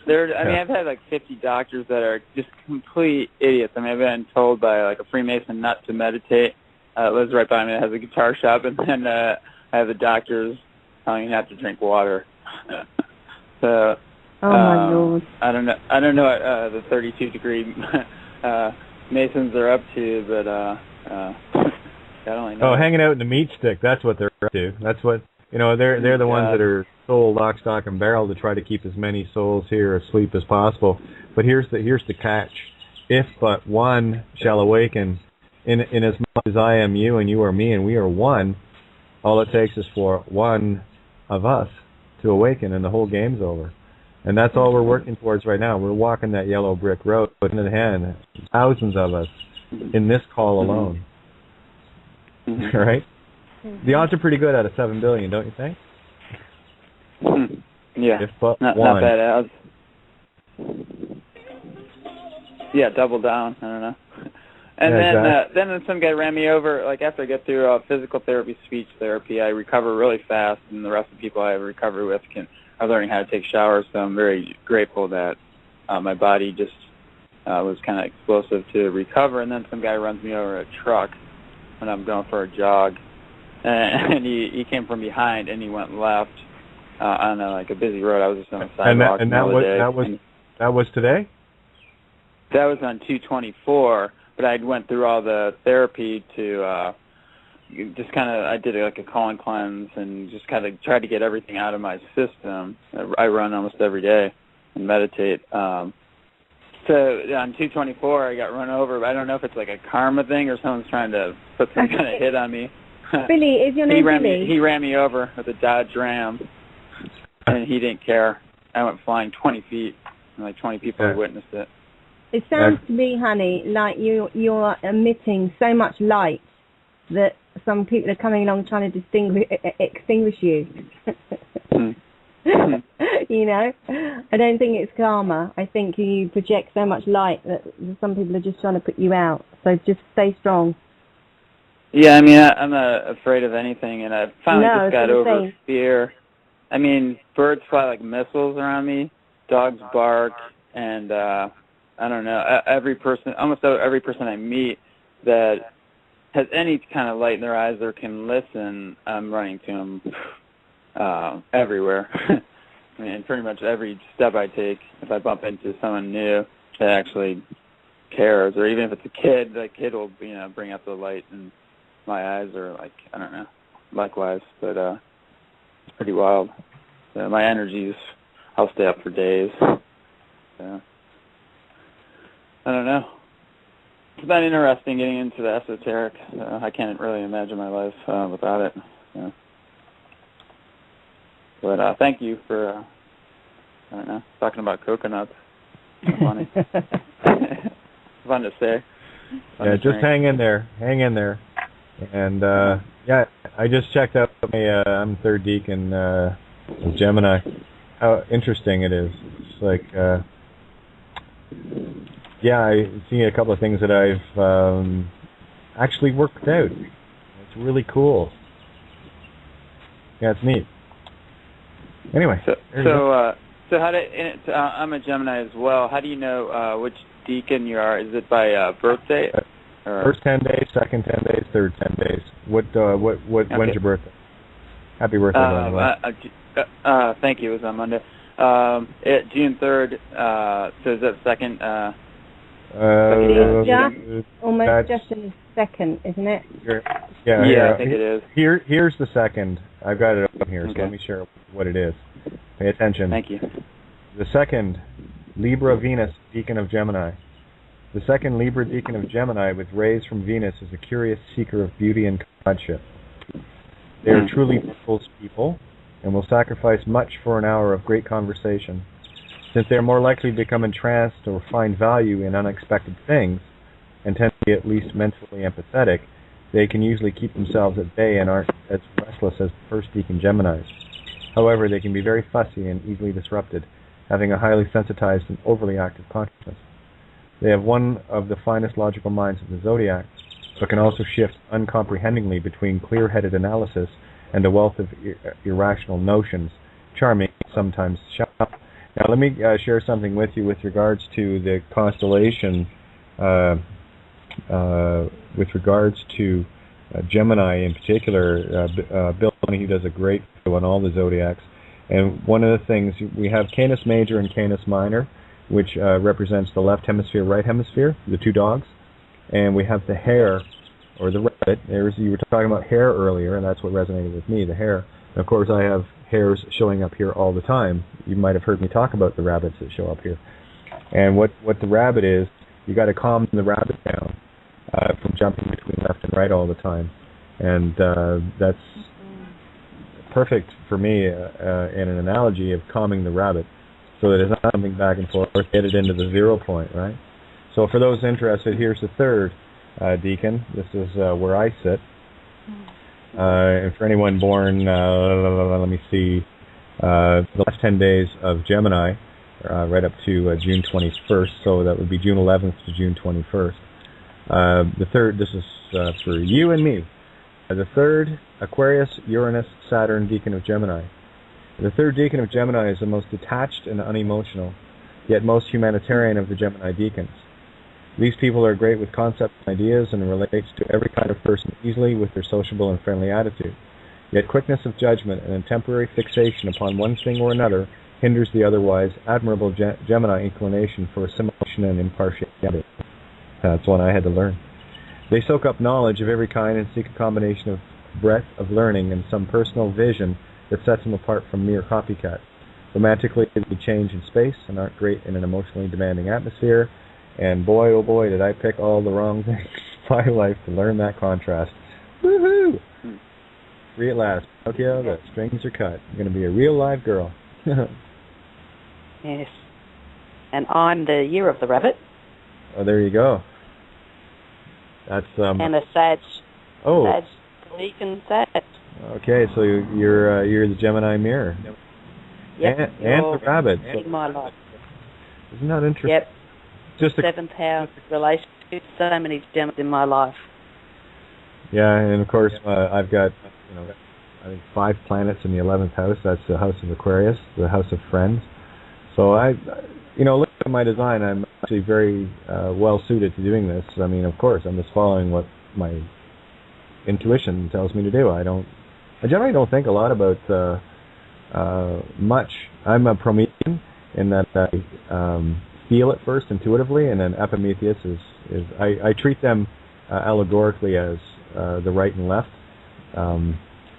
I've had like 50 doctors that are just complete idiots. I mean, I've been told by like a Freemason not to meditate. Lives right by me that has a guitar shop, and then I have the doctors telling you not to drink water. So, my Lord. I don't know what the 32-degree Masons are up to, but God only knows. Oh, hanging out in the meat stick, that's what they're up to. That's what, they're the ones that are sold lock, stock, and barrel to try to keep as many souls here asleep as possible. But here's the catch. If but one shall awaken, in as much as I am you and you are me and we are one, all it takes is for one of us to awaken and the whole game's over. And that's all we're working towards right now. We're walking that yellow brick road, putting in hand, thousands of us in this call alone. Mm-hmm. Right? The odds are pretty good out of 7 billion, don't you think? Yeah, if but not bad odds. Yeah, double down. I don't know. And then some guy ran me over. Like after I get through physical therapy, speech therapy, I recover really fast, and the rest of the people I have recovery with are learning how to take showers. So I'm very grateful that my body just was kind of explosive to recover. And then some guy runs me over a truck when I'm going for a jog, and he came from behind and he went left on a busy road. I was just on the sidewalk. And that was today? That was on 224. But I went through all the therapy to just kind of, I did like a colon cleanse and just kind of tried to get everything out of my system. I run almost every day and meditate. So on 224, I got run over. But I don't know if it's like a karma thing or someone's trying to put some kind of hit on me. Billy, is your name Billy? He ran me over with a Dodge Ram, and he didn't care. I went flying 20 feet, and like 20 people had witnessed it. It sounds to me, honey, like you're emitting so much light that some people are coming along trying to extinguish you. I don't think it's karma. I think you project so much light that some people are just trying to put you out. So just stay strong. Yeah, I mean, I'm not afraid of anything, and I finally just got over fear. I mean, birds fly like missiles around me, dogs bark, and I don't know, almost every person I meet that has any kind of light in their eyes or can listen, I'm running to them everywhere. I mean, pretty much every step I take, if I bump into someone new that actually cares, or even if it's a kid, the kid will, bring up the light in my eyes, or I don't know, likewise. But it's pretty wild. So my energies, I'll stay up for days. So I don't know. It's been interesting getting into the esoteric. I can't really imagine my life without it. So. But thank you for, talking about coconuts. Funny. Fun to say. Just hang in there. And, I just checked out I'm third deacon Gemini. How interesting it is. It's like, I see a couple of things that I've actually worked out. It's really cool. Yeah, it's neat. Anyway. So how do I'm a Gemini as well. How do you know which deacon you are? Is it by birth date? First 10 days, second 10 days, third 10 days. When's your birthday? Happy birthday, by the way. Thank you. It was on Monday. June 3rd. So is that second? Almost just in a second, isn't it? Yeah, I think it is. Here's the second. I've got it up here, so let me share what it is. Pay attention. Thank you. The second, Libra Venus, Deacon of Gemini. The second Libra Deacon of Gemini with rays from Venus is a curious seeker of beauty and comradeship. They are truly people's people and will sacrifice much for an hour of great conversation. Since they are more likely to become entranced or find value in unexpected things and tend to be at least mentally empathetic, they can usually keep themselves at bay and aren't as restless as the first Deacon Geminis. However, they can be very fussy and easily disrupted, having a highly sensitized and overly active consciousness. They have one of the finest logical minds of the zodiac, but can also shift uncomprehendingly between clear-headed analysis and a wealth of irrational notions, charming, sometimes sharp, Now, let me share something with you with regards to the constellation, with regards to Gemini in particular. Bill, he does a great video on all the zodiacs. And one of the things, we have Canis Major and Canis Minor, which represents the left hemisphere, right hemisphere, the two dogs. And we have the hare, or the rabbit. You were talking about hair earlier, and that's what resonated with me, the hare. And of course, I have hares showing up here all the time. You might have heard me talk about the rabbits that show up here. And what the rabbit is, you got to calm the rabbit down from jumping between left and right all the time. And that's perfect for me in an analogy of calming the rabbit, so that it's not jumping back and forth, get it into the 0 point, right? So for those interested, here's the third deacon. This is where I sit. And for anyone born, let me see, the last 10 days of Gemini, right up to June 21st, so that would be June 11th to June 21st. The third, this is for you and me. The third, Aquarius, Uranus, Saturn, deacon of Gemini. The third deacon of Gemini is the most detached and unemotional, yet most humanitarian of the Gemini deacons. These people are great with concepts and ideas and relates to every kind of person easily with their sociable and friendly attitude. Yet quickness of judgment and a temporary fixation upon one thing or another hinders the otherwise admirable Gemini inclination for assimilation and impartiality. That's one I had to learn. They soak up knowledge of every kind and seek a combination of breadth of learning and some personal vision that sets them apart from mere copycats. Romantically, they change in space and aren't great in an emotionally demanding atmosphere. And boy, oh boy, did I pick all the wrong things in my life to learn that contrast. Woohoo! Free at last. Pinocchio, the strings are cut. I'm going to be a real live girl. Yes. And I'm the year of the rabbit. Oh, there you go. That's and a Sag. Oh. Sag, deacon Sag. Okay, so you're the Gemini mirror. Yep. And the rabbit. In my life. Isn't that interesting? Yep. Just seventh house relationship. So many gems in my life. Yeah, and of course I've got I think 5 planets in the 11th house. That's the house of Aquarius, the house of friends. So look at my design. I'm actually very well suited to doing this. I mean, of course, I'm just following what my intuition tells me to do. I generally don't think a lot about much. I'm a Promethean in that I feel it first intuitively, and then Epimetheus is I treat them allegorically as the right and left.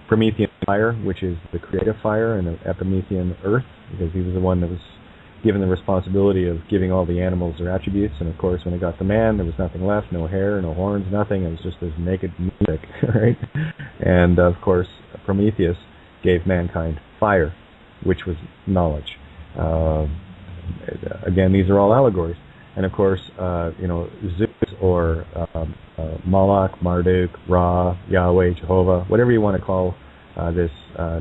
Promethean fire, which is the creative fire, and Epimethean earth, because he was the one that was given the responsibility of giving all the animals their attributes. And of course, when it got to man, there was nothing left, no hair, no horns, nothing. It was just this naked music, right? And of course, Prometheus gave mankind fire, which was knowledge. Again, these are all allegories. And of course, Zeus or Moloch, Marduk, Ra, Yahweh, Jehovah, whatever you want to call this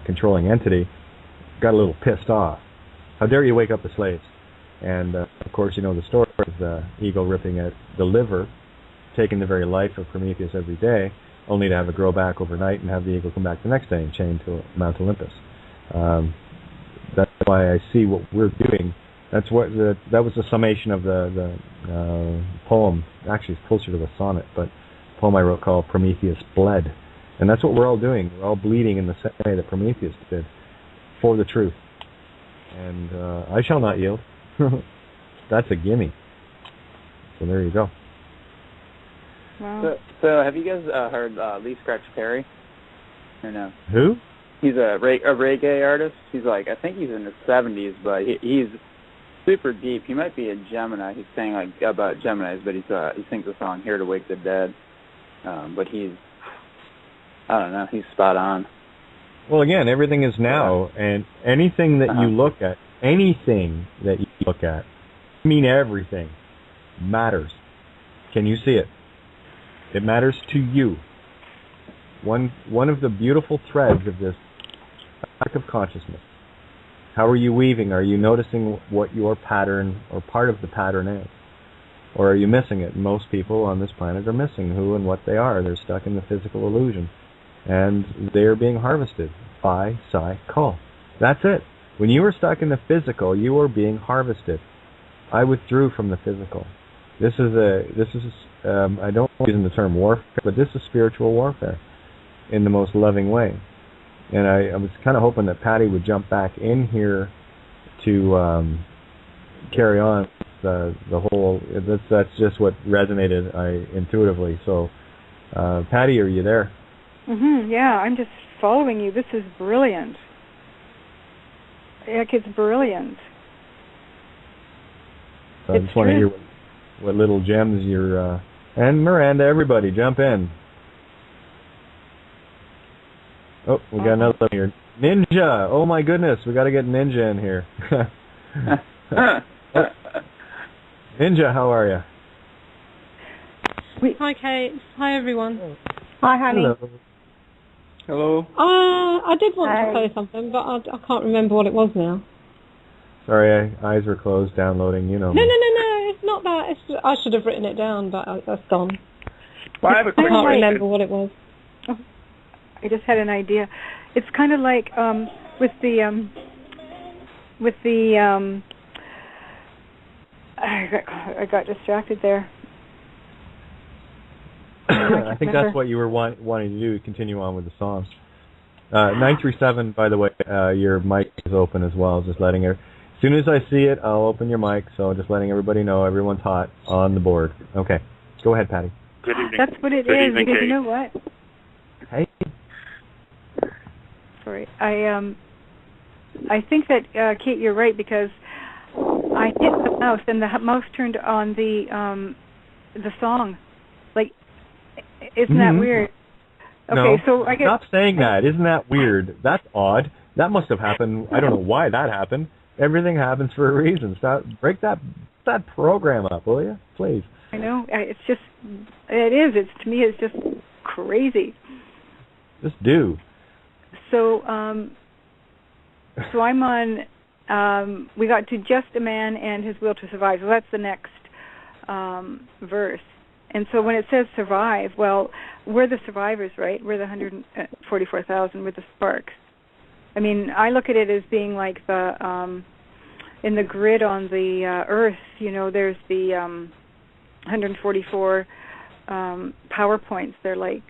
controlling entity, got a little pissed off. How dare you wake up the slaves? And of course, you know the story of the eagle ripping at the liver, taking the very life of Prometheus every day, only to have it grow back overnight and have the eagle come back the next day and chained to Mount Olympus. That's why I see what we're doing. That was the summation of the poem. Actually, it's closer to the sonnet, but a poem I wrote called Prometheus Bled. And that's what we're all doing. We're all bleeding in the same way that Prometheus did for the truth. And I shall not yield. That's a gimme. So there you go. Wow. So have you guys heard Lee Scratch Perry? Or no? Who? He's a reggae artist. He's I think he's in his 70s, but he's super deep. He might be a Gemini. He's saying about Geminis, but he sings a song "Here to Wake the Dead." But I don't know. He's spot on. Well, again, everything is now, and anything that you look at, I mean everything, matters. Can you see it? It matters to you. One of the beautiful threads of this arc of consciousness. How are you weaving? Are you noticing what your pattern or part of the pattern is? Or are you missing it? Most people on this planet are missing who and what they are. They're stuck in the physical illusion. And they are being harvested by Psi Call. That's it. When you were stuck in the physical, you were being harvested. I withdrew from the physical. This is I don't use the term warfare, but this is spiritual warfare in the most loving way. And I was kind of hoping that Patty would jump back in here to carry on the whole. That's just what resonated intuitively. So, Patty, are you there? Yeah, I'm just following you. This is brilliant. Heck, it's brilliant. So I just want to hear what little gems you're... and Miranda, everybody, jump in. Oh, we got another one here. Ninja! Oh my goodness, we got to get Ninja in here. Ninja, how are you? Hi, Kate. Hi, everyone. Hi, honey. Hello. I did want to say something, but I can't remember what it was now. Sorry, eyes were closed, downloading, you know. No, it's not that. I should have written it down, but that's gone. Well, I have a quick I can't remember what it was. Oh, I just had an idea. It's kind of like with the I got distracted there. I think that's what you were wanting to do, continue on with the songs. 937, by the way, your mic is open as well, just letting it. As soon as I see it, I'll open your mic, so just letting everybody know everyone's hot on the board. Okay, go ahead, Patty. Good evening. That's what it Good is, evening, because Kate. you know what? Hey. Sorry, I think that Kate, you're right, because I hit the mouse and the mouse turned on the song. Like, isn't that weird? Okay, No, so I guess stop saying that. Isn't that weird? That's odd. That must have happened. I don't know why that happened. Everything happens for a reason. Break that program up, will you, please? I know. It's just, it's to me, it's just crazy. Just do. So, so I'm on. We got to just a man and his will to survive. So that's the next verse. And so when it says survive, well, we're the survivors, right? We're the 144,000. We're the sparks. I mean, I look at it as being like the in the grid on the Earth. You know, there's the 144 power points. They're like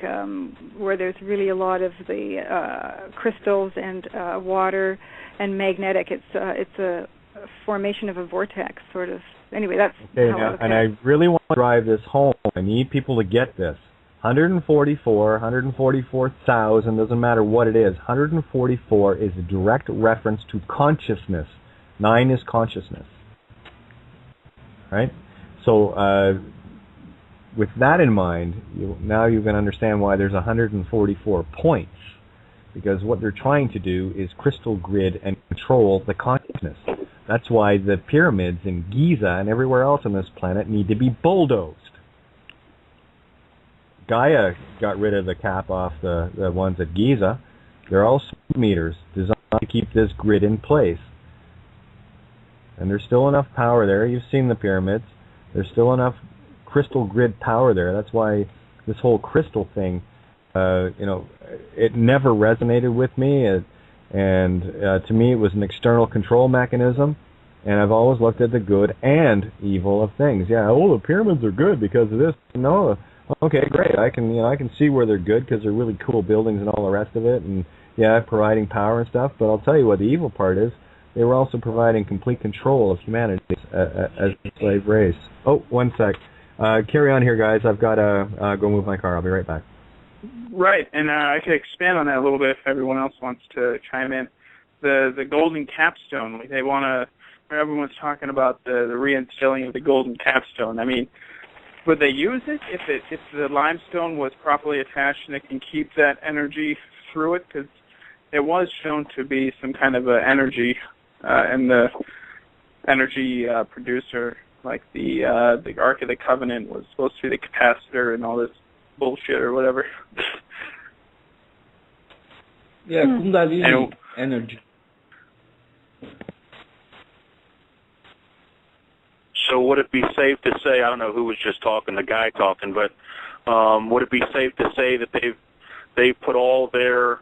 where there's really a lot of the crystals and water and magnetic. It's a formation of a vortex, sort of. Anyway, that's okay. how I look at it. I really want to drive this home. I need people to get this. 144,000, doesn't matter what it is. 144 is a direct reference to consciousness. 9 is consciousness. Right? So with that in mind, now you can understand why there's 144 points. Because what they're trying to do is crystal grid and control the consciousness. That's why the pyramids in Giza and everywhere else on this planet need to be bulldozed. Gaia got rid of the cap off the ones at Giza. They're all meters designed to keep this grid in place. And there's still enough power there. You've seen the pyramids. There's still enough crystal grid power there. That's why this whole crystal thing, it never resonated with me. And to me, it was an external control mechanism. And I've always looked at the good and evil of things. Yeah, the pyramids are good because of this. No, okay, great. I can see where they're good because they're really cool buildings and all the rest of it. And yeah, providing power and stuff. But I'll tell you what the evil part is. They were also providing complete control of humanity as a slave race. Oh, one sec. Carry on here, guys. I've got to go move my car. I'll be right back. Right, and I could expand on that a little bit if everyone else wants to chime in. The golden capstone, they want to. Everyone's talking about the reinstilling of the golden capstone. I mean, would they use it if the limestone was properly attached and it can keep that energy through it? Because it was shown to be some kind of energy, and the energy producer, like the Ark of the Covenant, was supposed to be the capacitor and all this bullshit or whatever. Yeah, Kundalini energy. So would it be safe to say, I don't know who was just talking, the guy talking, but would it be safe to say that they put all their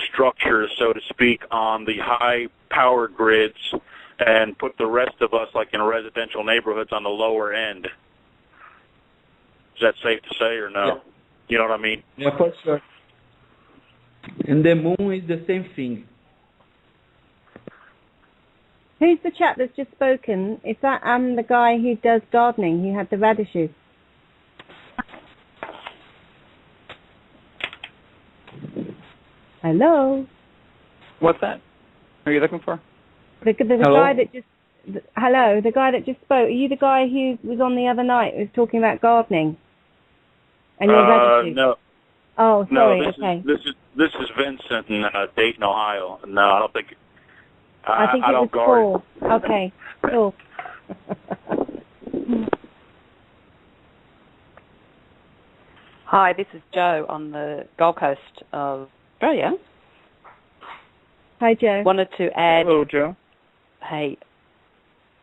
structures, so to speak, on the high power grids and put the rest of us, like in residential neighborhoods, on the lower end. Is that safe to say or no? Yeah. You know what I mean? Yeah, for sure. And the moon is the same thing. Who's the chap that's just spoken? Is that the guy who does gardening, who had the radishes? Hello? What's that? Who are you looking for? The guy that just... hello, the guy that just spoke. Are you the guy who was on the other night who was talking about gardening? And your radishes? No. Oh, sorry, no, okay. This is Vincent in Dayton, Ohio. No, I don't think... I think it was Paul. Okay, cool. Hi, this is Joe on the Gold Coast of Australia. Hi, Joe. Wanted to add... Hello, Joe. Hey,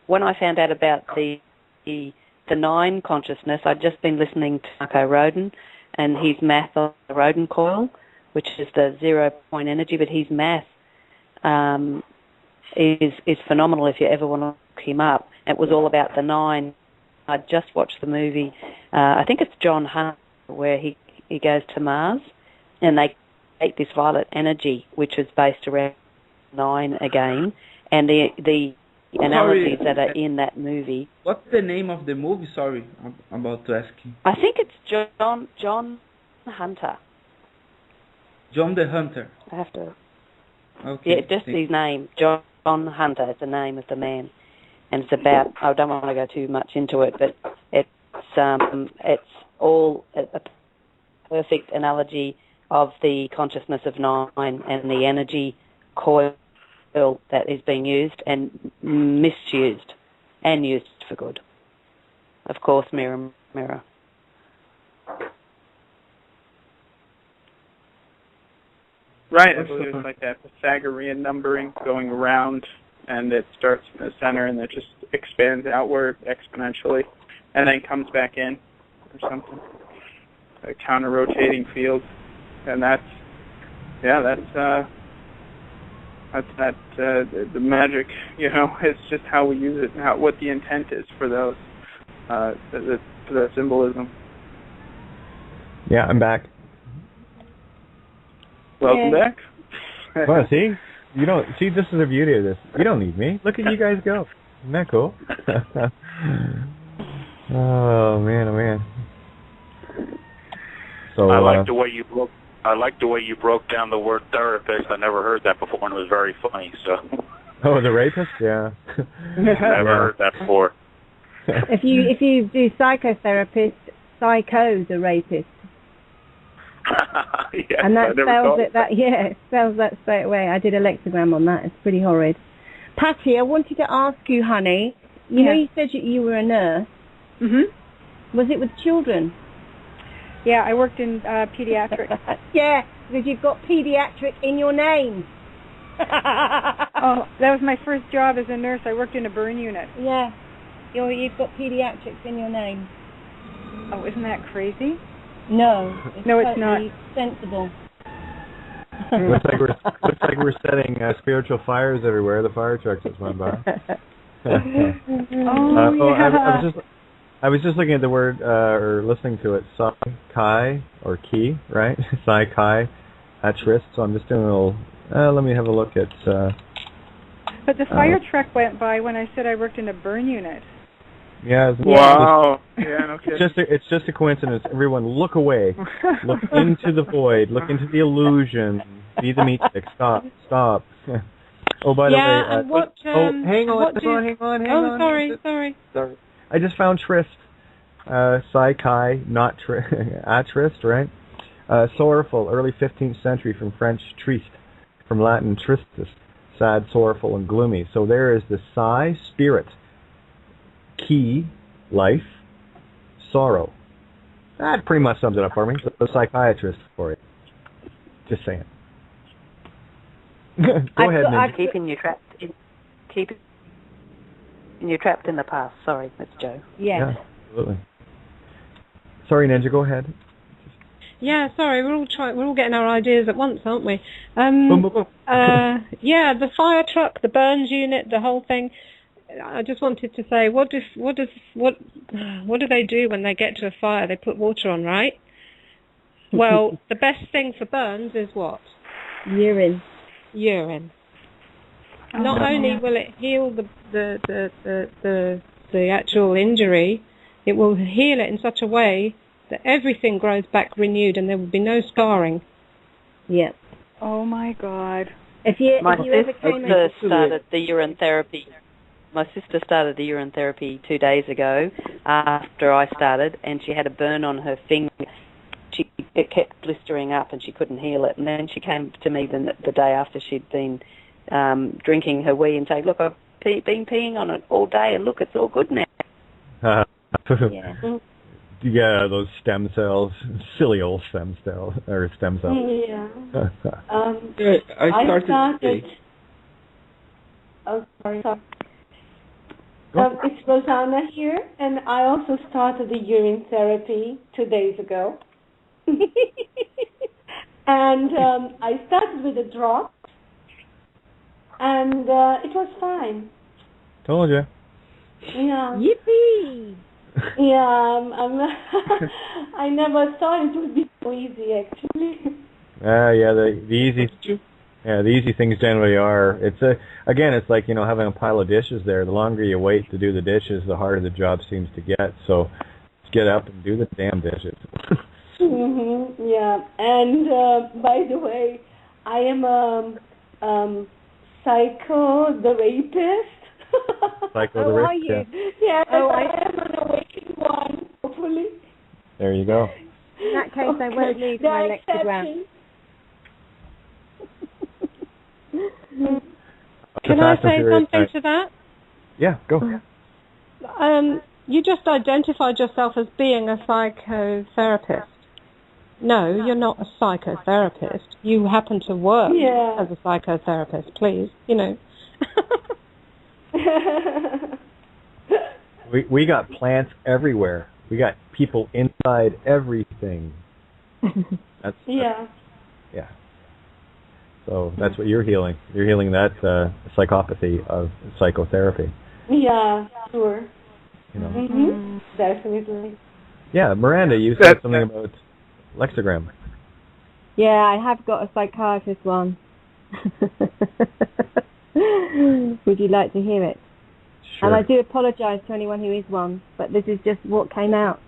when I found out about the nine consciousness, I'd just been listening to Marco Rodin and his math on the Rodin coil, which is the 0 point energy, but his math is phenomenal if you ever want to look him up. It was all about the nine. I just watched the movie, I think it's John Hunt, where he goes to Mars, and they take this violet energy, which is based around nine again, and the analogies that are in that movie. What's the name of the movie? Sorry, I'm about to ask you. I think it's John Hunter. John the Hunter. I have to... Okay. Yeah, just his name, John Hunter, is the name of the man. And it's about, I don't want to go too much into it, but it's all a perfect analogy of the consciousness of nine and the energy coil that is being used and misused and used for good. Of course, mirror, mirror. Right, I believe it's like that Pythagorean numbering going around, and it starts in the center and it just expands outward exponentially and then comes back in or something. A counter-rotating field. And that's the magic, you know. It's just how we use it and what the intent is for those, for that symbolism. Yeah, I'm back. Welcome back. Well, see? You don't see, this is the beauty of this. You don't need me. Look at you guys go. Isn't that cool? Oh man, oh man. So I like the way you broke down the word therapist. I never heard that before, and it was very funny. So. Oh, the rapist? Yeah. Never heard that before. If you do psychotherapist, psycho's a rapist. Yes, and that spells that straight away. I did a lexigram on that. It's pretty horrid. Patty, I wanted to ask you, honey. You know, you said you were a nurse. Mm-hmm. Was it with children? Yeah, I worked in pediatrics. Yeah, because you've got pediatric in your name. Oh, that was my first job as a nurse. I worked in a burn unit. Yeah, you've got pediatrics in your name. Oh, isn't that crazy? No, it's not. Sensible. looks like we're setting spiritual fires everywhere. The fire trucks just went by. I was just looking at the word or listening to it. Sai-kai or ki, right? Sai-kai Atrist. So I'm just doing a little. Let me have a look at. But the fire truck went by when I said I worked in a burn unit. Yeah. Wow. Yeah, no kidding. It's just a coincidence. Everyone, look away. Look into the void. Look into the illusion. Be the meat stick. Stop. Oh, by the way. And what? Hang on. Sorry. I just found Trist. Sai-kai, not Atrist, right? Sorrowful, early 15th century, from French triste, from Latin tristis, sad, sorrowful, and gloomy. So there is the Sai, spirit, Ki, life, sorrow. That pretty much sums it up for me. So the psychiatrist for it. Just saying. Go ahead, Ninja. Keeping you trapped in the past. Sorry, that's Joe. Yeah. Absolutely. Sorry, Ninja, go ahead. Yeah, sorry, we're all getting our ideas at once, aren't we? Yeah, the fire truck, the burns unit, the whole thing. I just wanted to say, what do they do when they get to a fire? They put water on, right? Well, the best thing for burns is what? Urine. Not only will it heal the actual injury, it will heal it in such a way that everything grows back renewed and there will be no scarring. Yeah. Oh my God. My sister started the urine therapy. My sister started the urine therapy 2 days ago after I started, and she had a burn on her finger. It kept blistering up and she couldn't heal it. And then she came to me the day after she'd been drinking her wee and saying, look, I've been peeing on it all day and look, it's all good now. Yeah, those stem cells, silly old stem cells. Yeah. I started. Oh, sorry. It's Rosanna here, and I also started the urine therapy 2 days ago. And I started with a drop, and it was fine. Told you. Yeah. Yippee! Yeah, I never thought it would be so easy, actually. The easy things generally are. It's like, having a pile of dishes there. The longer you wait to do the dishes, the harder the job seems to get. So, just get up and do the damn dishes. Yeah, and by the way, I am Psycho the Rapist. Psycho the Rapist. Are you? Yeah, I am an awakened one, hopefully. There you go. In that case, I won't leave my Lexagram. Can I say something to that? Yeah, go. You just identified yourself as being a psychotherapist. No, you're not a psychotherapist. You happen to work as a psychotherapist, please. We got plants everywhere. We got people inside everything. That's yeah. So that's what you're healing. You're healing that psychopathy of psychotherapy. Yeah, sure. Definitely. Yeah, Miranda, you said something about Lexagram. Yeah, I have got a psychiatrist one. Would you like to hear it? Sure. And I do apologise to anyone who is one, but this is just what came out.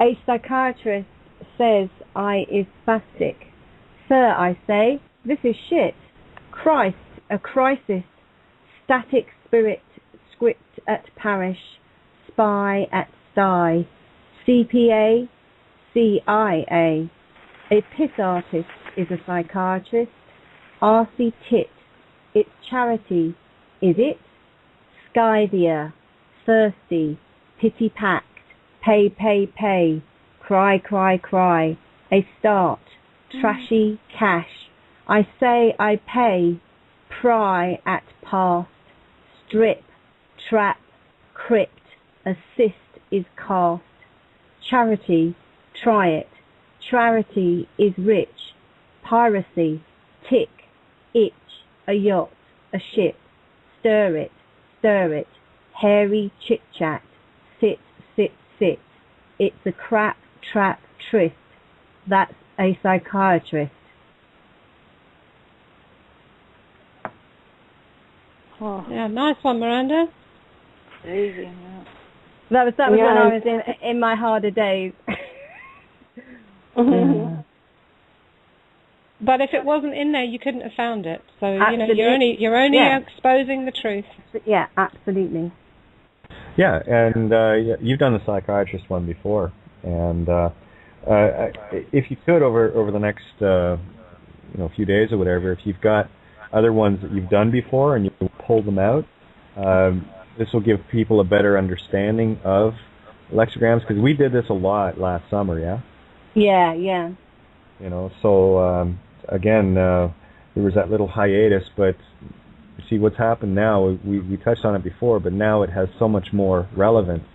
A psychiatrist says I is spastic. Sir, I say, this is shit. Christ, a crisis. Static spirit, script at parish. Spy at sty. CPA, CIA. A piss artist is a psychiatrist. RC tit. It's charity, is it? Skyvia, thirsty, pity packed, pay, cry, a start, trashy cash. I say I pay, pry at past, strip, trap, crypt, assist is cast. Charity, try it. Charity is rich. Piracy, tick, itch, a yacht, a ship. Stir it, hairy chit-chat, sit. It's a crap, trap, tryst. That's a psychiatrist. Oh, yeah, nice one, Miranda. Easy. Yeah. That was when I was in my harder days. But if it wasn't in there, you couldn't have found it. So absolutely. you're only exposing the truth. Yeah, absolutely. Yeah, and you've done the psychiatrist one before, and if you could over the next few days or whatever, if you've got other ones that you've done before and you pull them out, this will give people a better understanding of lexigrams, because we did this a lot last summer. Yeah. So again, there was that little hiatus, but you see what's happened now. We touched on it before, but now it has so much more relevance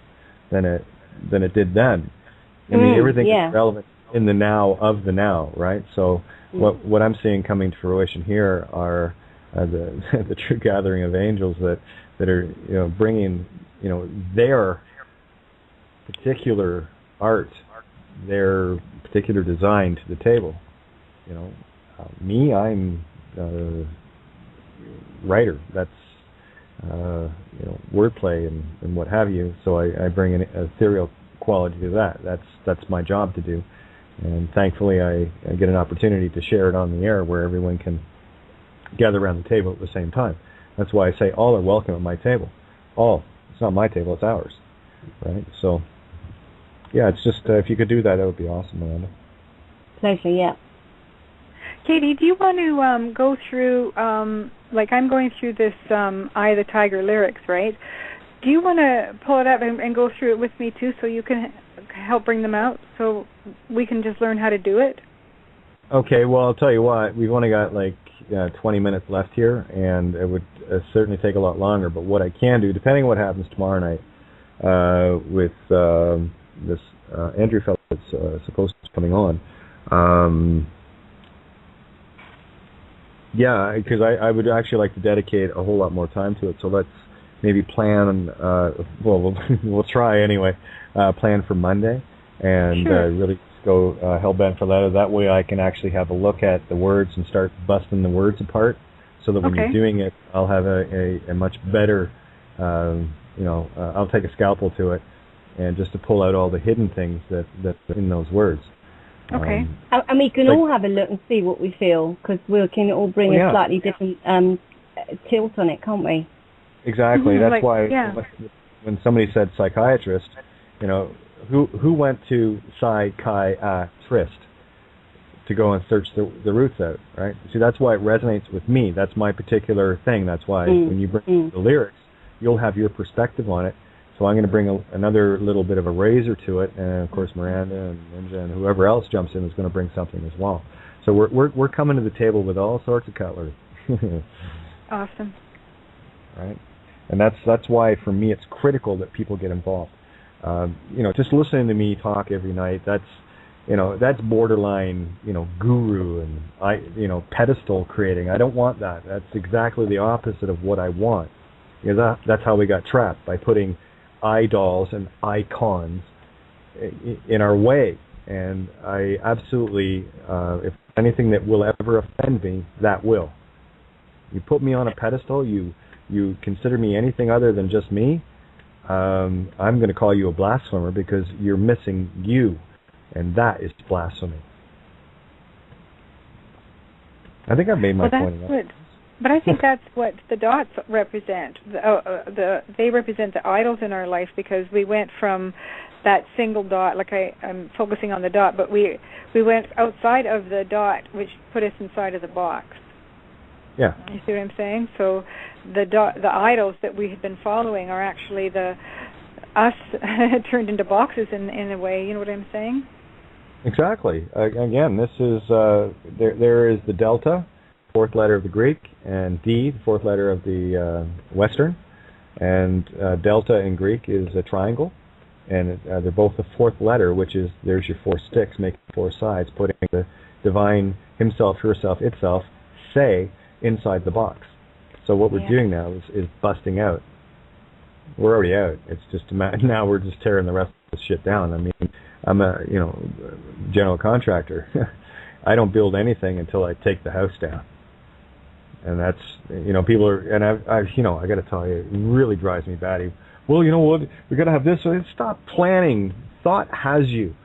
than it did then. I mean, everything is relevant. in the now of the now, right? So what I'm seeing coming to fruition here are the the true gathering of angels that are bringing their particular art, their particular design to the table. Me, I'm a writer. That's wordplay and what have you. So I bring an ethereal quality to that. That's my job to do, and thankfully I get an opportunity to share it on the air where everyone can gather around the table at the same time. That's why I say all are welcome at my table. All. It's not my table, it's ours. Right? So, yeah, it's just, if you could do that would be awesome, Miranda. Pleasure, yeah. Katie, do you want to go through, like I'm going through this Eye of the Tiger lyrics, right? Do you want to pull it up and go through it with me too so you can help bring them out so we can just learn how to do it? Okay, well, I'll tell you what, we've only got 20 minutes left here, and it would certainly take a lot longer, but what I can do, depending on what happens tomorrow night with this Andrew fellow that's supposed to be coming on, because I would actually like to dedicate a whole lot more time to it, so let's maybe plan, we'll try anyway, plan for Monday, and really go hell-bent for that. That way I can actually have a look at the words and start busting the words apart, so that when you're doing it, I'll have a much better, I'll take a scalpel to it, and just to pull out all the hidden things that in those words. Okay. And we can all have a look and see what we feel, because we can all bring a slightly different tilt on it, can't we? Exactly. That's why when somebody said psychiatrist, who went to psychiatrist to go and search the roots out, right? See, that's why it resonates with me. That's my particular thing. That's why when you bring the lyrics, you'll have your perspective on it. So I'm going to bring another little bit of a razor to it, and of course Miranda and Ninja and whoever else jumps in is going to bring something as well. So we're coming to the table with all sorts of cutlery. Awesome. Right, and that's why for me it's critical that people get involved. Just listening to me talk every night, that's borderline, guru and pedestal creating. I don't want that. That's exactly the opposite of what I want. That's how we got trapped, by putting idols and icons in our way. And I absolutely, if anything that will ever offend me, that will. You put me on a pedestal, you consider me anything other than just me, I'm going to call you a blasphemer, because you're missing you, and that is blasphemy. I think I've made my point. But I think that's what the dots represent. They represent the idols in our life, because we went from that single dot, like I'm focusing on the dot, but we went outside of the dot, which put us inside of the box. Yeah. You see what I'm saying? So the idols that we have been following are actually us turned into boxes in a way. You know what I'm saying? Exactly. Again, this is there is the delta, fourth letter of the Greek, and D, the fourth letter of the Western, and delta in Greek is a triangle, and they're both the fourth letter, which is, there's your four sticks making four sides, putting the divine himself, herself, itself, say, inside the box. So what we're doing now is busting out. We're already out. It's just now we're just tearing the rest of the shit down. I mean, I'm a general contractor. I don't build anything until I take the house down. And that's, people are, and I got to tell you, it really drives me batty. Well, you know what, we got to have this. So stop planning. Thought has you.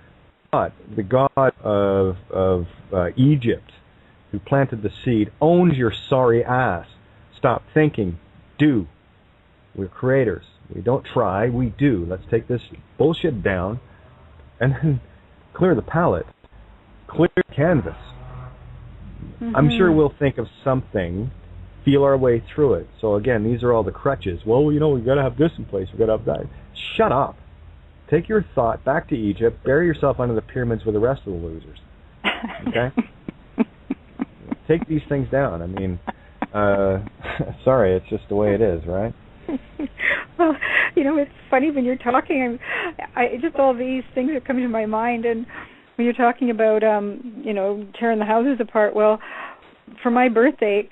Thought, the god of Egypt, who planted the seed, owns your sorry ass. Stop thinking. Do. We're creators. We don't try. We do. Let's take this bullshit down, and then clear the palette. Clear the canvas. Mm-hmm. I'm sure we'll think of something, feel our way through it. So again, these are all the crutches. Well, we've got to have this in place. We've got to have that. Shut up. Take your thought back to Egypt. Bury yourself under the pyramids with the rest of the losers. Okay? Take these things down. I mean, sorry, it's just the way it is, right? Well, it's funny when you're talking. I just all these things are coming to my mind, and when you're talking about tearing the houses apart, well, for my birthday,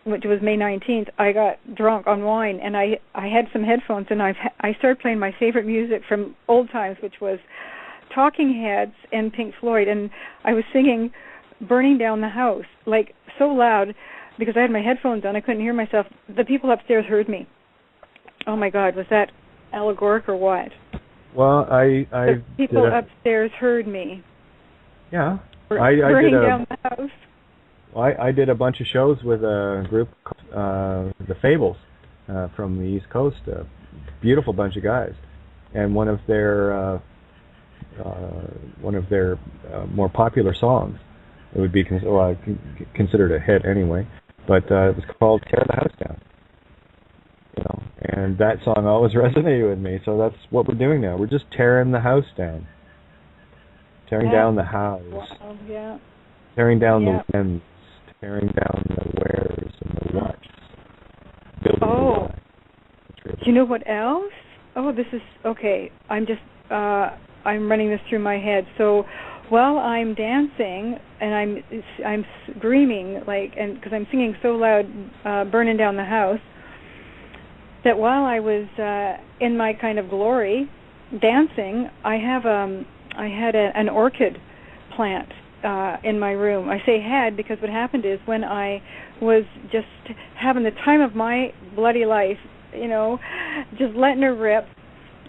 which was May 19th, I got drunk on wine, and I had some headphones, and I started playing my favorite music from old times, which was Talking Heads and Pink Floyd, and I was singing Burning Down the House, like so loud, because I had my headphones on, I couldn't hear myself. The people upstairs heard me. Oh my God, was that allegoric or what? Well, the people upstairs heard me. Yeah. Burning down the house. Well, I did a bunch of shows with a group, the Fables, from the East Coast. A beautiful bunch of guys, and one of their more popular songs, it would be considered a hit anyway, but it was called "Tear the House Down." And that song always resonated with me. So that's what we're doing now. We're just tearing the house down, tearing down the house, tearing down the winds, tearing down the wares and the whats. Do you know what else? Oh, this is okay. I'm running this through my head. So while I'm dancing and I'm screaming because I'm singing so loud, burning down the house, that while I was in my kind of glory dancing, I had an orchid plant in my room. I say had because what happened is when I was just having the time of my bloody life, just letting her rip,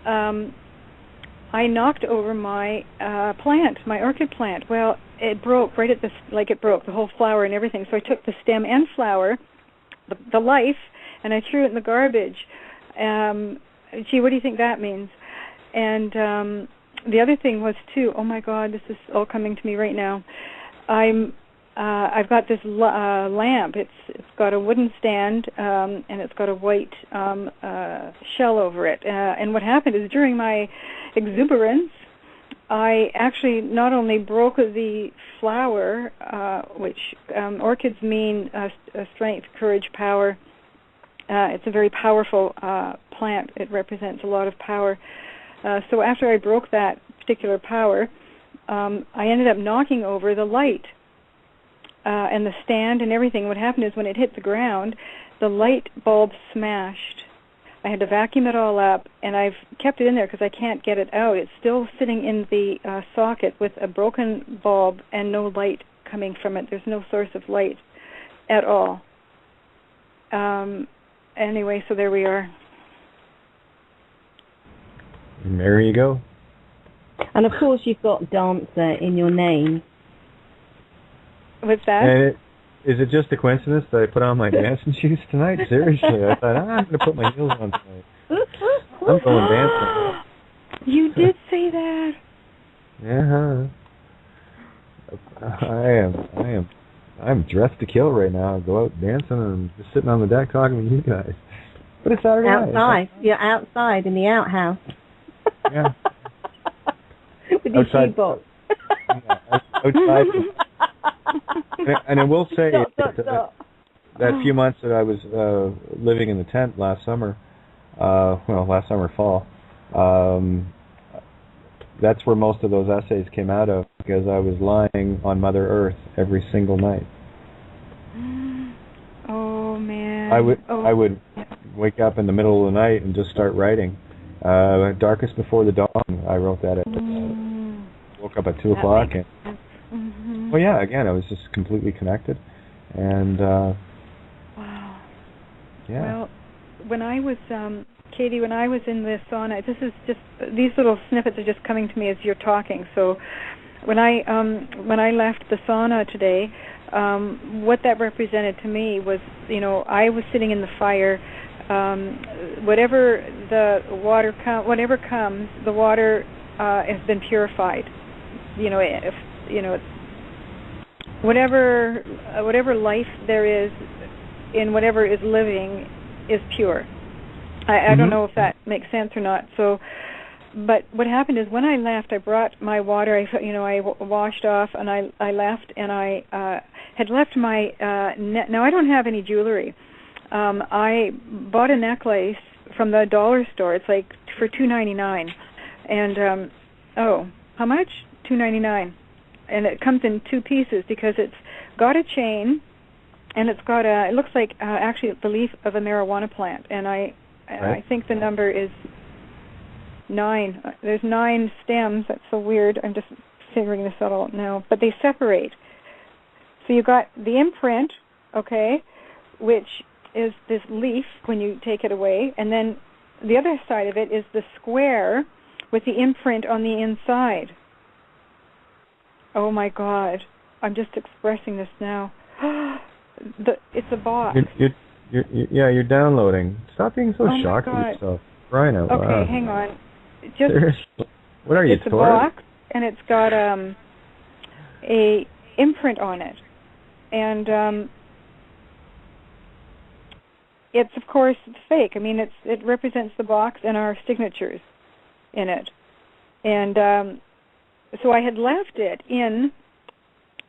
I knocked over my plant, my orchid plant. Well, it broke right at it broke, the whole flower and everything. So I took the stem and flower, the life, and I threw it in the garbage. Gee, what do you think that means? And the other thing was too. Oh my God, this is all coming to me right now. I've got this lamp. It's got a wooden stand and it's got a white shell over it. And what happened is during my exuberance, I actually not only broke the flower, which orchids mean strength, courage, power. It's a very powerful plant. It represents a lot of power. So after I broke that particular power, I ended up knocking over the light and the stand and everything. What happened is when it hit the ground, the light bulb smashed. I had to vacuum it all up, and I've kept it in there because I can't get it out. It's still sitting in the socket with a broken bulb and no light coming from it. There's no source of light at all. Anyway, so there we are. And there you go. And of course you've got dancer in your name. What's that? And is it just a coincidence that I put on my dancing shoes tonight? Seriously, I thought, I'm going to put my heels on tonight. I'm going dancing. You did say that. Yeah. I'm dressed to kill right now. I go out dancing and just sitting on the deck talking with you guys. But it's Saturday night. Outside. You're outside in the outhouse. Yeah. With your shoebox. Outside. And I will say that few months that I was living in the tent last summer, fall, that's where most of those essays came out of, because I was lying on Mother Earth every single night. Oh man! I would wake up in the middle of the night and just start writing. Darkest Before the Dawn. I wrote that at woke up at 2 o'clock and. Mm-hmm. Well, yeah. Again, I was just completely connected, and wow. Yeah. Well, when I was Katie, when I was in the sauna, this is just these little snippets are just coming to me as you're talking. So, when I left the sauna today, what that represented to me was, I was sitting in the fire. Whatever the water whatever comes, the water has been purified. Whatever life there is in whatever is living is pure. I don't know if that makes sense or not. So, but what happened is when I left, I brought my water. I washed off and I left, and I had left my. Now I don't have any jewelry. I bought a necklace from the dollar store. It's like for $2.99, and how much? $2.99, and it comes in 2 pieces because it's got a chain, and it's got it looks like actually the leaf of a marijuana plant, and I think the number is 9. There's 9 stems. That's so weird. I'm just figuring this out all now, but they separate. So you got the imprint, okay, which is this leaf when you take it away, and then the other side of it is the square with the imprint on the inside. Oh my God, I'm just expressing this now. It's a box. You're downloading. Stop being so shocked at yourself. Crying out loud. Okay, hang on. What are you, it's a box, and it's got a imprint on it. And it's, of course, fake. I mean, it represents the box and our signatures in it. And so I had left it in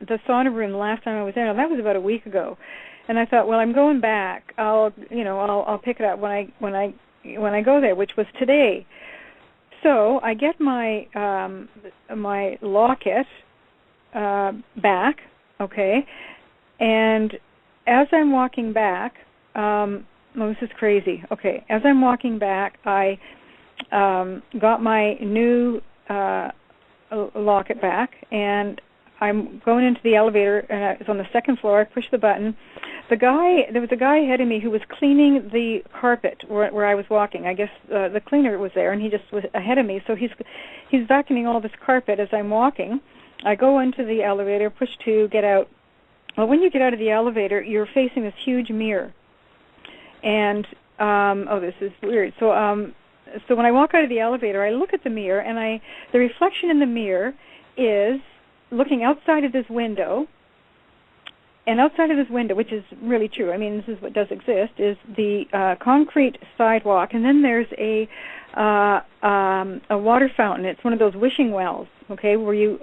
the sauna room the last time I was there. Now, that was about a week ago. And I thought, well, I'm going back. I'll pick it up when I go there, which was today. So I get my my locket back, okay, and as I'm walking back, this is crazy. Okay, as I'm walking back, I got my new locket back, and I'm going into the elevator, and it's on the 2nd floor. I push the button. There was a guy ahead of me who was cleaning the carpet where I was walking. I guess the cleaner was there, and he just was ahead of me. So he's vacuuming all this carpet as I'm walking. I go into the elevator, push 2, get out. Well, when you get out of the elevator, you're facing this huge mirror. And this is weird. So when I walk out of the elevator, I look at the mirror, and the reflection in the mirror is looking outside of this window. And outside of this window, which is really true, I mean, this is what does exist, is the concrete sidewalk, and then there's a water fountain. It's one of those wishing wells, okay, where you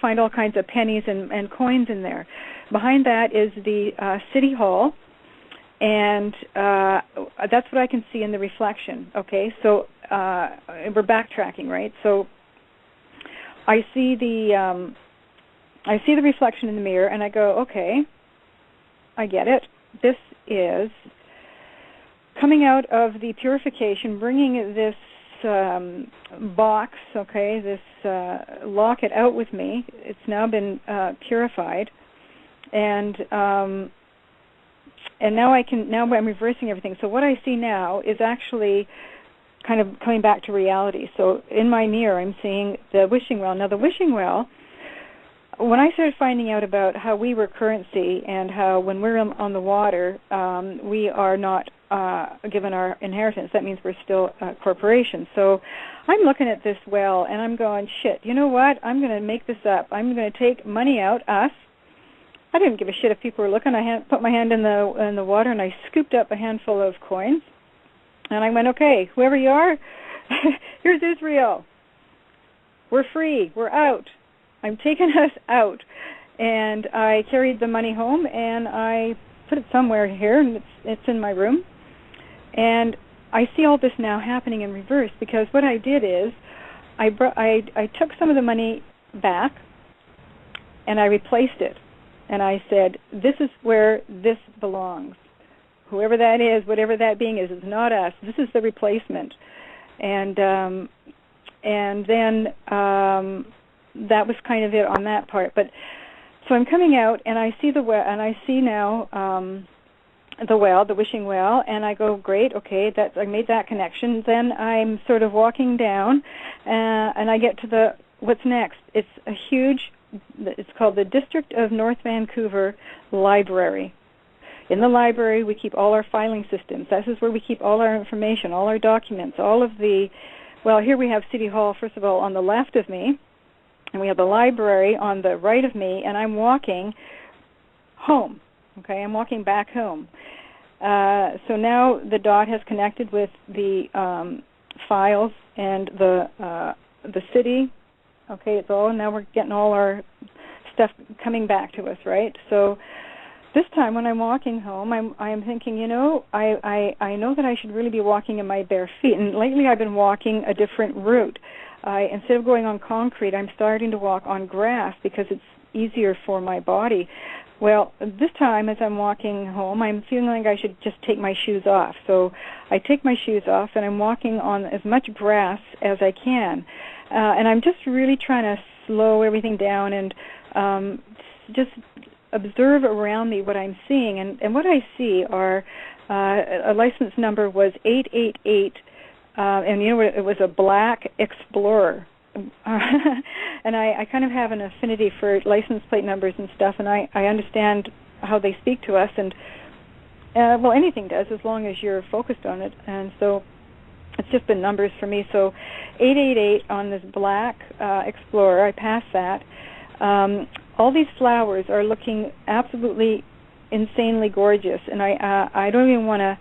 find all kinds of pennies and coins in there. Behind that is the city hall, and that's what I can see in the reflection, okay. So we're backtracking, right? So I see the reflection in the mirror, and I go, okay, I get it. This is coming out of the purification, bringing this box, okay, this locket out with me. It's now been purified, and now I'm reversing everything. So what I see now is actually kind of coming back to reality. So in my mirror, I'm seeing the wishing well. Now the wishing well, when I started finding out about how we were currency and how when we're on the water, we are not given our inheritance, that means we're still a corporation. So I'm looking at this well, and I'm going, shit, you know what? I'm going to make this up. I'm going to take money out, us. I didn't give a shit if people were looking. I put my hand in the water, and I scooped up a handful of coins. And I went, okay, whoever you are, here's Israel. We're free. We're out. I'm taking us out. And I carried the money home, and I put it somewhere here, and it's in my room. And I see all this now happening in reverse, because what I did is I took some of the money back, and I replaced it. And I said, this is where this belongs. Whoever that is, whatever that being is, it's not us. This is the replacement. And then that was kind of it on that part. But so I'm coming out, and I see the well, and I see now the well, the wishing well, and I go, great, okay, I made that connection. Then I'm sort of walking down, and I get to what's next. It's a huge. It's called the District of North Vancouver Library. In the library, we keep all our filing systems. This is where we keep all our information, all our documents, all of the, well, here we have City Hall, first of all, on the left of me, and we have the library on the right of me, and I'm walking home, okay? I'm walking back home. So now the dot has connected with the files and the city. Okay, it's all, now we're getting all our stuff coming back to us, right? So this time when I'm walking home, I'm thinking, I know that I should really be walking in my bare feet. And lately I've been walking a different route. instead of going on concrete, I'm starting to walk on grass because it's easier for my body. Well, this time as I'm walking home, I'm feeling like I should just take my shoes off. So I take my shoes off and I'm walking on as much grass as I can. And I'm just really trying to slow everything down and just observe around me what I'm seeing. And what I see are a license number was 888, and you know what, it was a black Explorer. And I kind of have an affinity for license plate numbers and stuff, and I understand how they speak to us, and well, anything does as long as you're focused on it. And so it's just been numbers for me. So 888 on this black Explorer, I passed that. All these flowers are looking absolutely insanely gorgeous, and I don't even want to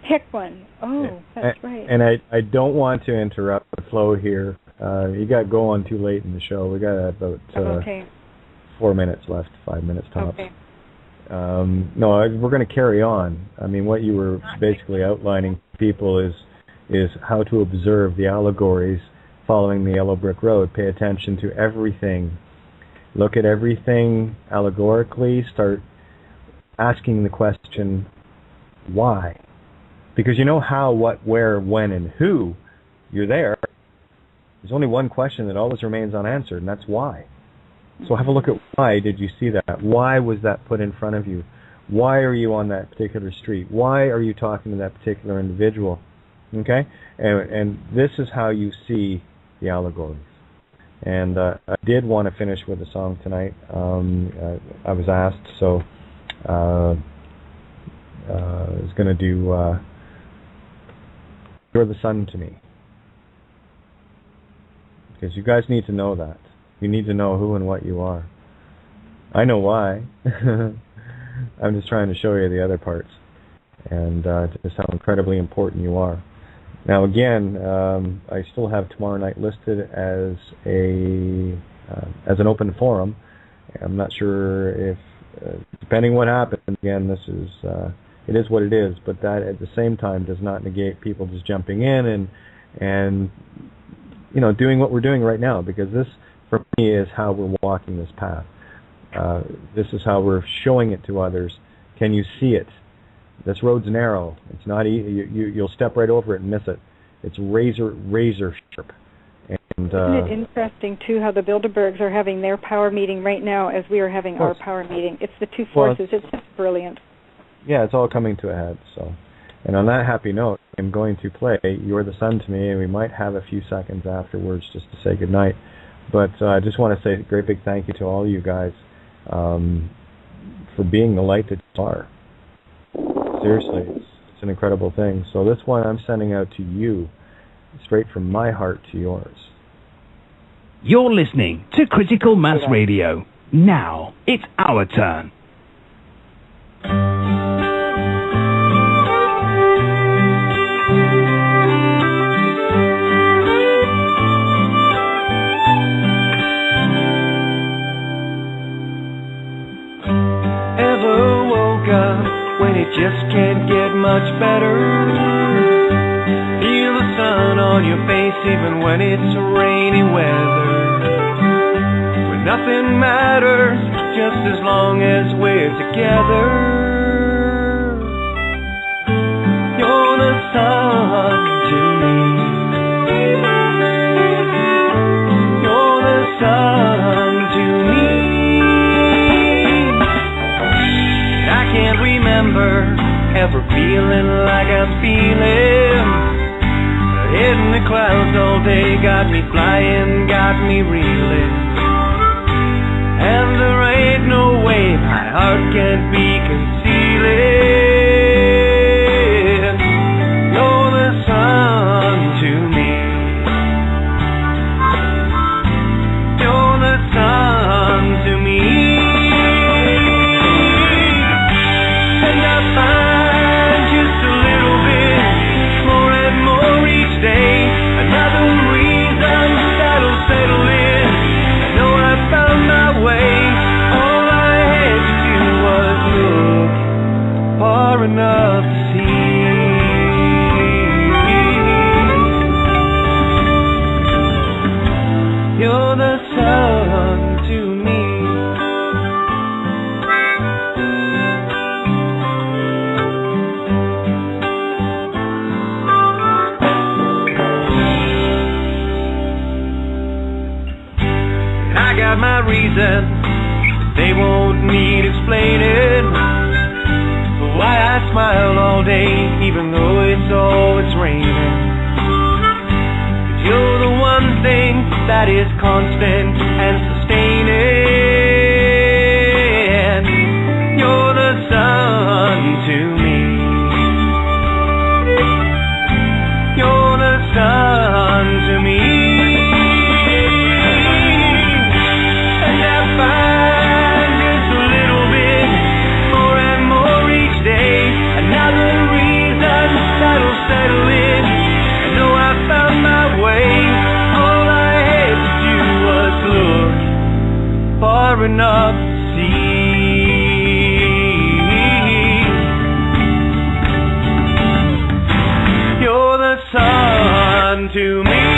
pick one. Oh, that's right. And I don't want to interrupt the flow here. You got going too late in the show. We got about 4 minutes left, 5 minutes tops. Okay. No, we're going to carry on. I mean, what you were basically outlining to people is how to observe the allegories following the yellow brick road. Pay attention to everything. Look at everything allegorically. Start asking the question, why? Because you know how, what, where, when, and who. You're there. There's only one question that always remains unanswered, and that's why. So have a look at why did you see that? Why was that put in front of you? Why are you on that particular street? Why are you talking to that particular individual? Okay? And this is how you see the allegories. And I did want to finish with a song tonight. I was asked, so I was going to do You're the Sun to Me. Because you guys need to know that. You need to know who and what you are. I know why. I'm just trying to show you the other parts and just how incredibly important you are. Now again, I still have tomorrow night listed as an open forum. I'm not sure if, depending what happens, again, this is it is what it is, but that at the same time does not negate people just jumping in and you know, doing what we're doing right now, because this, for me, is how we're walking this path. This is how we're showing it to others. Can you see it? This road's narrow. It's not easy. You'll step right over it and miss it. It's razor sharp. And, isn't it interesting, too, how the Bilderbergs are having their power meeting right now as we are having our power meeting? It's the two forces. It's just brilliant. Yeah, it's all coming to a head. So, and on that happy note, I'm going to play You're the Sun to Me, and we might have a few seconds afterwards just to say goodnight. But I just want to say a great big thank you to all you guys for being the light that you are. Seriously, it's an incredible thing. So this one I'm sending out to you, straight from my heart to yours. You're listening to Critical Mass Radio. Now it's our turn. When it just can't get much better, feel the sun on your face even when it's rainy weather, when nothing matters just as long as we're together. You're the sun to me. You're the sun to me. I can't remember ever feeling like I'm feeling. Head in the clouds all day got me flying, got me reeling. And there ain't no way my heart can't be concealing. You're the sun to me. You're the sun to me. Settle in. I know I found my way. All I had to do was look. they won't need explaining why I smile all day, even though it's raining. 'Cause you're the one thing that is constant and sustaining. You're the sun to me. You're the sun to me. And I find just a little bit more and more each day. Another reason that'll settle in. I know I found my way. All I had to do was look far enough to see. You're the sun to me.